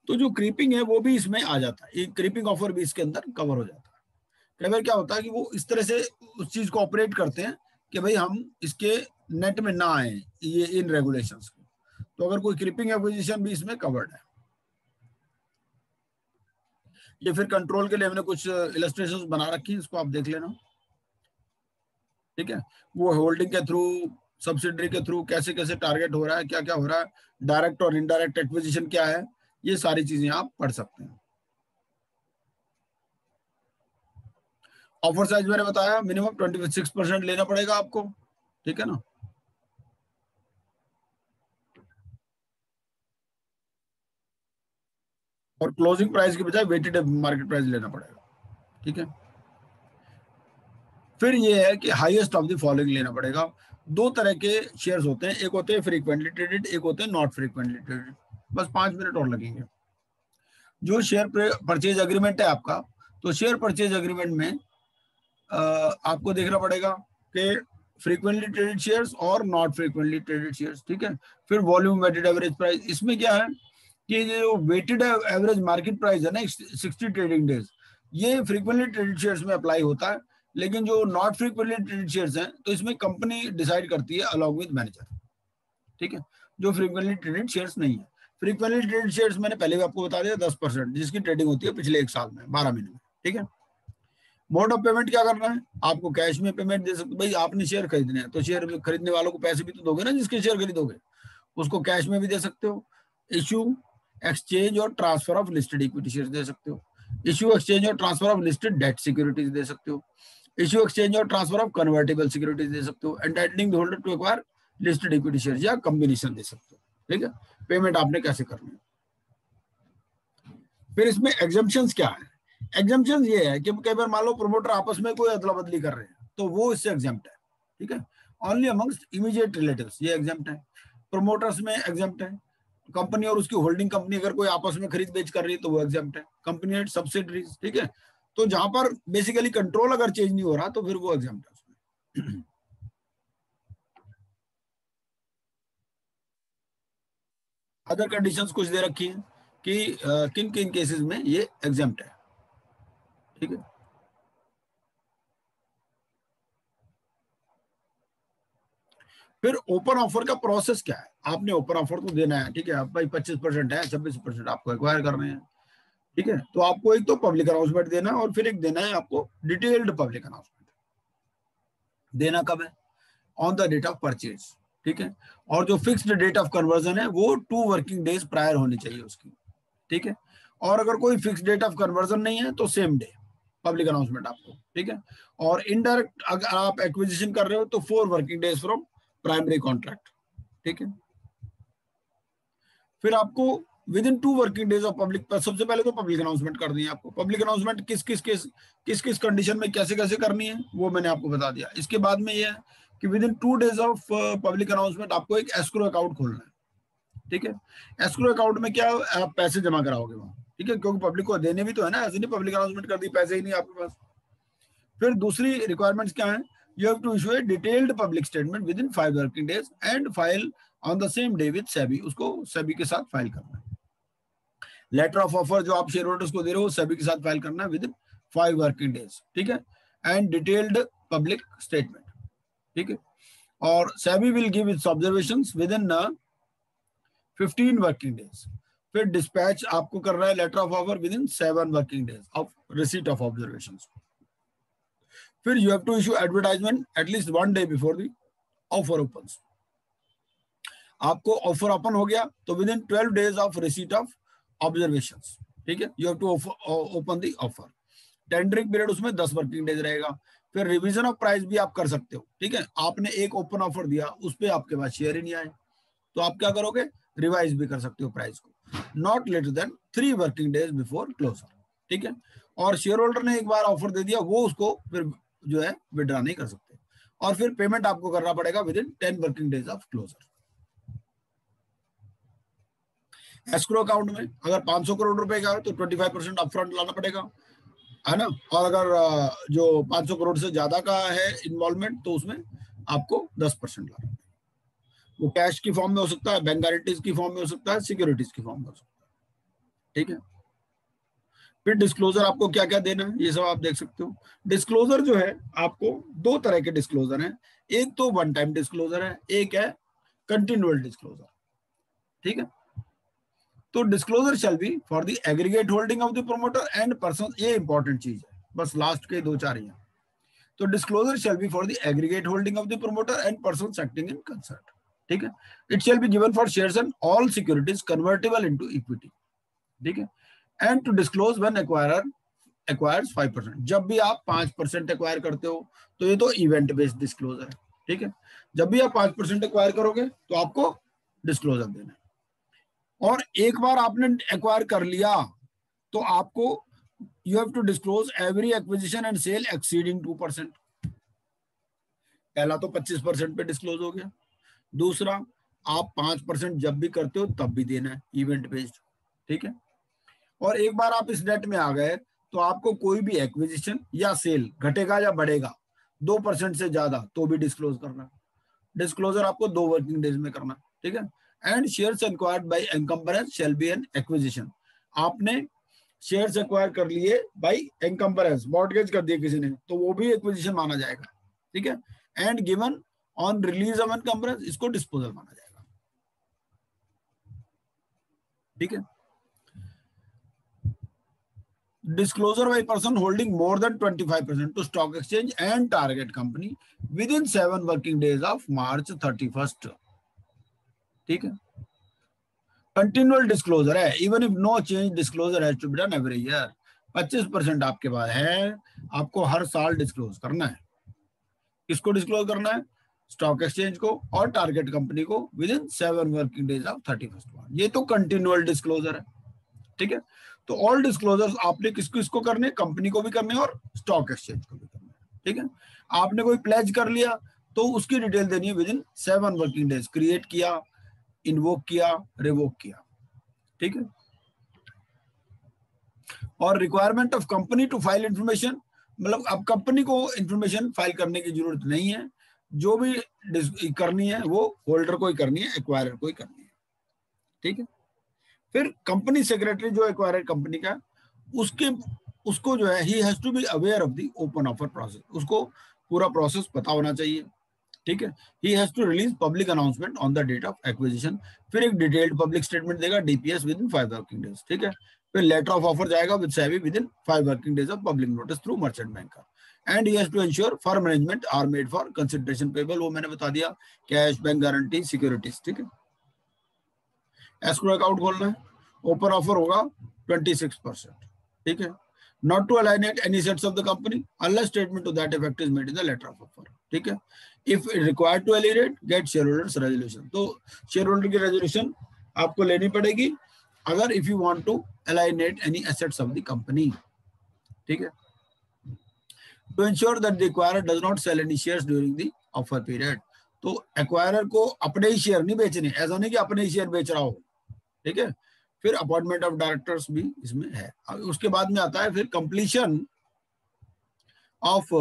तो जो क्रीपिंग है वो भी इसमें आ जाता है, एक क्रीपिंग ऑफर भी इसके अंदर कवर हो जाता है। कई बार क्या होता है कि वो इस तरह से उस चीज को ऑपरेट करते हैं कि भाई हम इसके नेट में ना आए, ये इन रेगुलेशंस के। तो अगर कोई क्रीपिंग एक्विजिशन भी इसमें कवर्ड है। ये फिर कंट्रोल के लिए हमने कुछ इलस्ट्रेशंस बना रखी हैं, इसको आप देख लेना, ठीक है। वो होल्डिंग के थ्रू, सब्सिडरी के थ्रू कैसे कैसे टारगेट हो रहा है, क्या क्या हो रहा है, डायरेक्ट और इनडायरेक्ट एक्विजिशन क्या है, ये सारी चीजें आप पढ़ सकते हैं। ऑफर साइज मैंने बताया मिनिमम 26% लेना पड़ेगा आपको, ठीक है ना। और क्लोजिंग प्राइस के बजाय वेटेड मार्केट प्राइस लेना पड़ेगा, ठीक है। फिर ये है कि हाईएस्ट ऑफ द फॉलोइंग लेना पड़ेगा। दो तरह के शेयर्स होते हैं, एक होते हैं फ्रीक्वेंटली ट्रेडेड, एक होते हैं नॉट फ्रीक्वेंटली ट्रेडेड। बस 5 मिनट और लगेंगे। जो शेयर परचेज एग्रीमेंट है आपका, तो शेयर परचेज एग्रीमेंट में आपको देखना पड़ेगा कि फ्रीक्वेंटली ट्रेडेड शेयर्स और नॉट फ्रीक्वेंटली ट्रेडेड शेयर्स, ठीक है। फिर वॉल्यूम वेटेड एवरेज प्राइस, इसमें क्या है कि जो वेटेड एवरेज मार्केट प्राइस है ना 60 ट्रेडिंग डेज, ये फ्रीक्वेंटली ट्रेडेड शेयर्स में अप्लाई होता है। लेकिन जो नॉट फ्रीक्वेंटली ट्रेडेड शेयर्स हैं तो इसमें कंपनी डिसाइड करती है अलॉन्ग विद मैनेजर, ठीक है। जो फ्रीक्वेंटली ट्रेडेड शेयर्स नहीं है, फ्रीक्वेंटली ट्रेडेड शेयर्स मैंने पहले भी आपको बता दिया 10% जिसकी ट्रेडिंग होती है पिछले 1 साल में 12 महीने में, ठीक है। मोड ऑफ पेमेंट क्या करना है? आपको कैश में पेमेंट दे सकते, भाई आपने शेयर खरीदने हैं तो शेयर खरीदने वालों को पैसे भी तो दोगे ना, जिसके शेयर खरीदोगे उसको कैश में भी दे सकते हो। Issue, exchange or transfer of listed equity share दे सकते हो। Issue, exchange or transfer of listed debt securities दे सकते हो। Issue, exchange or transfer of convertible securities दे सकते हो। Entitling the holder to acquire listed equity share या कॉम्बिनेशन दे सकते हो, ठीक है। पेमेंट आपने कैसे करनी है। फिर इसमें एग्जम्पशंस क्या है? एग्जम्पशन ये है कि कई बार मान लो प्रमोटर आपस में कोई अदला बदली कर रहे हैं तो वो इससे एग्जम्प्ट है, ठीक है। ओनली अमंगस्ट इमीडिएट रिलेटिव्स ये एग्जम्प्ट है। प्रमोटर्स में एग्जम्प्ट है। कंपनी और उसकी होल्डिंग कंपनी अगर कोई आपस में खरीद बेच कर रही है तो वो एग्जम्प्ट है। कंपनी एंड सब्सिडरीज, ठीक है। तो जहां पर बेसिकली कंट्रोल अगर चेंज नहीं हो रहा तो फिर वो एग्जम्प्ट है उसमें। अदर कंडीशंस कुछ दे रखी हैं कि किन किन केसेस में ये एग्जम्प्ट है, ठीक है। फिर ओपन ऑफर का प्रोसेस क्या है? आपने ओपन ऑफर तो देना है, ठीक है। भाई 25% है, 26% आपको एक्वायर करने हैं, ठीक है। तो आपको एक तो पब्लिक अनाउंसमेंट देना है और फिर एक देना है आपको डिटेल्ड पब्लिक अनाउंसमेंट। देना कब है? On the date of purchase, ठीक है। और जो फिक्स्ड डेट ऑफ कन्वर्जन है वो 2 वर्किंग डेज प्रायर होनी चाहिए उसकी, ठीक है। और अगर कोई फिक्स डेट ऑफ कन्वर्जन नहीं है तो सेम डे पब्लिक अनाउंसमेंट आपको, ठीक है। और इनडायरेक्ट अगर आप एक्विजिशन कर रहे हो तो 4 working days from primary contract, ठीक है। फिर आपको with in 2 working days of public, सबसे पहले तो पब्लिक अनाउंसमेंट कर दी है आपको। पब्लिक अनाउंसमेंट किस किस कंडीशन में कैसे कैसे करनी है वो मैंने आपको बता दिया। इसके बाद में ये है कि with in 2 days of public announcement आपको एक एस्क्रो अकाउंट खोलना है, ठीक है। एस्क्रो अकाउंट में क्या आप पैसे जमा कराओगे वहां, ठीक है, क्योंकि पब्लिक को देने भी तो है ना, ऐसे नहीं पब्लिक अनाउंसमेंट कर दी पैसे ही नहीं आपके पास। फिर दूसरी रिक्वायरमेंट्स क्या है, you have to issue a detailed public statement within 5 working days and file on the same day with SEBI, उसको सेबी के साथ फाइल करना है। लेटर ऑफ ऑफर जो आप शेयर होल्डर्स को दे रहे हो सेबी के साथ फाइल करना है विद इन 5 वर्किंग डेज, ठीक है। एंड डिटेल्ड पब्लिक स्टेटमेंट, ठीक है। और SEBI will give its observations within 15 working days. फिर डिस्पैच आपको कर रहा है letter of offer within 7 working days of receipt of observations. फिर you have to issue advertisement at least 1 day before the offer opens. आपको ऑफर ओपन हो गया तो within 12 days of receipt of observations, ठीक है, you have to open the offer. Tendering period उसमें 10 वर्किंग डेज रहेगा। फिर रिवीजन ऑफ प्राइस भी आप कर सकते हो, ठीक है। आपने एक ओपन ऑफर दिया, उस पर आपके पास शेयर ही नहीं आए तो आप क्या करोगे, रिवाइज भी कर सकते हो प्राइस को, not later than 3 working days before closure, ठीक है। और शेयर होल्डर ने एक बार ऑफर दे दिया, वो उसको फिर जो है विड्रॉ नहीं कर सकते। और फिर पेमेंट आपको करना पड़ेगा within 10 working days of closure. Escrow account में अगर 500 करोड़ रुपए का है तो 25% अपफ्रंट लाना पड़ेगा, है ना। और अगर जो 500 करोड़ से ज्यादा का है इन्वॉल्वमेंट तो उसमें आपको 10% लाना पड़ेगा। वो कैश की फॉर्म में हो सकता है, बैंक गारंटीज की फॉर्म में हो सकता है, सिक्योरिटीज की फॉर्म में हो सकता है, ठीक है। फिर डिस्क्लोजर आपको क्या क्या देना है ये सब आप देख सकते हो। डिस्क्लोजर जो है आपको 2 तरह के डिस्क्लोजर हैं, एक तो 1 टाइम डिस्क्लोजर है, एक है कंटिन्यूअल डिस्क्लोजर, ठीक है। तो disclosure shall be for the aggregate holding of the promoter and person, ये इंपॉर्टेंट चीज है, बस लास्ट के 2-4 ही। तो disclosure shall be for the aggregate holding of the promoter and person acting in concern, ठीक है। It shall be given for shares and all securities convertible into equity, ठीक है। And to disclose when acquirer acquires 5%, जब भी आप 5% एक्वायर करते हो तो ये तो इवेंट बेस्ड डिस्क्लोजर है, ठीक है। जब भी आप 5% एक्वायर करोगे तो आपको डिस्क्लोजर देना है। और एक बार आपने एक्वायर कर लिया तो आपको you have to disclose every acquisition and sale exceeding 2%। पहला तो 25% पे डिस्क्लोज हो गया। दूसरा, आप 5% जब भी करते हो तब भी देना है, इवेंट बेस्ड, ठीक है। और एक बार आप इस डेट में आ गए तो आपको कोई भी एक्विजिशन या सेल घटेगा या बढ़ेगा 2% से ज्यादा तो भी डिस्क्लोज करना। डिस्क्लोजर आपको 2 वर्किंग डेज में करना, ठीक है। And shares acquired by encumbrance shall be an acquisition, आपने शेयर्स एक्वायर कर लिए बाय एनकम्बरेंस, मॉर्टगेज कर दिए किसी ने तो वो भी एक्विजिशन माना जाएगा, ठीक है। And given on release of encumbrance, इसको डिस्पोजल माना जाएगा, ठीक है। Disclosure by person holding more than 25% to stock exchange and target company within 7 working days of March 31st, ठीक है। कंटिन्यूअल डिस्क्लोजर है, even if no change disclosure has to be done every year. 25% आपके पास है, आपको हर साल डिस्क्लोज करना है। किसको डिस्क्लोज करना है, स्टॉक एक्सचेंज को और टारगेट कंपनी को with in 7 working days of 31st मार्च। ये तो कंटिन्यूअल डिस्क्लोजर है, ठीक है। तो ऑल डिस्क्लोजर्स आपने किसको करने, कंपनी को भी करने और स्टॉक एक्सचेंज को भी करने, ठीक है। आपने कोई प्लेज कर लिया तो उसकी डिटेल देनी है within 7 working days, create किया, इन्वोक किया, रिवोक किया, ठीक है। और requirement of company to file information, मतलब अब कंपनी को इंफॉर्मेशन फाइल करने की जरूरत नहीं है, जो भी करनी है वो होल्डर को ही करनी है, एक्वायरर को ही करनी है, ठीक है। फिर कंपनी सेक्रेटरी जो एक्वायरर कंपनी का उसको जो है he has to be aware of the open offer process, उसको पूरा प्रोसेस पता होना चाहिए, ठीक है। He has to release public announcement on the date of acquisition, फिर एक डिटेल्ड पब्लिक स्टेटमेंट देगा DPS within 5 working days, ठीक है। फिर लेटर ऑफ ऑफर जाएगा with SEBI within 5 working days of public notice through merchant banker. And he has to ensure firm arrangement are made for consideration payable, वो मैंने बता दिया, कैश, बैंक गारंटी, सिक्योरिटीज, ठीक है। एस्क्रो अकाउंट खोलना है, ओपन ऑफर होगा 26%, ठीक है। Not to alienate any assets of the company unless statement to that effect is made in the letter of offer, ठीक है। If required to alienate, get share holders resolution, तो शेयर होल्डर की रेजोल्यूशन आपको लेनी पड़ेगी अगर if you want to alienate any assets of the company, ठीक है। To ensure that the acquirer does not sell any shares during the offer period, तो एक्वायरर को अपने ही शेयर नहीं बेचने, ऐसा नहीं कि अपने ही शेयर बेच रहा हो, ठीक है। फिर अपॉइंटमेंट ऑफ डायरेक्टर्स भी इसमें है। उसके बाद में आता है फिर completion of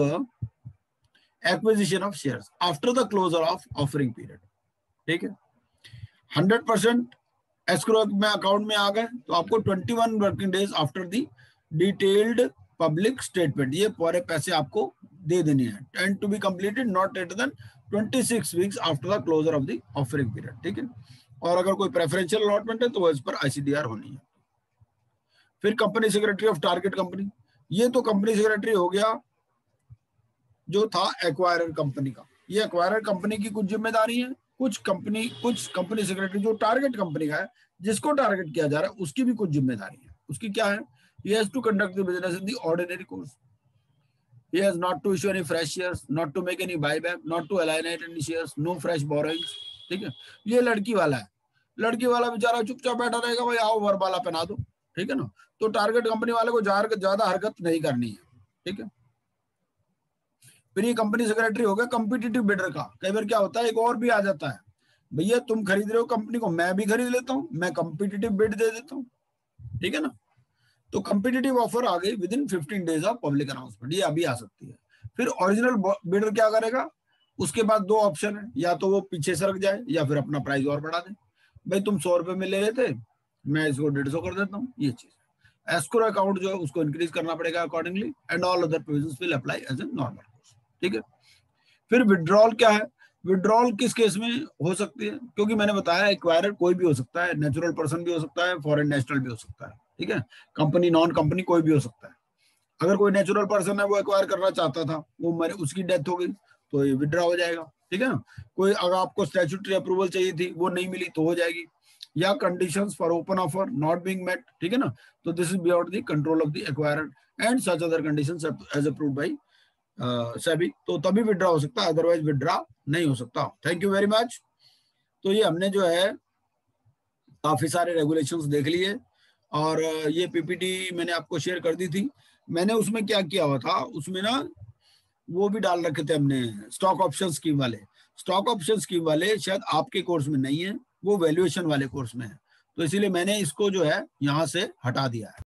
acquisition of shares after the closure of offering period, ठीक है। 100% एस्क्रो में अकाउंट में आ गए तो आपको 21 working days after the detailed public statement ये पूरे पैसे आपको दे देने हैं, and to be completed not later than 26 weeks after the closure of the offering period, ठीक है। और अगर कोई प्रेफरेंशियल अलॉटमेंट है तो वो इस पर ICDR होनी है। फिर company secretary of target company, ये तो कंपनी सेक्रेटरी हो गया जो था एक्वायरर कंपनी का। ये एक्वायरर कंपनी की कुछ जिम्मेदारी है, कुछ कंपनी सेक्रेटरी जो टारगेट कंपनी का है, जिसको टारगेट किया जा रहा है, उसकी भी कुछ जिम्मेदारी है। उसकी क्या है? He has to conduct the business in the ordinary course. He has not to issue any fresh shares, not to make any buyback, not to alienate any shares, no fresh borrowings, ठीक है। ये लड़की वाला है, लड़की वाला बेचारा चुपचाप बैठा रहेगा, भाई आओ वर्बाला पहना दो, ठीक है ना। तो टारगेट कंपनी वाले को ज्यादा हरकत नहीं करनी है, ठीक है। फिर ये कंपनी सेक्रेटरी हो गया कॉम्पिटिटिव बिडर का। कई बार क्या होता है, एक और भी आ जाता है, भैया तुम खरीद रहे हो कंपनी को, मैं भी खरीद लेता हूँ, मैं कॉम्पिटिटिव बिड दे देता हूँ, ठीक है ना। तो कॉम्पिटिटिव ऑफर आ गई with in 15 days of public announcement, ये अभी आ सकती है। फिर ओरिजिनल बिडर क्या करेगा, उसके बाद दो ऑप्शन है, या तो वो पीछे सरक जाए या फिर अपना प्राइस और बढ़ा दे। भाई तुम 100 रुपए में ले रहे थे, मैं इसको 150 कर देता हूँ, ये चीज। एस्क्रो अकाउंट जो है उसको इंक्रीज करना पड़ेगा accordingly, and all other provisions will apply as a normal course, ठीक है। फिर विड्रॉल क्या है, विड्रॉल किस केस में हो सकती है, क्योंकि मैंने बताया एक्वायरर कोई भी हो सकता है, नेचुरल पर्सन भी हो सकता है, फॉरेन नेशनल भी हो सकता है, ठीक है। कंपनी नॉन कंपनी कोई भी हो सकता है। अगर कोई नेचुरल पर्सन है वो एक्वायर करना चाहता था, वो मरे, उसकी डेथ हो गई तो ये विड्रॉ हो जाएगा, ठीक है ना। कोई अगर आपको स्टैट्यूटरी अप्रूवल चाहिए थी, वो नहीं मिली तो हो जाएगी। या conditions for open offer not being met, ठीक है ना, तो this is beyond the control of the acquirer and such other conditions as approved by SEBI, तो तभी विड्रॉ हो सकता है, अदरवाइज विड्रॉ नहीं हो सकता। Thank you very much. तो ये हमने जो है काफी सारे रेगुलेशंस देख लिए, और ये PPT मैंने आपको शेयर कर दी थी। मैंने उसमें क्या किया हुआ था, उसमें ना वो भी डाल रखे थे हमने, स्टॉक ऑप्शन स्कीम वाले। स्टॉक ऑप्शन स्कीम वाले शायद आपके कोर्स में नहीं है, वो वैल्यूएशन वाले कोर्स में है, तो इसीलिए मैंने इसको जो है यहाँ से हटा दिया है।